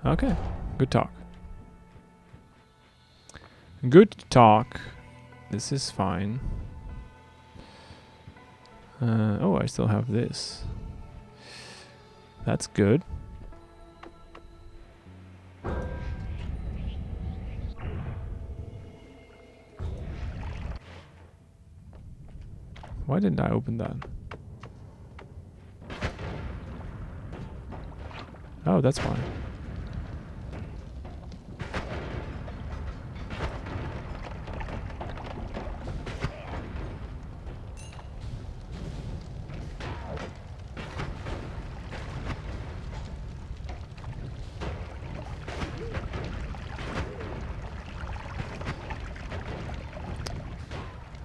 [SPEAKER 1] Okay, good talk. Good talk. This is fine. Oh, I still have this. That's good. Why didn't I open that? Oh, that's why.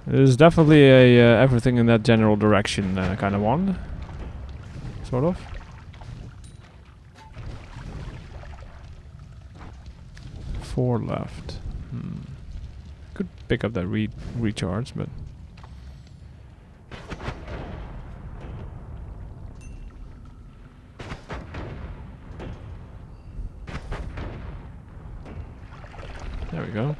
[SPEAKER 1] There's definitely a everything in that general direction kind of one. Sort of. Four left. Could pick up that recharge, but... There we go.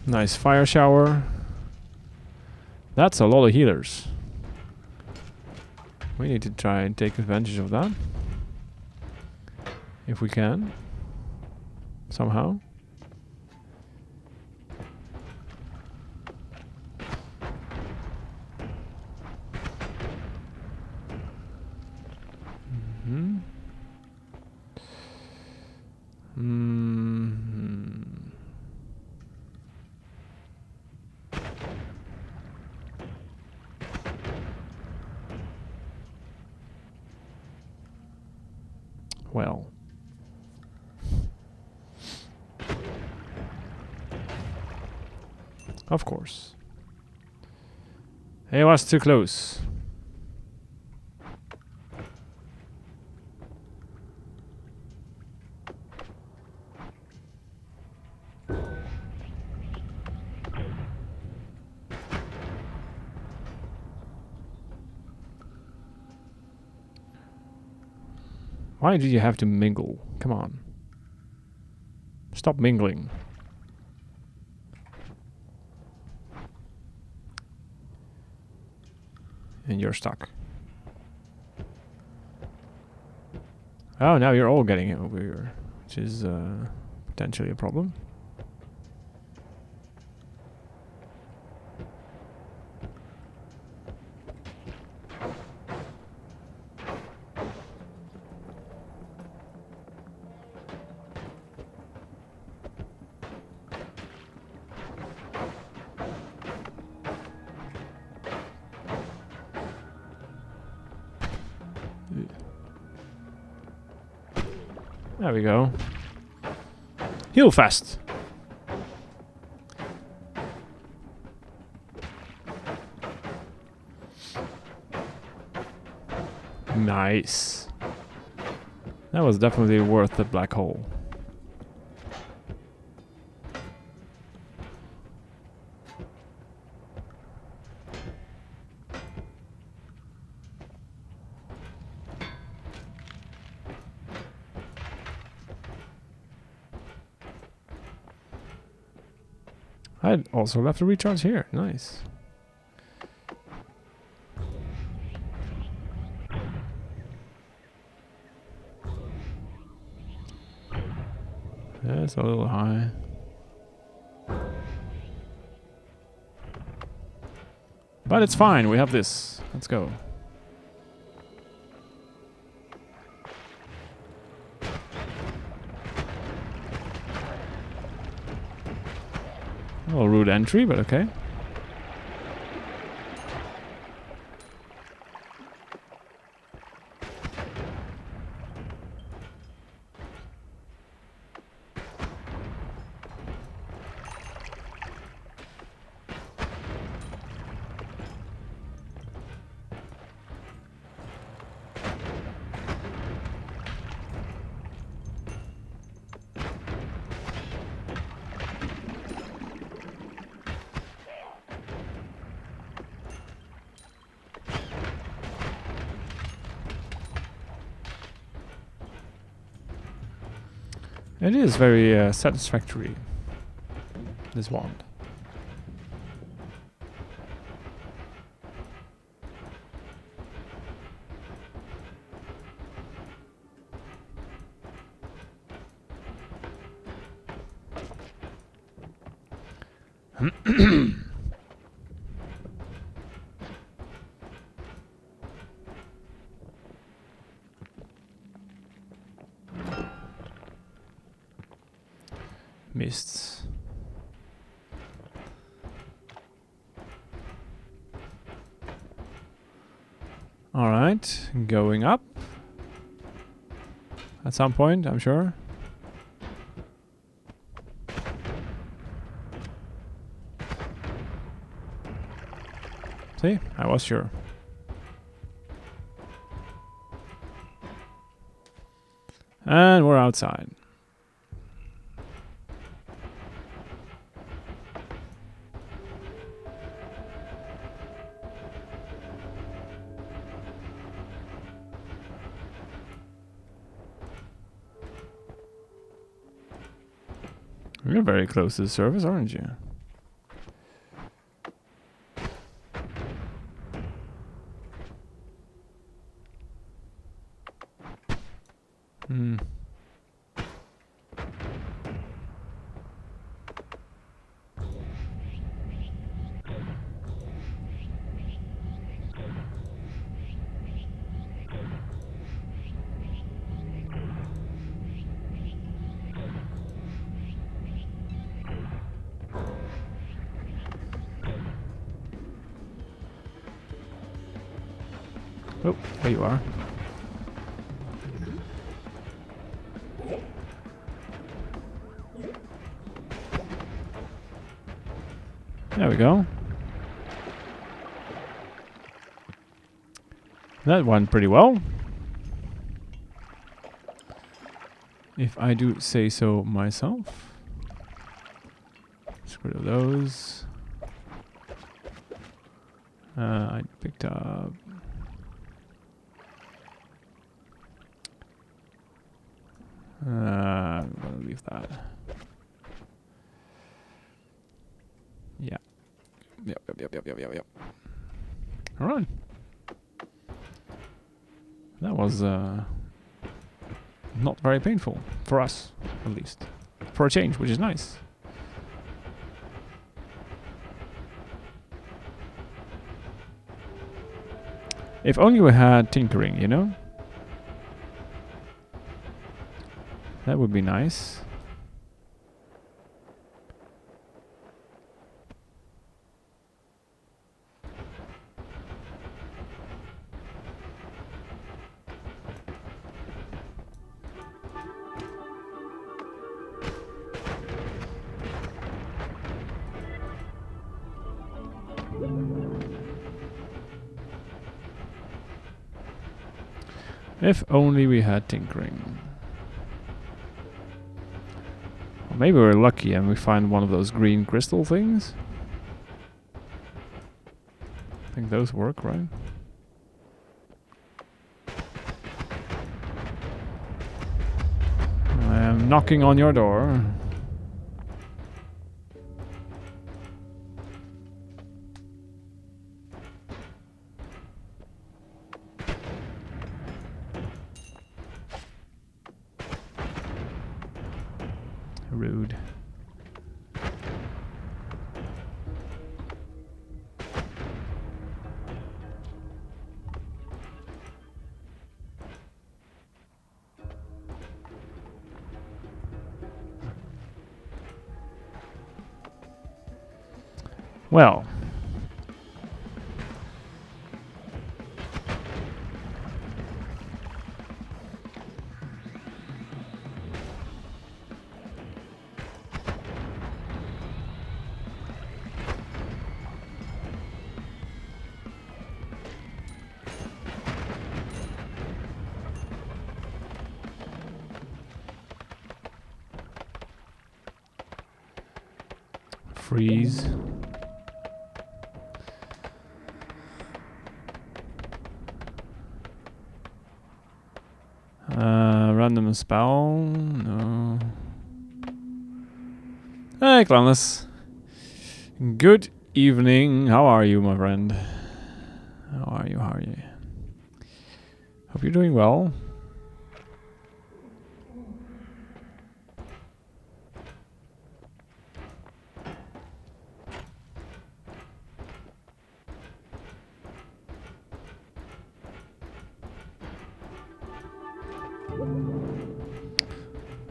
[SPEAKER 1] Nice fire shower. That's a lot of healers. We need to try and take advantage of that. If we can. Somehow. well. Of course. It was too close. Why do you have to mingle? Come on. Stop mingling. And you're stuck. Oh, now you're all getting it over here, which is potentially a problem. There we go. Heal fast. Nice. That was definitely worth the black hole. I'd also left a recharge here. Nice. That's a little high. But it's fine. We have this. Let's go. A little rude entry, but okay. It is very satisfactory, this wand. Mists. All right, going up at some point, I'm sure. See, I was sure. And we're outside. You're very close to the surface, aren't you? Hmm. Oh, there you are. we go. That went pretty well, if I do say so myself. Let's get rid of those. I picked up... I'm gonna leave that. Yeah. Yep. Alright. That was not very painful. For us, at least. For a change, which is nice. If only we had tinkering, you know? That would be nice. If only we had tinkering. Or maybe we're lucky and we find one of those green crystal things. I think those work, right? I am knocking on your door. Rude. Well. Freeze. Random spell? No. Hey, Clownless. Good evening. How are you, my friend? How are you? Hope you're doing well.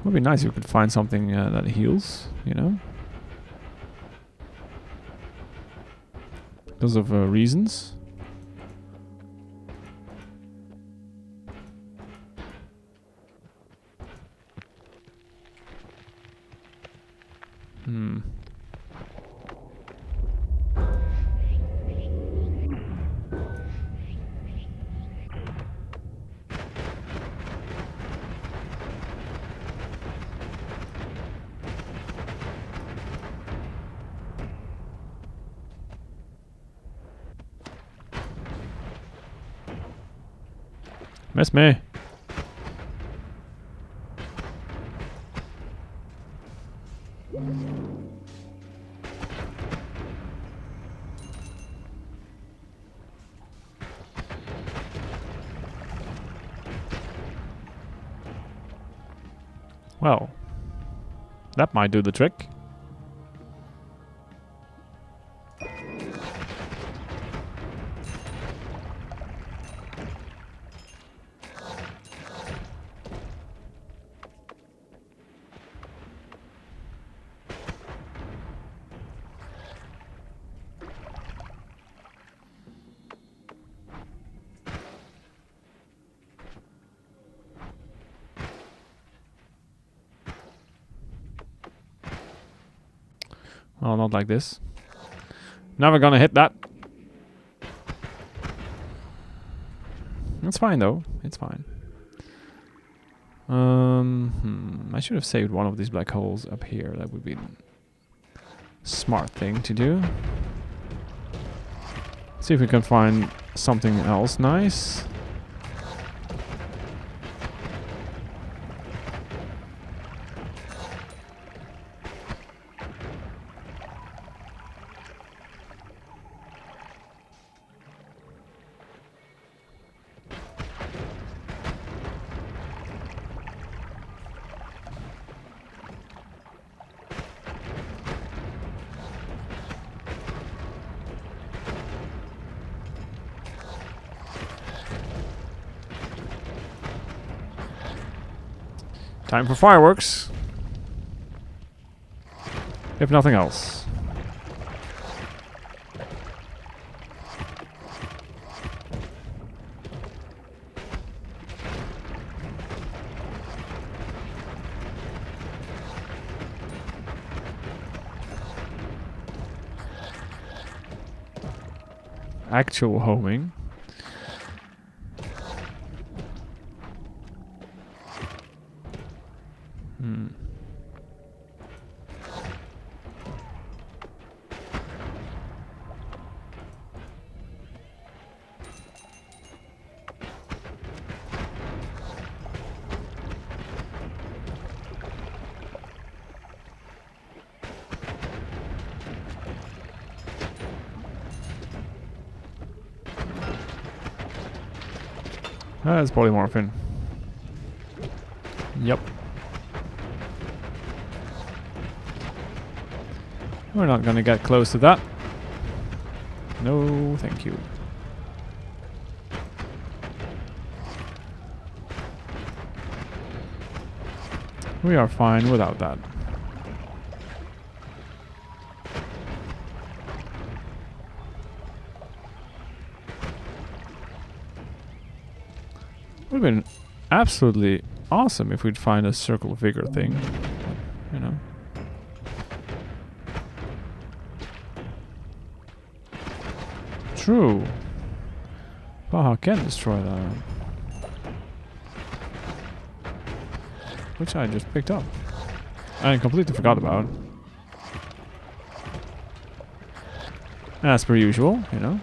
[SPEAKER 1] Would be nice if we could find something that heals, you know? Because of reasons. Miss me. Well, that might do the trick. Well, not like this. Never gonna hit that. It's fine though. It's fine. I should have saved one of these black holes up here. That would be a smart thing to do. See if we can find something else nice. Time for fireworks. If nothing else. Actual homing. That's polymorphin. Yep. We're not gonna get close to that. No, thank you. We are fine without that. Would have been absolutely awesome if we'd find a circle vigor thing. You know. True. Baha can destroy that. Which I just picked up. I completely forgot about. As per usual, you know.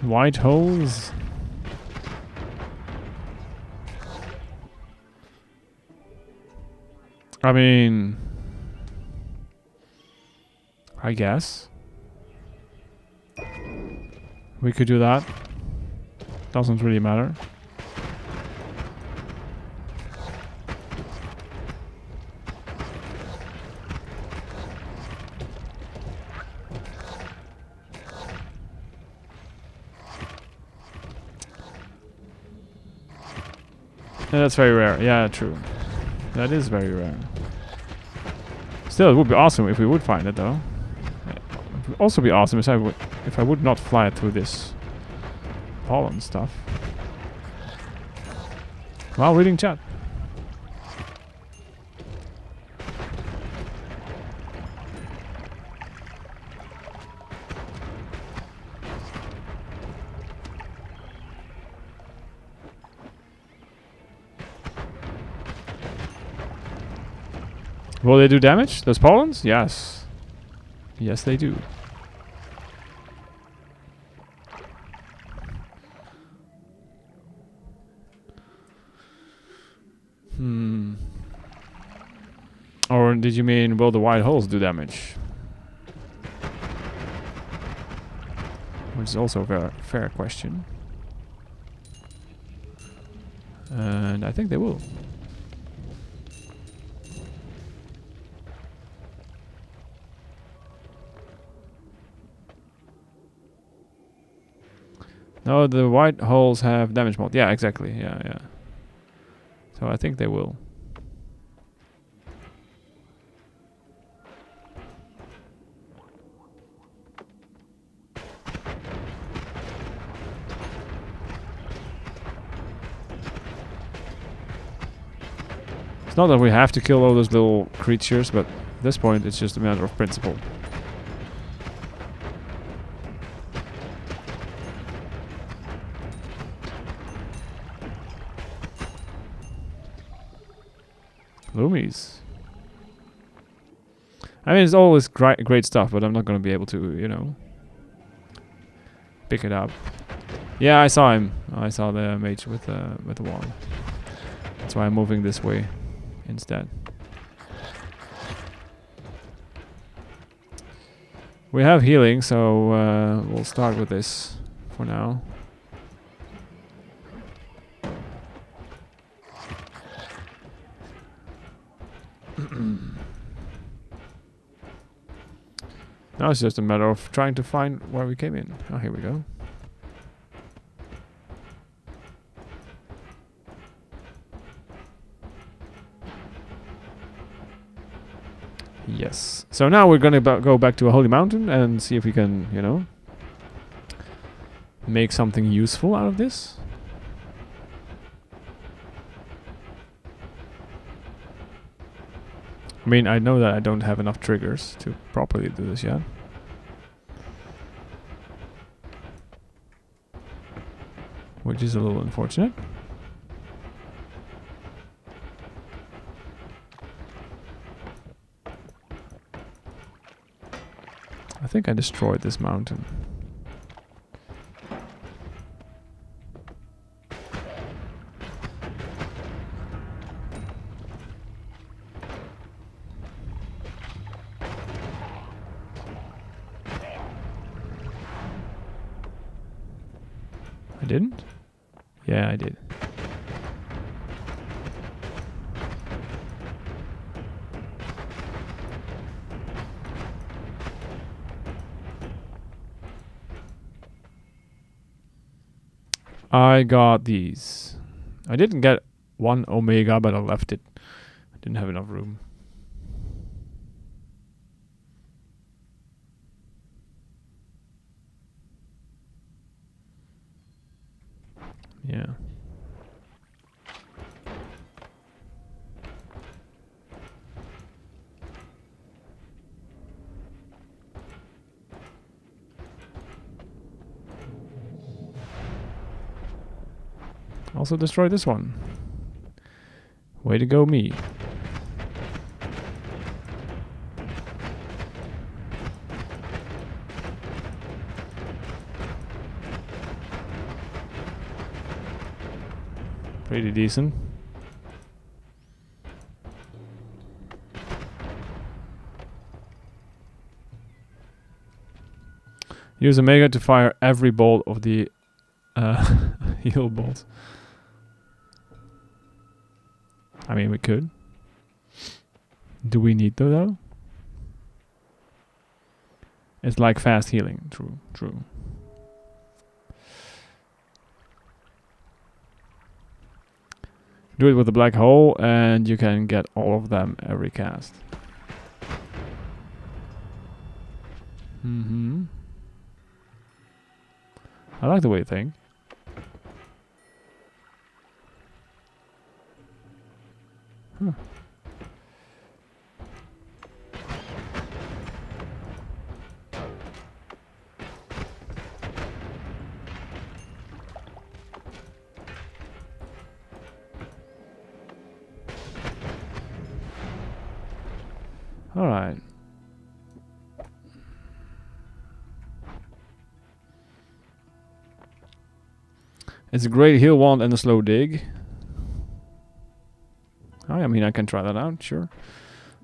[SPEAKER 1] White holes. I mean, I guess we could do that. Doesn't really matter. Yeah, that's very rare. Yeah, true. That is very rare. Still, it would be awesome if we would find it, though. It would also be awesome if I would not fly through this pollen stuff. While reading chat. Will they do damage? Those pollens? Yes. Yes, they do. Or did you mean, will the white holes do damage? Which is also a very fair question. And I think they will. No, the white holes have damage mod. Yeah, exactly. Yeah, yeah. So I think they will. It's not that we have to kill all those little creatures, but at this point it's just a matter of principle. Loomies. I mean, it's always great stuff, but I'm not going to be able to, you know, pick it up. Yeah, I saw him. I saw the mage with the wand. That's why I'm moving this way instead. We have healing, so we'll start with this for now. Now it's just a matter of trying to find where we came in. Oh, here we go. Yes. So now we're gonna go back to a holy mountain and see if we can, you know, make something useful out of this. I mean, I know that I don't have enough triggers to properly do this yet. Which is a little unfortunate. I think I destroyed this mountain. I didn't? Yeah, I did. I got these. I didn't get one Omega, but I left it. I didn't have enough room. Yeah. Also destroy this one. Way to go, me. Pretty decent. Use Omega to fire every bolt of the heal bolts. I mean, we could. Do we need to, though? It's like fast healing. True, true. Do it with the black hole and you can get all of them every cast. I like the way you think. Huh. All right. It's a great heal wand and a slow dig. I mean, I can try that out, sure.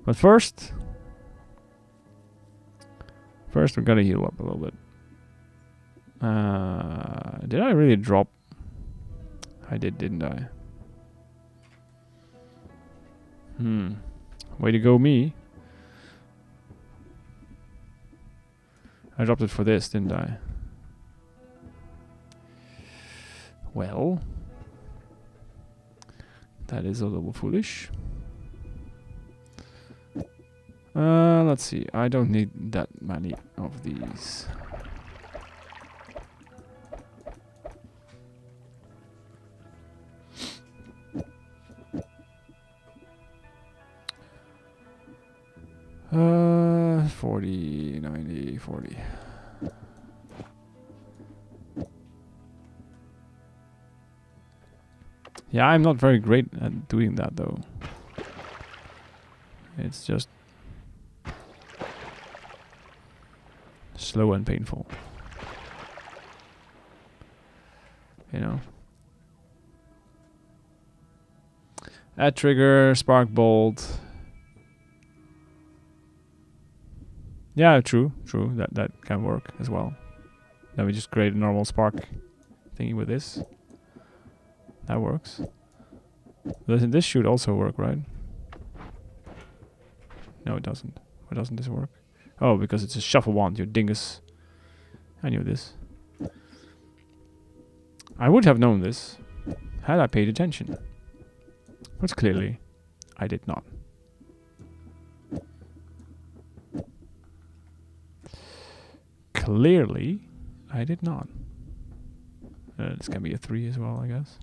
[SPEAKER 1] But first we gotta heal up a little bit. Did I really drop? I did, didn't I? Way to go, me. I dropped it for this, didn't I? Well, that is a little foolish. Let's see. I don't need that many of these. Uh, 40, 90, 40. Yeah, I'm not very great at doing that though. It's just slow and painful. You know. Add trigger, spark bolt. Yeah, true. That can work as well. Then we just create a normal spark thingy with this. That works. This should also work, right? No, it doesn't. Why doesn't this work? Oh, because it's a shuffle wand, you dingus. I knew this. I would have known this had I paid attention. But clearly, I did not. Clearly, I did not. This can be a 3 as well, I guess.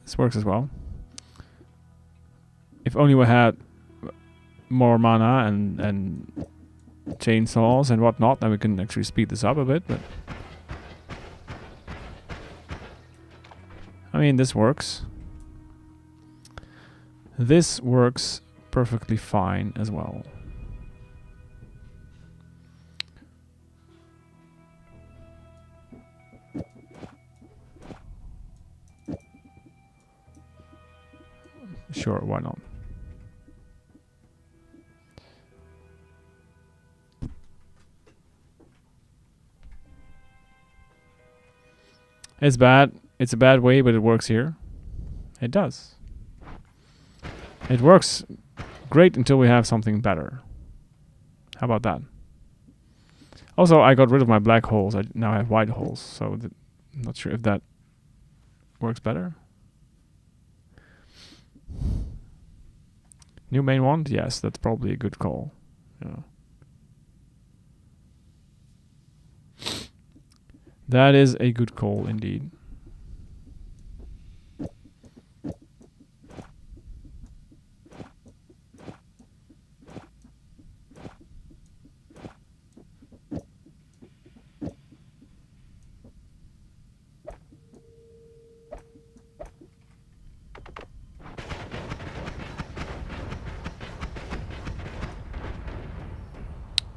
[SPEAKER 1] This works as well. If only we had more mana and chainsaws and whatnot, then we can actually speed this up a bit. But I mean, this works. This works perfectly fine as well. Sure, why not? It's bad. It's a bad way, but it works here. It does. It works great until we have something better. How about that? Also, I got rid of my black holes. I now have white holes, so I'm not sure if that works better. New main wand? Yes, that's probably a good call. Yeah. That is a good call indeed.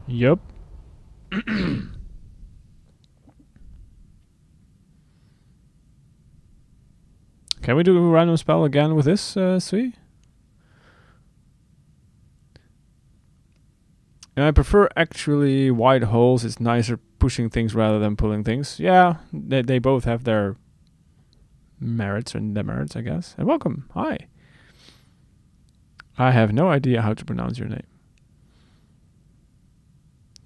[SPEAKER 1] Yup. Can we do a random spell again with this, Sui? I prefer actually wide holes. It's nicer pushing things rather than pulling things. Yeah, they both have their merits and demerits, I guess. And welcome. Hi. I have no idea how to pronounce your name.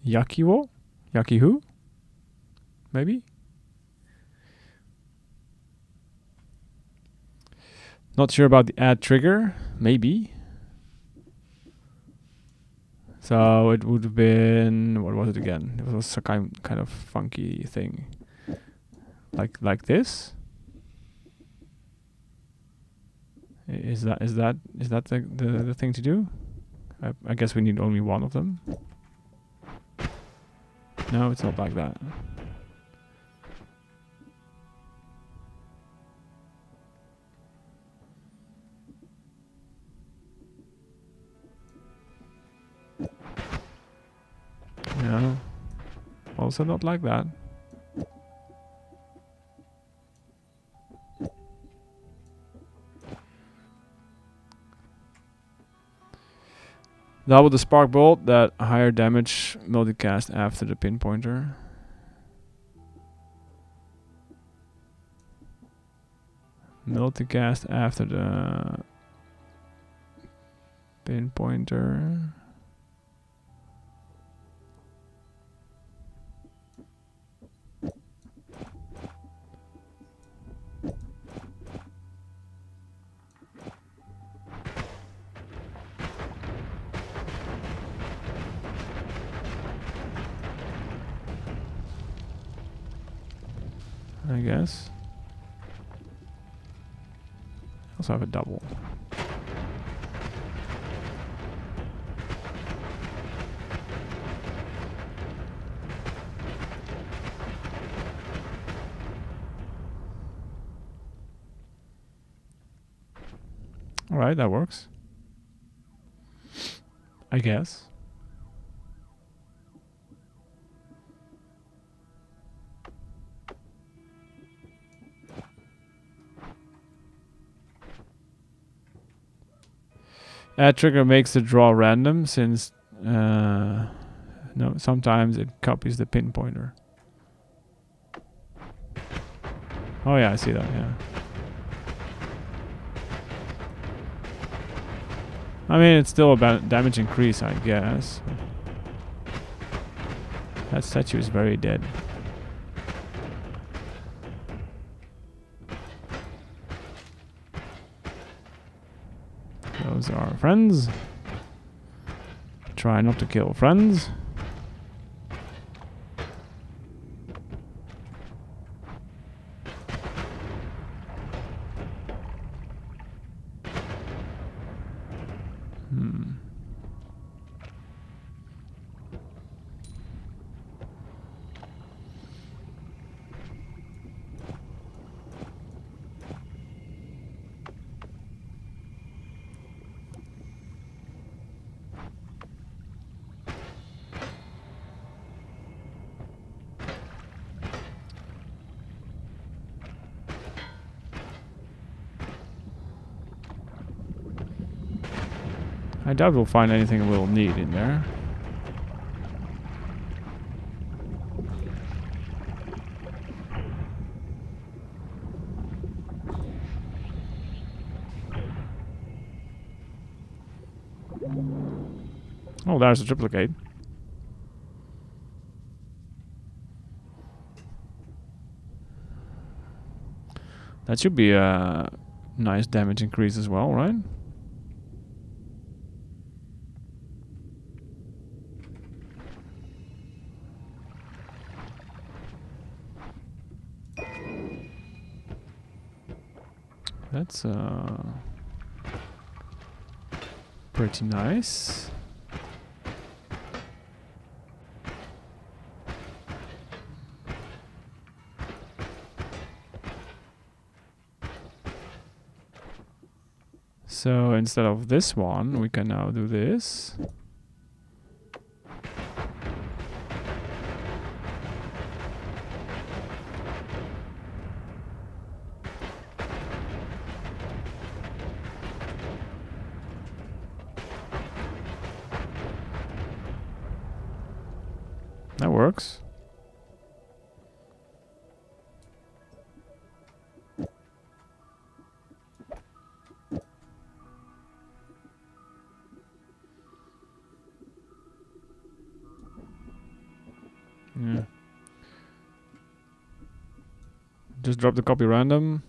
[SPEAKER 1] Yakiwo? Yakihu? Maybe? Not sure about the add trigger. Maybe. So it would have been... What was it again? It was a kind of funky thing. Like this? Is that the thing to do? I guess we need only one of them. No, it's not like that. No. Also not like that. Double the spark bolt, that higher damage multicast after the pinpointer. multicast after the pinpointer. I guess. Also have a double. Alright, that works. I guess. Add trigger makes the draw random since no, sometimes it copies the pinpointer. Oh yeah, I see that, yeah. I mean, it's still a damage increase, I guess. That statue is very dead. Those are friends. Try not to kill friends. I doubt we'll find anything we'll need in there. Oh, there's a triplicate. That should be a nice damage increase as well, right? That's pretty nice. So instead of this one, we can now do this. That works. Yeah. Just drop the copy random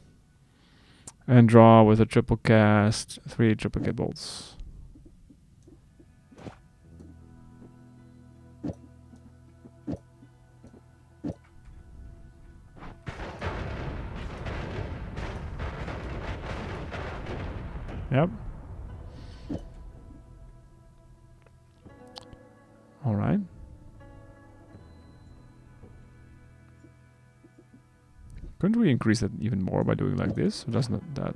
[SPEAKER 1] and draw with a triple cast 3 triplicate bolts. Yep. All right. Couldn't we increase it even more by doing like this? Or doesn't that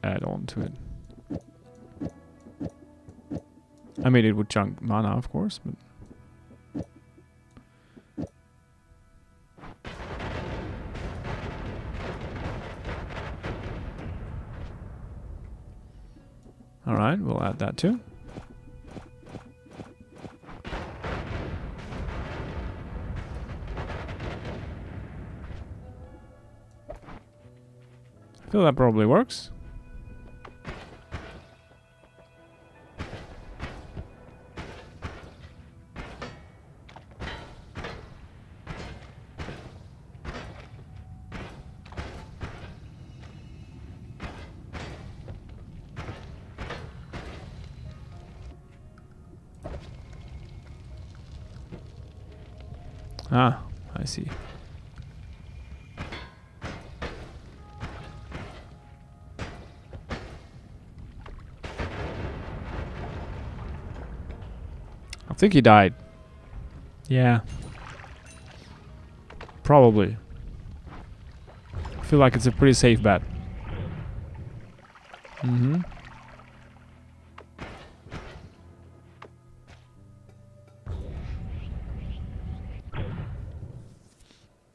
[SPEAKER 1] add on to it? I mean, it would chunk mana, of course, but... Alright, we'll add that too. I feel that probably works. Ah, I see. I think he died. Yeah. Probably. I feel like it's a pretty safe bet. Mm-hmm.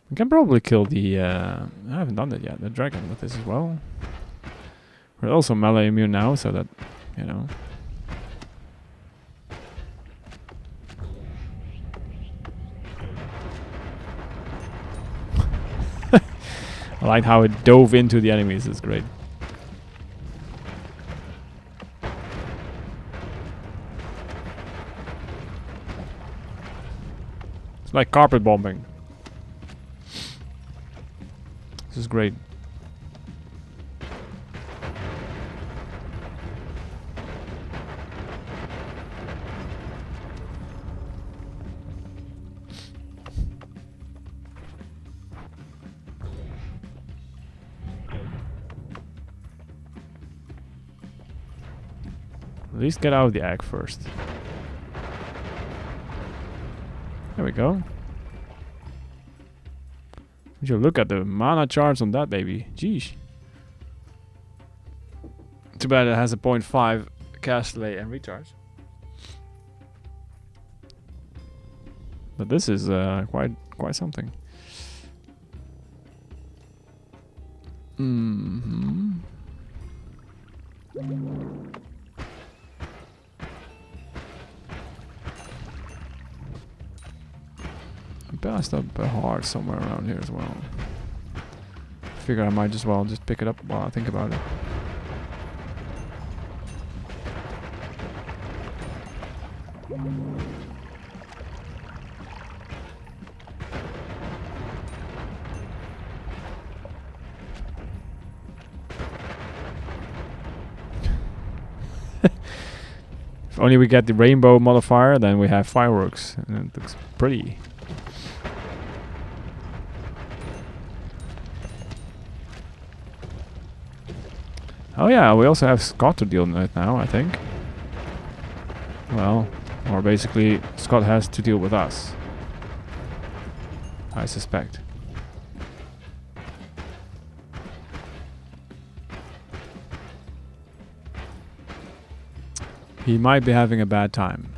[SPEAKER 1] We can probably kill the, I haven't done that yet, the dragon with this as well. We're also melee immune now, so that, you know. I like how it dove into the enemies, it's great. It's like carpet bombing. This is great. At least get out of the egg first. There we go. Would you look at the mana charge on that baby? Jeez. Too bad it has a 0.5 cast delay and recharge. But this is quite something. Mm-hmm. I passed up a heart somewhere around here as well. Figure I might as well just pick it up while I think about it. If only we get the rainbow modifier, then we have fireworks, and it looks pretty. Oh yeah, we also have Scott to deal with now, I think. Well, or basically Scott has to deal with us, I suspect. He might be having a bad time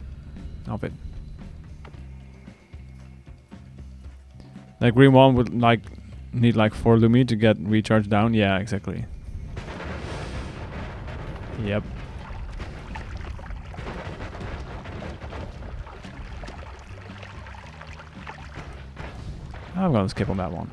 [SPEAKER 1] of it. Like green one would need like 4 Lumi to get recharge down. Yeah, exactly. Yep. I'm gonna skip on that one.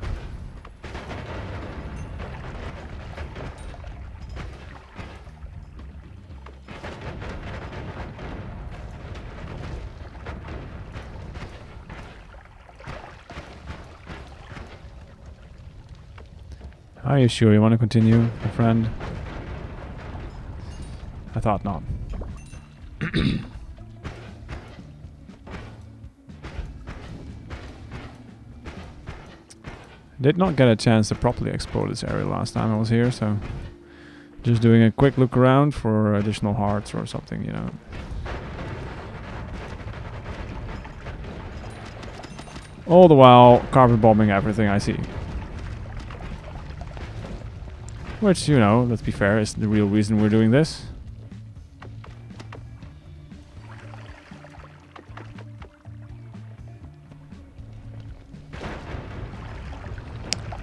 [SPEAKER 1] Are you sure you want to continue, my friend? I thought not. Did not get a chance to properly explore this area last time I was here, so just doing a quick look around for additional hearts or something, you know. All the while carpet bombing everything I see. Which, you know, let's be fair, is the real reason we're doing this.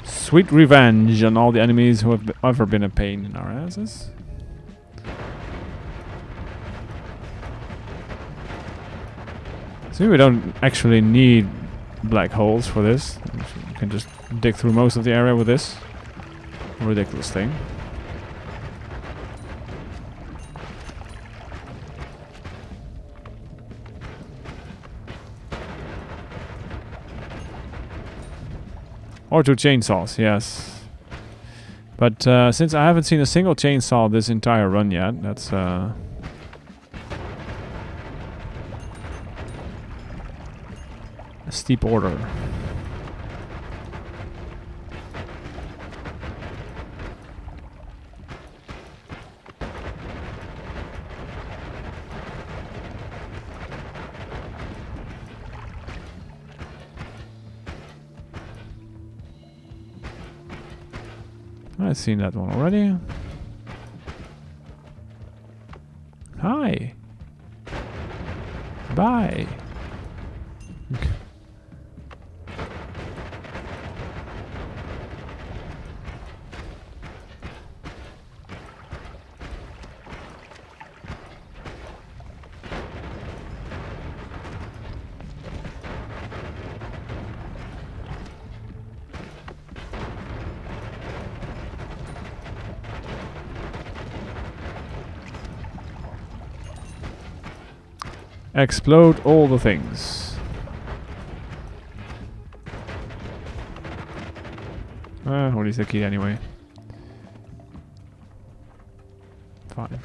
[SPEAKER 1] Sweet revenge on all the enemies who have ever been a pain in our asses. See, we don't actually need black holes for this. We can just dig through most of the area with this. ridiculous thing. Or 2 chainsaws, yes. But since I haven't seen a single chainsaw this entire run yet, that's a steep order. I've seen that one already. Hi. Bye. Explode all the things. Who needs the key anyway? Fine.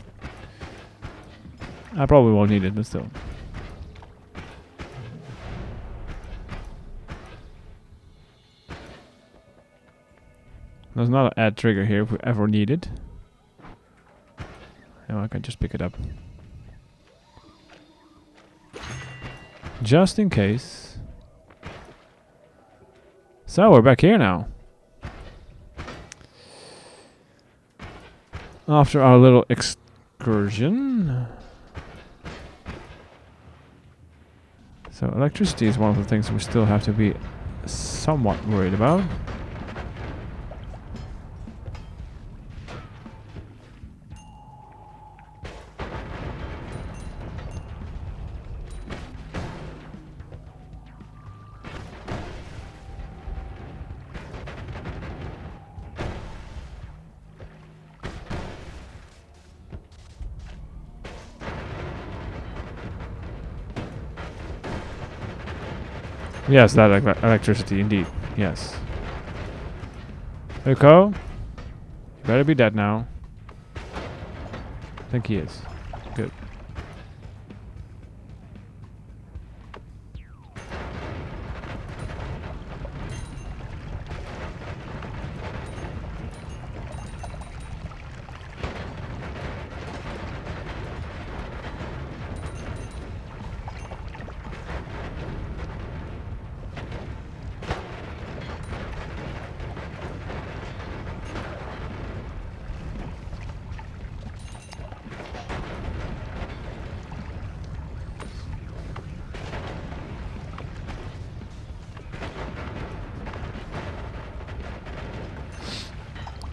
[SPEAKER 1] I probably won't need it, but still. There's not an add trigger here if we ever need it. No, I can just pick it up. Just in case. So we're back here now. After our little excursion. So electricity is one of the things we still have to be somewhat worried about. Yes, that electricity, indeed. Yes. Uko, you better be dead now. I think he is. Good.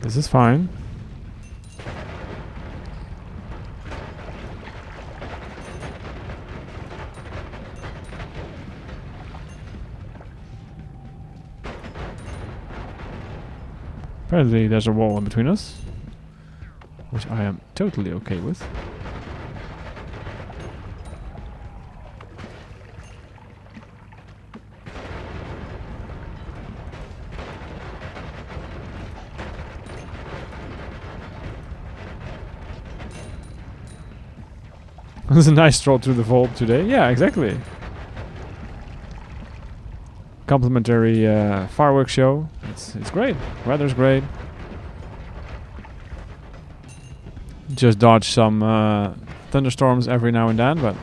[SPEAKER 1] This is fine. Apparently there's a wall in between us, which I am totally okay with. It's a nice stroll through the vault today. Yeah, exactly. Complimentary fireworks show. It's great. Weather's great. Just dodge some thunderstorms every now and then, but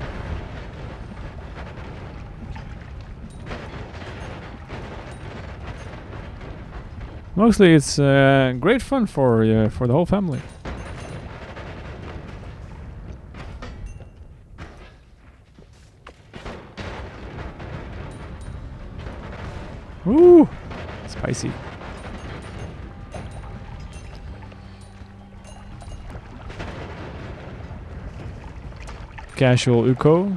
[SPEAKER 1] mostly it's great fun for the whole family. Ooh, spicy. Casual Uko.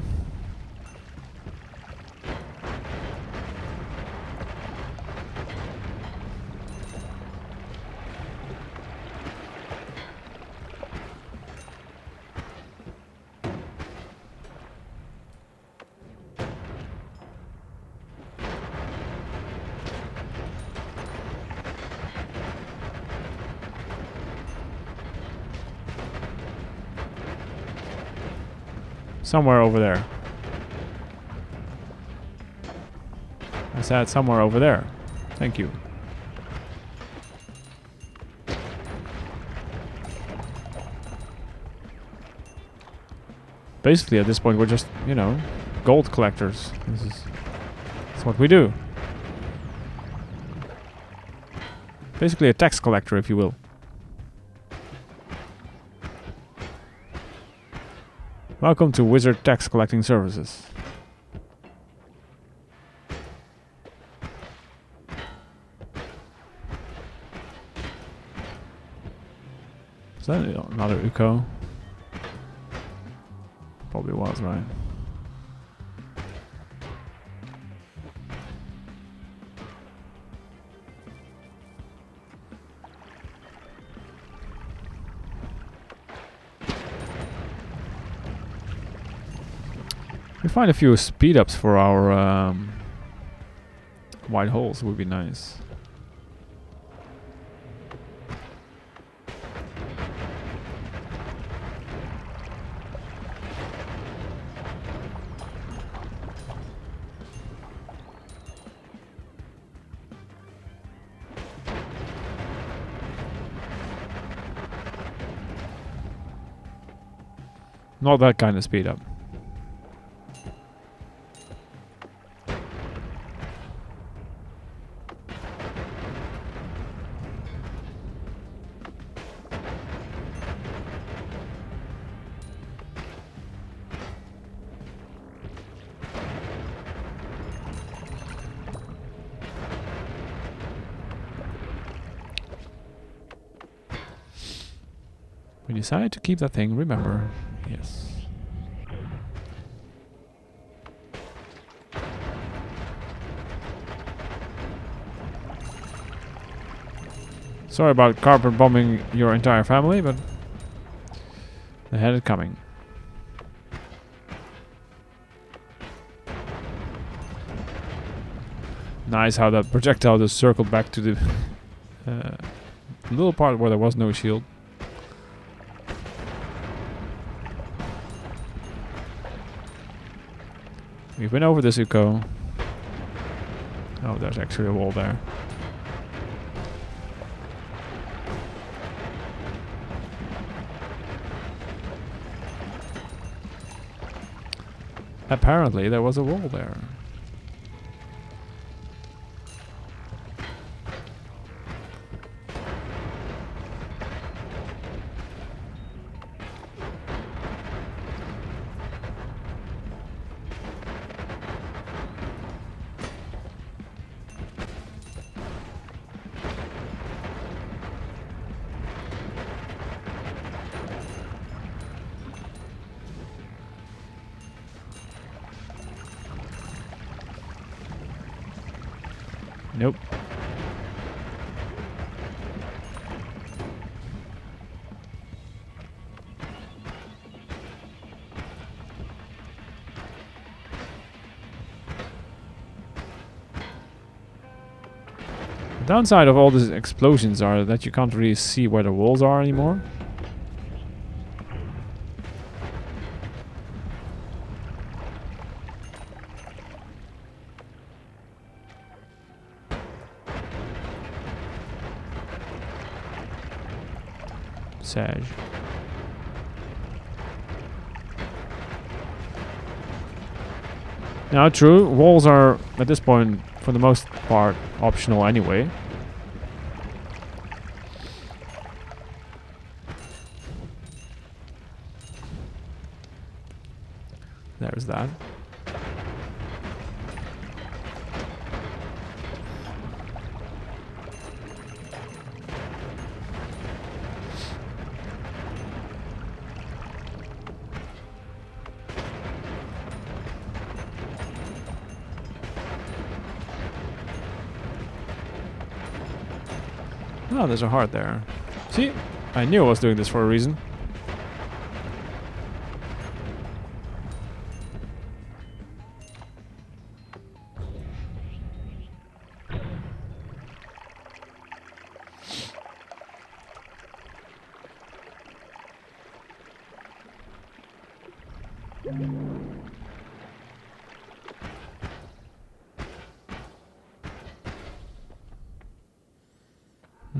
[SPEAKER 1] Somewhere over there. I said somewhere over there. Thank you. Basically, at this point, we're just, you know, gold collectors. That's what we do. Basically a tax collector, if you will. Welcome to Wizard Tax Collecting Services. Is that another Uko? Probably was, right? We find a few speed ups for our white holes would be nice. Not that kind of speed up. We decided to keep that thing, remember. Yes. Sorry about carpet bombing your entire family, but they had it coming. Nice how that projectile just circled back to the little part where there was no shield. We've been over this Uko. Oh, there's actually a wall there. Apparently there was a wall there. Nope. The downside of all these explosions are that you can't really see where the walls are anymore. Sage. Now, true, walls are at this point, for the most part, optional anyway. There's that. Oh, there's a heart there. See? I knew I was doing this for a reason.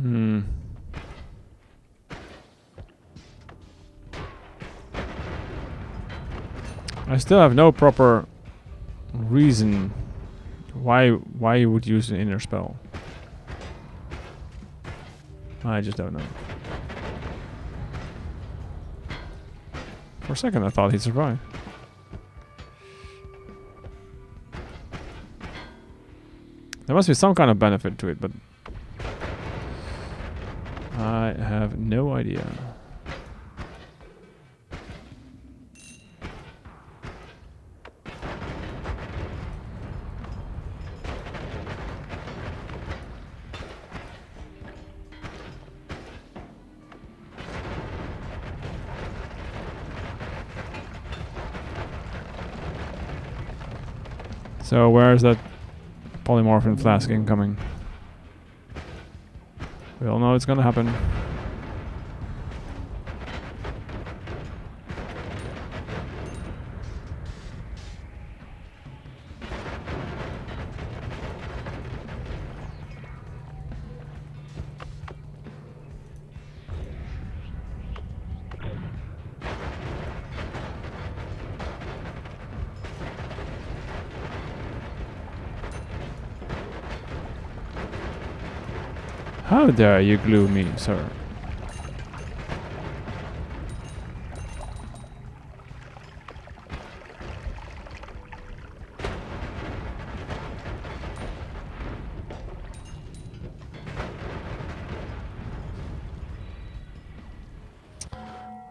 [SPEAKER 1] Hmm. I still have no proper reason why you would use an inner spell. I just don't know. For a second I thought he'd survive. There must be some kind of benefit to it, but I have no idea. So where is that polymorphin flask incoming? We all know it's gonna happen. How dare you glue me, sir?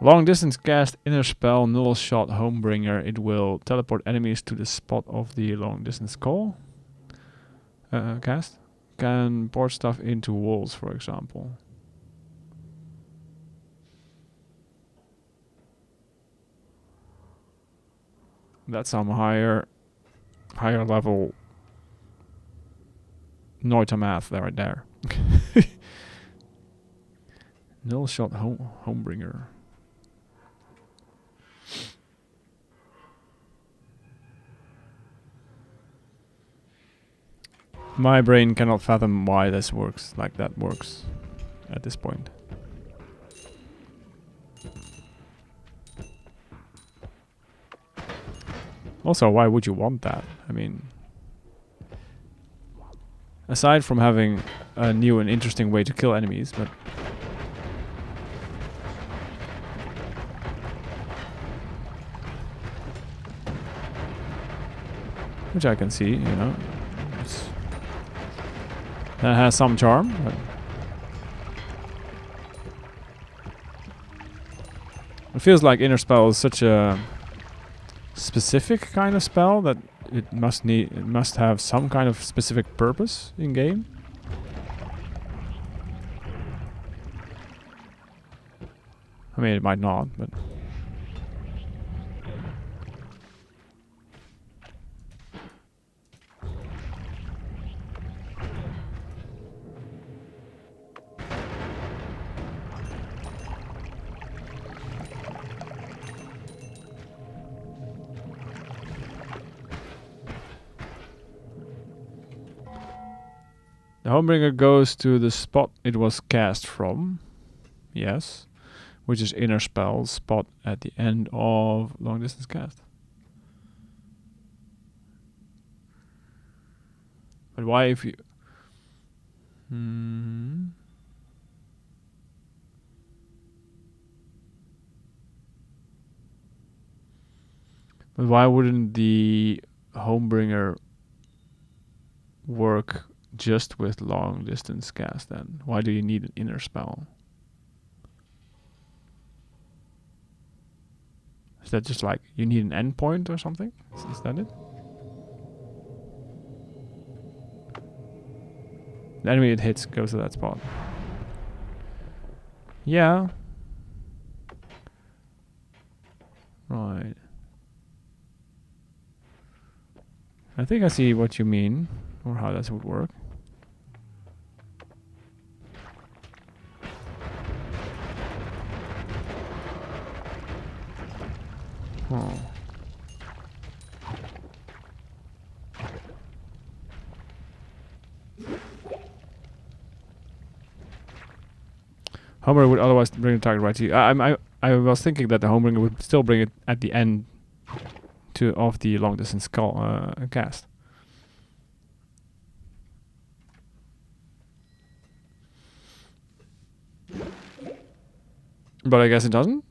[SPEAKER 1] Long distance cast inner spell null shot homebringer. It will teleport enemies to the spot of the long distance call. Cast. Can port stuff into walls, for example. That's some higher level Noita math there, right there. Null shot homebringer. My brain cannot fathom why this works like that works at this point. Also, why would you want that? I mean, aside from having a new and interesting way to kill enemies, but which I can see, you know. That has some charm, but it feels like Inner Spell is such a specific kind of spell that it must have some kind of specific purpose in game. I mean, it might not, but the Homebringer goes to the spot it was cast from. Yes. Which is Inner Spell spot at the end of long distance cast. But why if you... But why wouldn't the Homebringer work just with long distance cast then? Why do you need an Inner Spell? Is that just like you need an endpoint or something? Is that it? The enemy it hits goes to that spot. Yeah. Right. I think I see what you mean, or how that would work. Oh. Homer would otherwise bring the target right to you. I was thinking that the Homer would still bring it at the end of the long distance cast. But I guess it doesn't.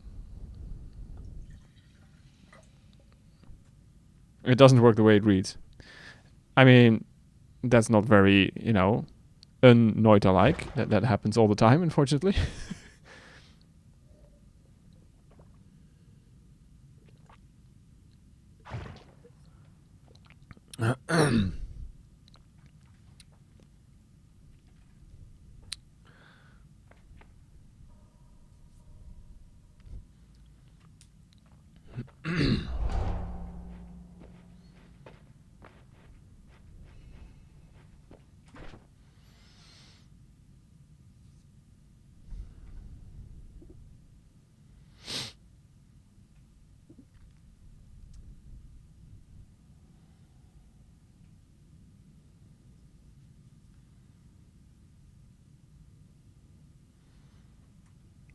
[SPEAKER 1] It doesn't work the way it reads. I mean, that's not very, you know, un-Noita-like. That happens all the time, unfortunately.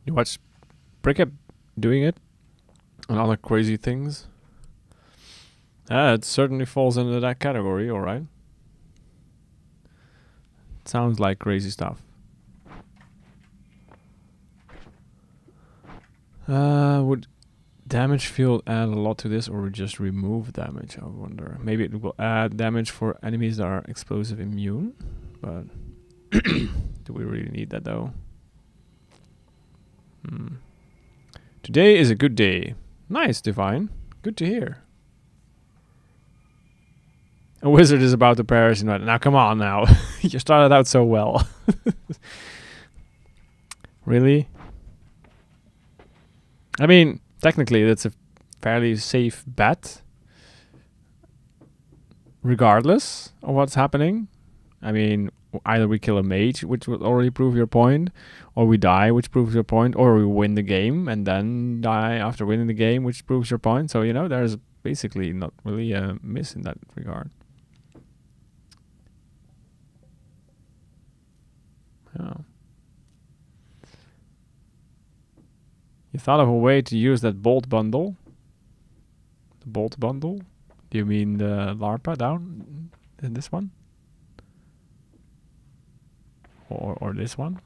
[SPEAKER 1] You watch Brickhead doing it and other crazy things. It certainly falls into that category, alright. Sounds like crazy stuff. Would damage field add a lot to this, or would just remove damage? I wonder. Maybe it will add damage for enemies that are explosive immune, but do we really need that though? Today is a good day. Nice, Divine. Good to hear. A wizard is about to perish. Now come on now. You started out so well. Really? I mean, technically that's a fairly safe bet. Regardless of what's happening. I mean, either we kill a mage, which would already prove your point, or we die, which proves your point, or we win the game and then die after winning the game, which proves your point. So, you know, there's basically not really a miss in that regard. Oh. You thought of a way to use that bolt bundle? The bolt bundle? Do you mean the LARPA down in this one? Or this one?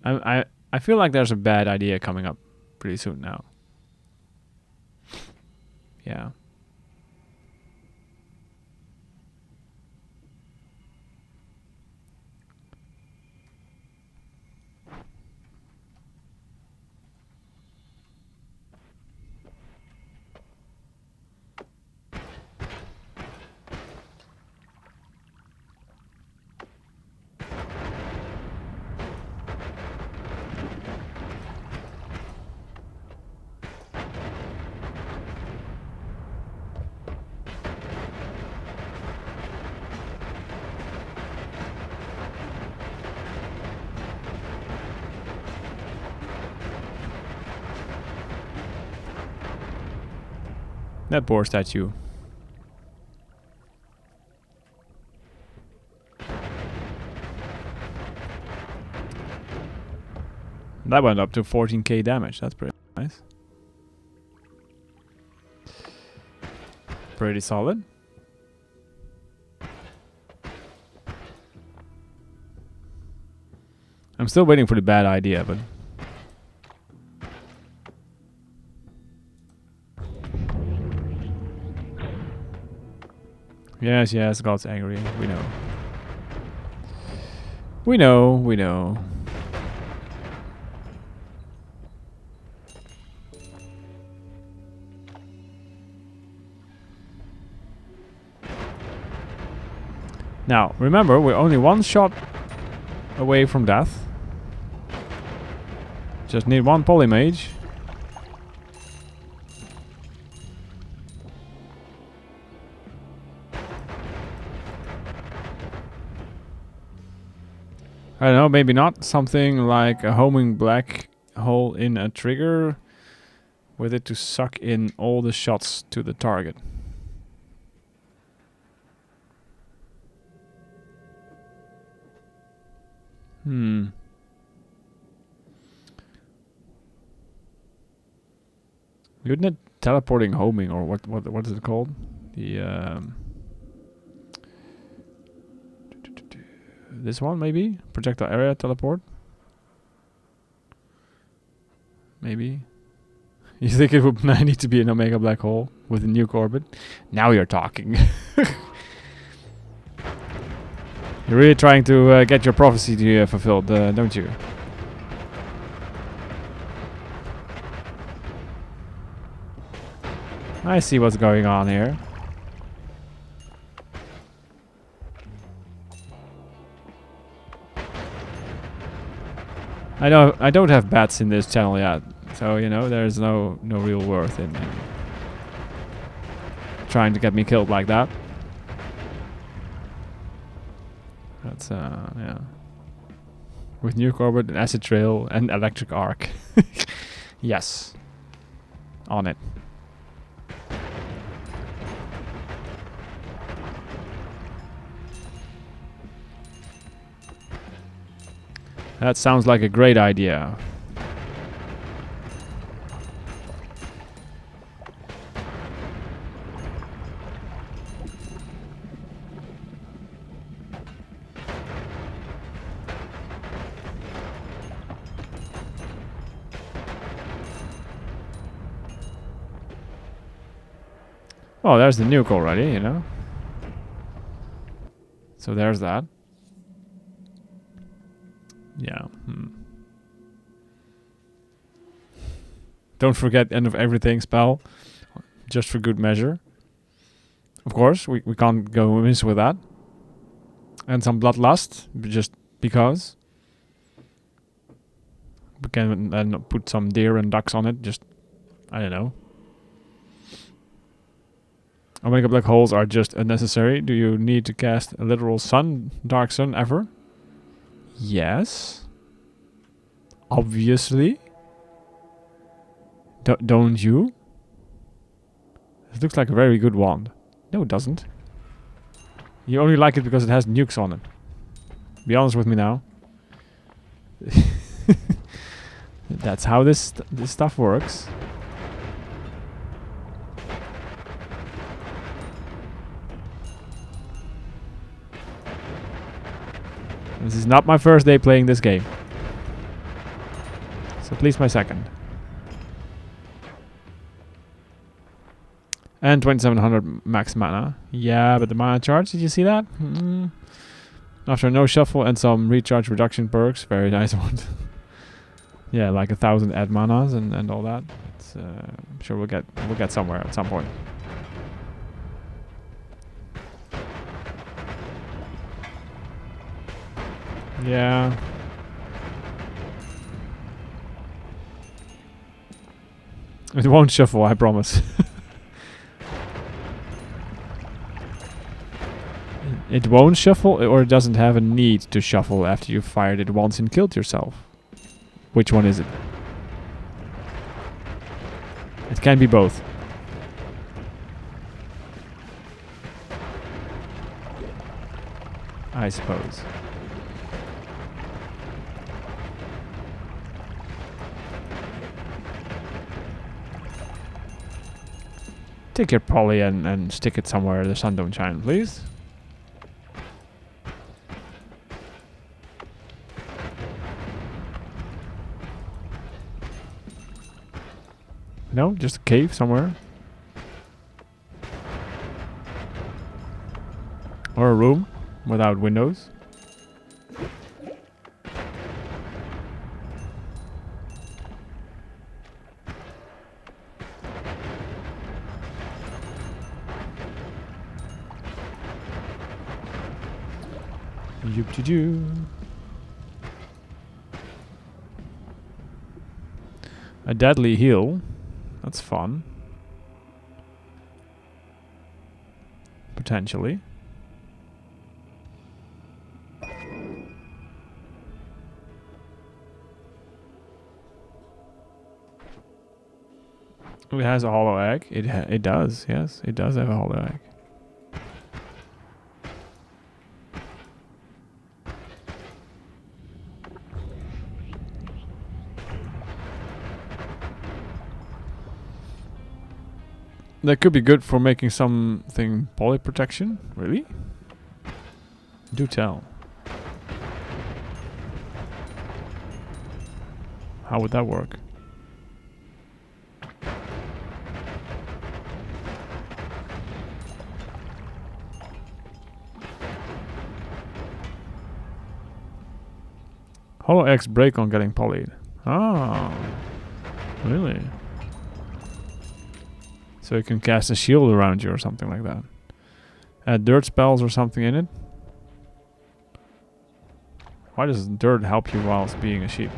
[SPEAKER 1] I feel like there's a bad idea coming up pretty soon now. Yeah. That boar statue. That went up to 14k damage. That's pretty nice. Pretty solid. I'm still waiting for the bad idea, but... Yes, yes, God's angry. We know. We know, we know. Now, remember, we're only one shot away from death. Just need one polymage. I don't know, maybe not. Something like a homing black hole in a trigger with it to suck in all the shots to the target. Isn't it teleporting homing or what is it called? The this one maybe? Projectile area teleport? Maybe. You think it would need to be an omega black hole with a nuke orbit? Now you're talking. You're really trying to get your prophecy to fulfilled, don't you? I see what's going on here. I don't have bats in this channel yet, so you know there's no real worth in trying to get me killed like that. That's yeah. With nuke orbit, an acid trail, and electric arc. Yes, on it. That sounds like a great idea. Oh, there's the nuke already, you know. So there's that. Yeah. Don't forget end of everything spell. Just for good measure. Of course, we can't go miss with that. And some bloodlust, just because. We can then put some deer and ducks on it, just, I don't know. Omega black holes are just unnecessary. Do you need to cast a literal sun, dark sun ever? Yes. Obviously. Don't you? It looks like a very good wand. No, it doesn't. You only like it because it has nukes on it. Be honest with me now. That's how this stuff works. This is not my first day playing this game. It's at least my second. And 2700 max mana. Yeah, but the mana charge, did you see that? After no shuffle and some recharge reduction perks. Very nice one. Yeah, like 1000 add manas and all that. It's, I'm sure we'll get somewhere at some point. Yeah. It won't shuffle, I promise. It won't shuffle, or it doesn't have a need to shuffle after you've fired it once and killed yourself. Which one is it? It can be both. I suppose. Take your poly and stick it somewhere the sun don't shine, please. No, just a cave somewhere. Or a room without windows. Yoop-de-doo. A deadly heal. That's fun. Potentially. It has a hollow egg. It does, yes. It does have a hollow egg. That could be good for making something poly protection. Really? Do tell. How would that work? Hollow eggs break on getting polyed. Ah, really? So you can cast a shield around you or something like that. Add dirt spells or something in it. Why does dirt help you whilst being a sheep?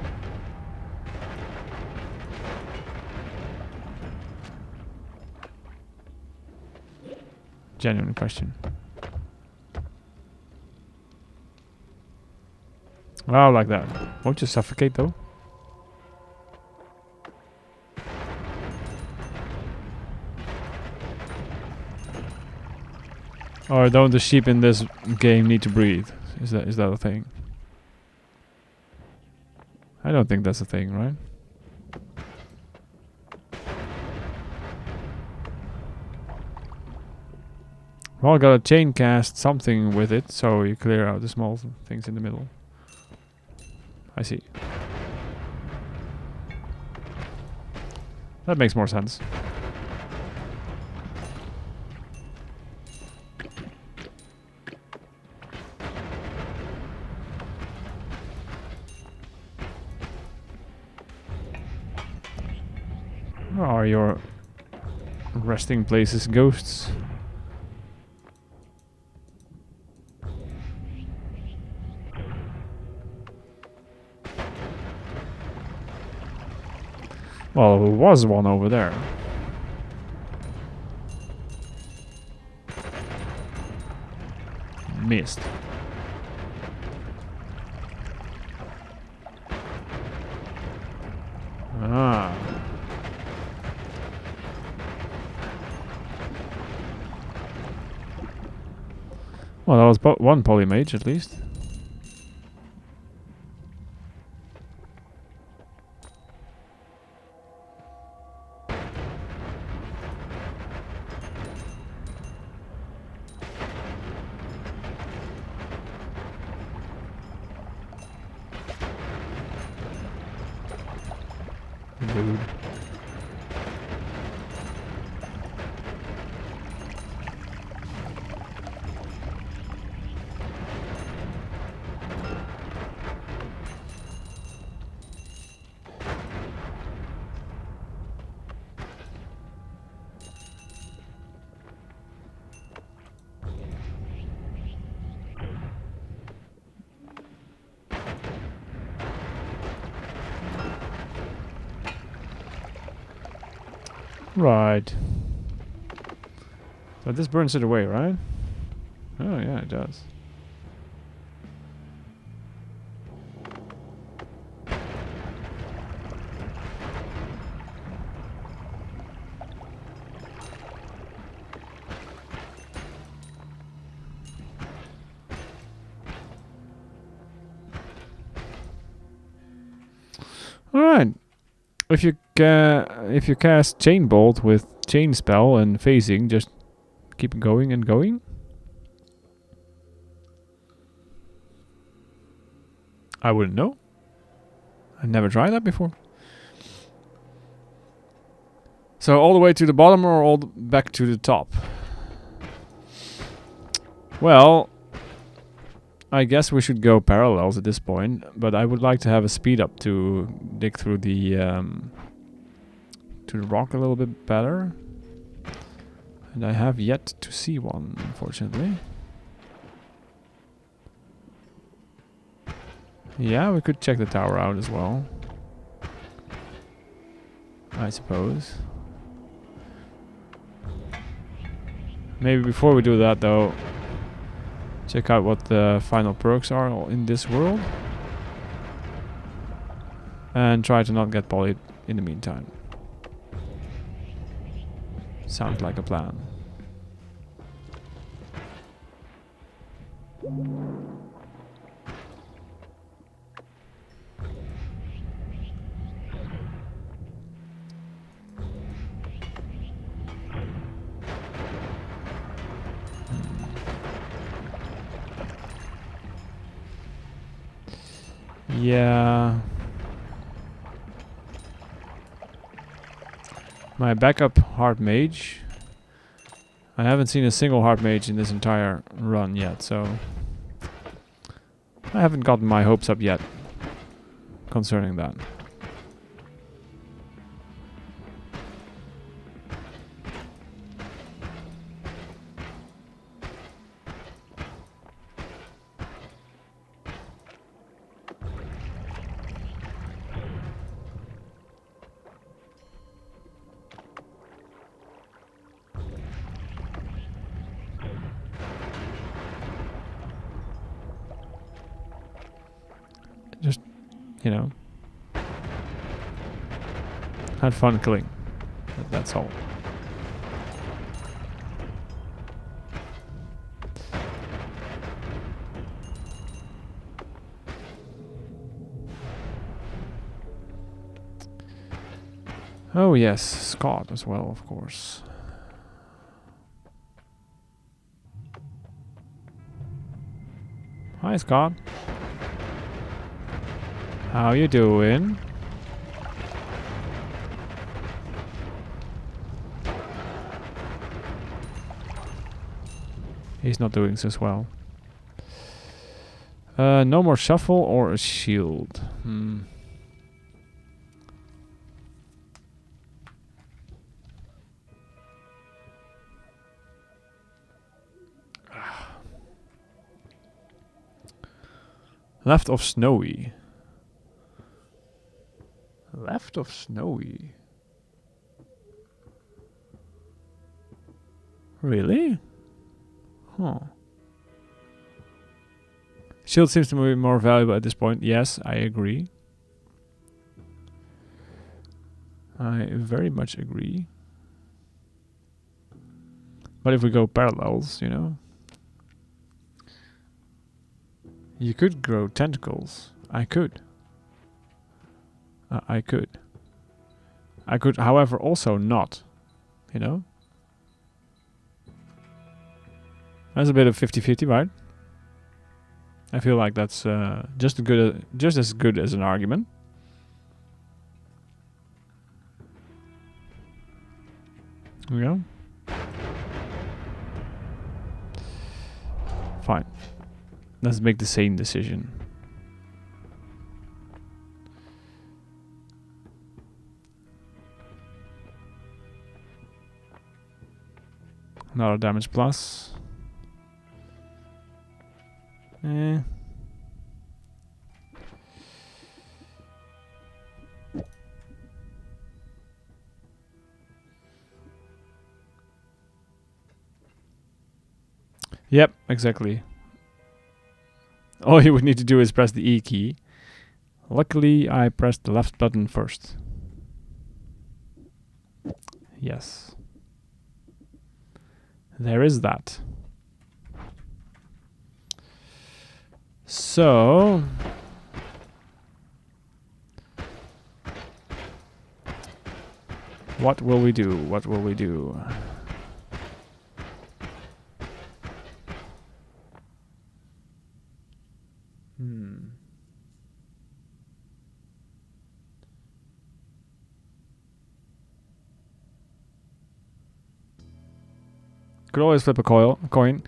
[SPEAKER 1] Genuine question. Oh, like that. Won't you suffocate though? Or don't the sheep in this game need to breathe? Is that a thing? I don't think that's a thing, right? Well, gotta chain cast something with it, so you clear out the small things in the middle. I see. That makes more sense. Where are your resting places, ghosts? Well, there was one over there. Missed. Ah. Well, that was one polymage at least. Dude. Right. So this burns it away, right? Oh yeah, it does. Alright. If you cast Chain Bolt with Chain Spell and phasing, just keep going and going. I wouldn't know. I never tried that before. So all the way to the bottom or all back to the top? Well, I guess we should go parallels at this point, but I would like to have a speed up to dig through the rock a little bit better. And I have yet to see one, unfortunately. Yeah, we could check the tower out as well, I suppose. Maybe before we do that though, check out what the final perks are in this world. And try to not get polyed in the meantime. Sounds like a plan. Yeah. My backup hard mage. I haven't seen a single hard mage in this entire run yet, so I haven't gotten my hopes up yet concerning that. Just, you know, had fun killing. That's all. Oh yes, Scott as well, of course. Hi Scott. How you doing? He's not doing so well. No more shuffle or a shield. Left of snowy. Left of snowy. Really? Huh. Shield seems to be more valuable at this point. Yes, I agree. I very much agree. But if we go parallels, you know. You could grow tentacles. I could. I could. I could, however, also not. You know? That's a bit of 50-50, right? I feel like that's just as good as an argument. There we go. Fine. Let's make the same decision. Another damage plus. Yep, exactly. All you would need to do is press the E key. Luckily, I pressed the left button first. Yes. There is that. So... what will we do? What will we do? Could always flip a coin.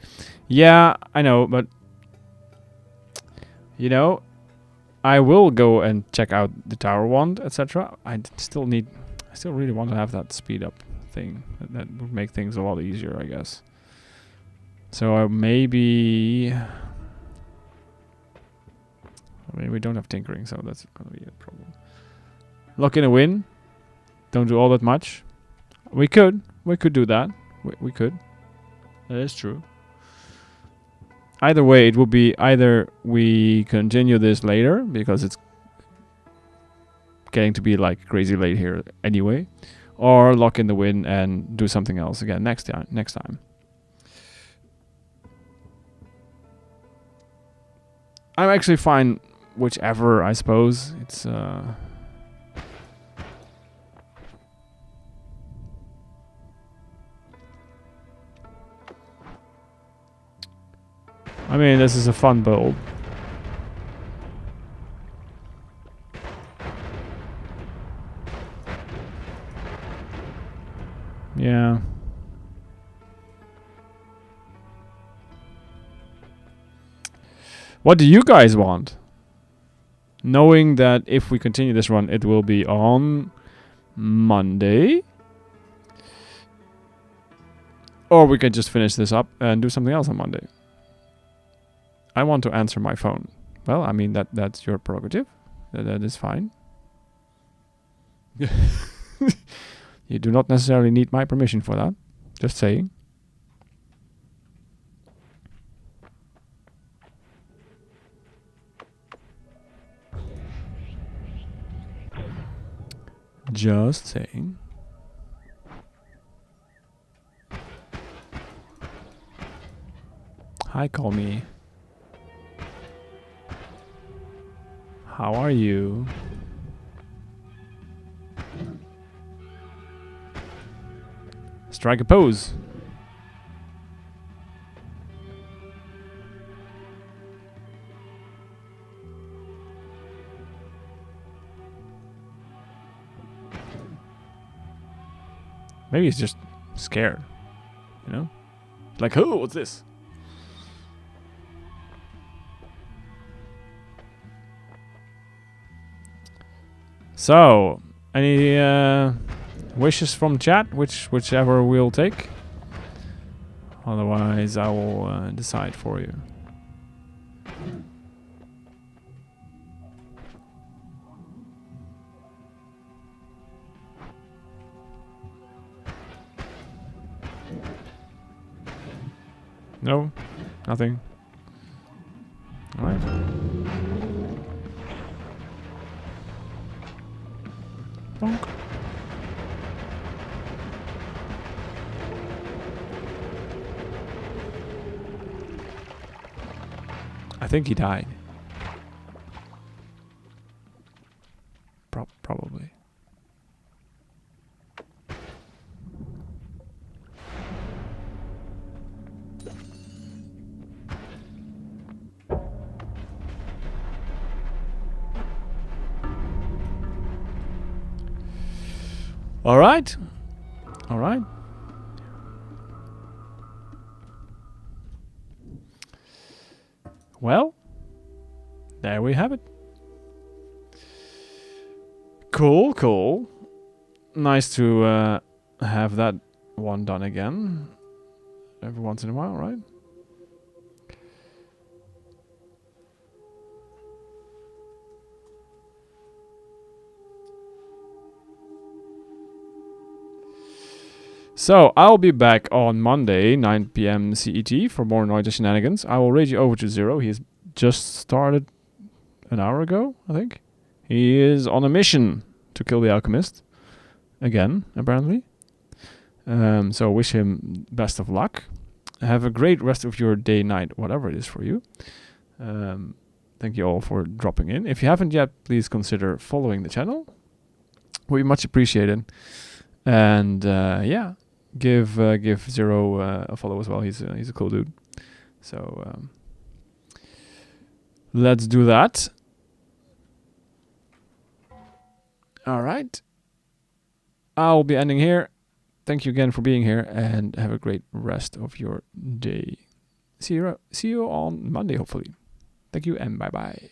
[SPEAKER 1] Yeah, I know, but... you know, I will go and check out the tower wand, etc. I still really want to have that speed up thing. That would make things a lot easier, I guess. So maybe... I mean, we don't have tinkering, so that's going to be a problem. Lock in a win. Don't do all that much. We could do that. We could. That is true. Either way, it will be either we continue this later, because it's getting to be like crazy late here anyway, or lock in the win and do something else again next time. I'm actually fine whichever, I suppose. It's I mean, this is a fun build. What do you guys want? Knowing that if we continue this run, it will be on Monday. Or we can just finish this up and do something else on Monday. I want to answer my phone. Well, I mean, that's your prerogative. That is fine. You do not necessarily need my permission for that. Just saying. Just saying. Hi, call me. How are you? Strike a pose. Maybe he's just scared, you know? Like, oh, what's this? So, any wishes from chat? Whichever we'll take. Otherwise, I will decide for you. No, nothing. All right. Bonk. I think he died. Probably. All right. All right. Well, there we have it. Cool, cool. Nice to have that one done again. Every once in a while, right? So, I'll be back on Monday, 9 PM CET, for more Noita shenanigans. I will raid you over to Zero. He has just started an hour ago, I think. He is on a mission to kill the alchemist. Again, apparently. So, wish him best of luck. Have a great rest of your day, night, whatever it is for you. Thank you all for dropping in. If you haven't yet, please consider following the channel. Would be much appreciated. And yeah. Give Zero a follow as well. He's a cool dude. So let's do that. All right. I'll be ending here. Thank you again for being here, and have a great rest of your day. See you on Monday, hopefully. Thank you, and bye bye.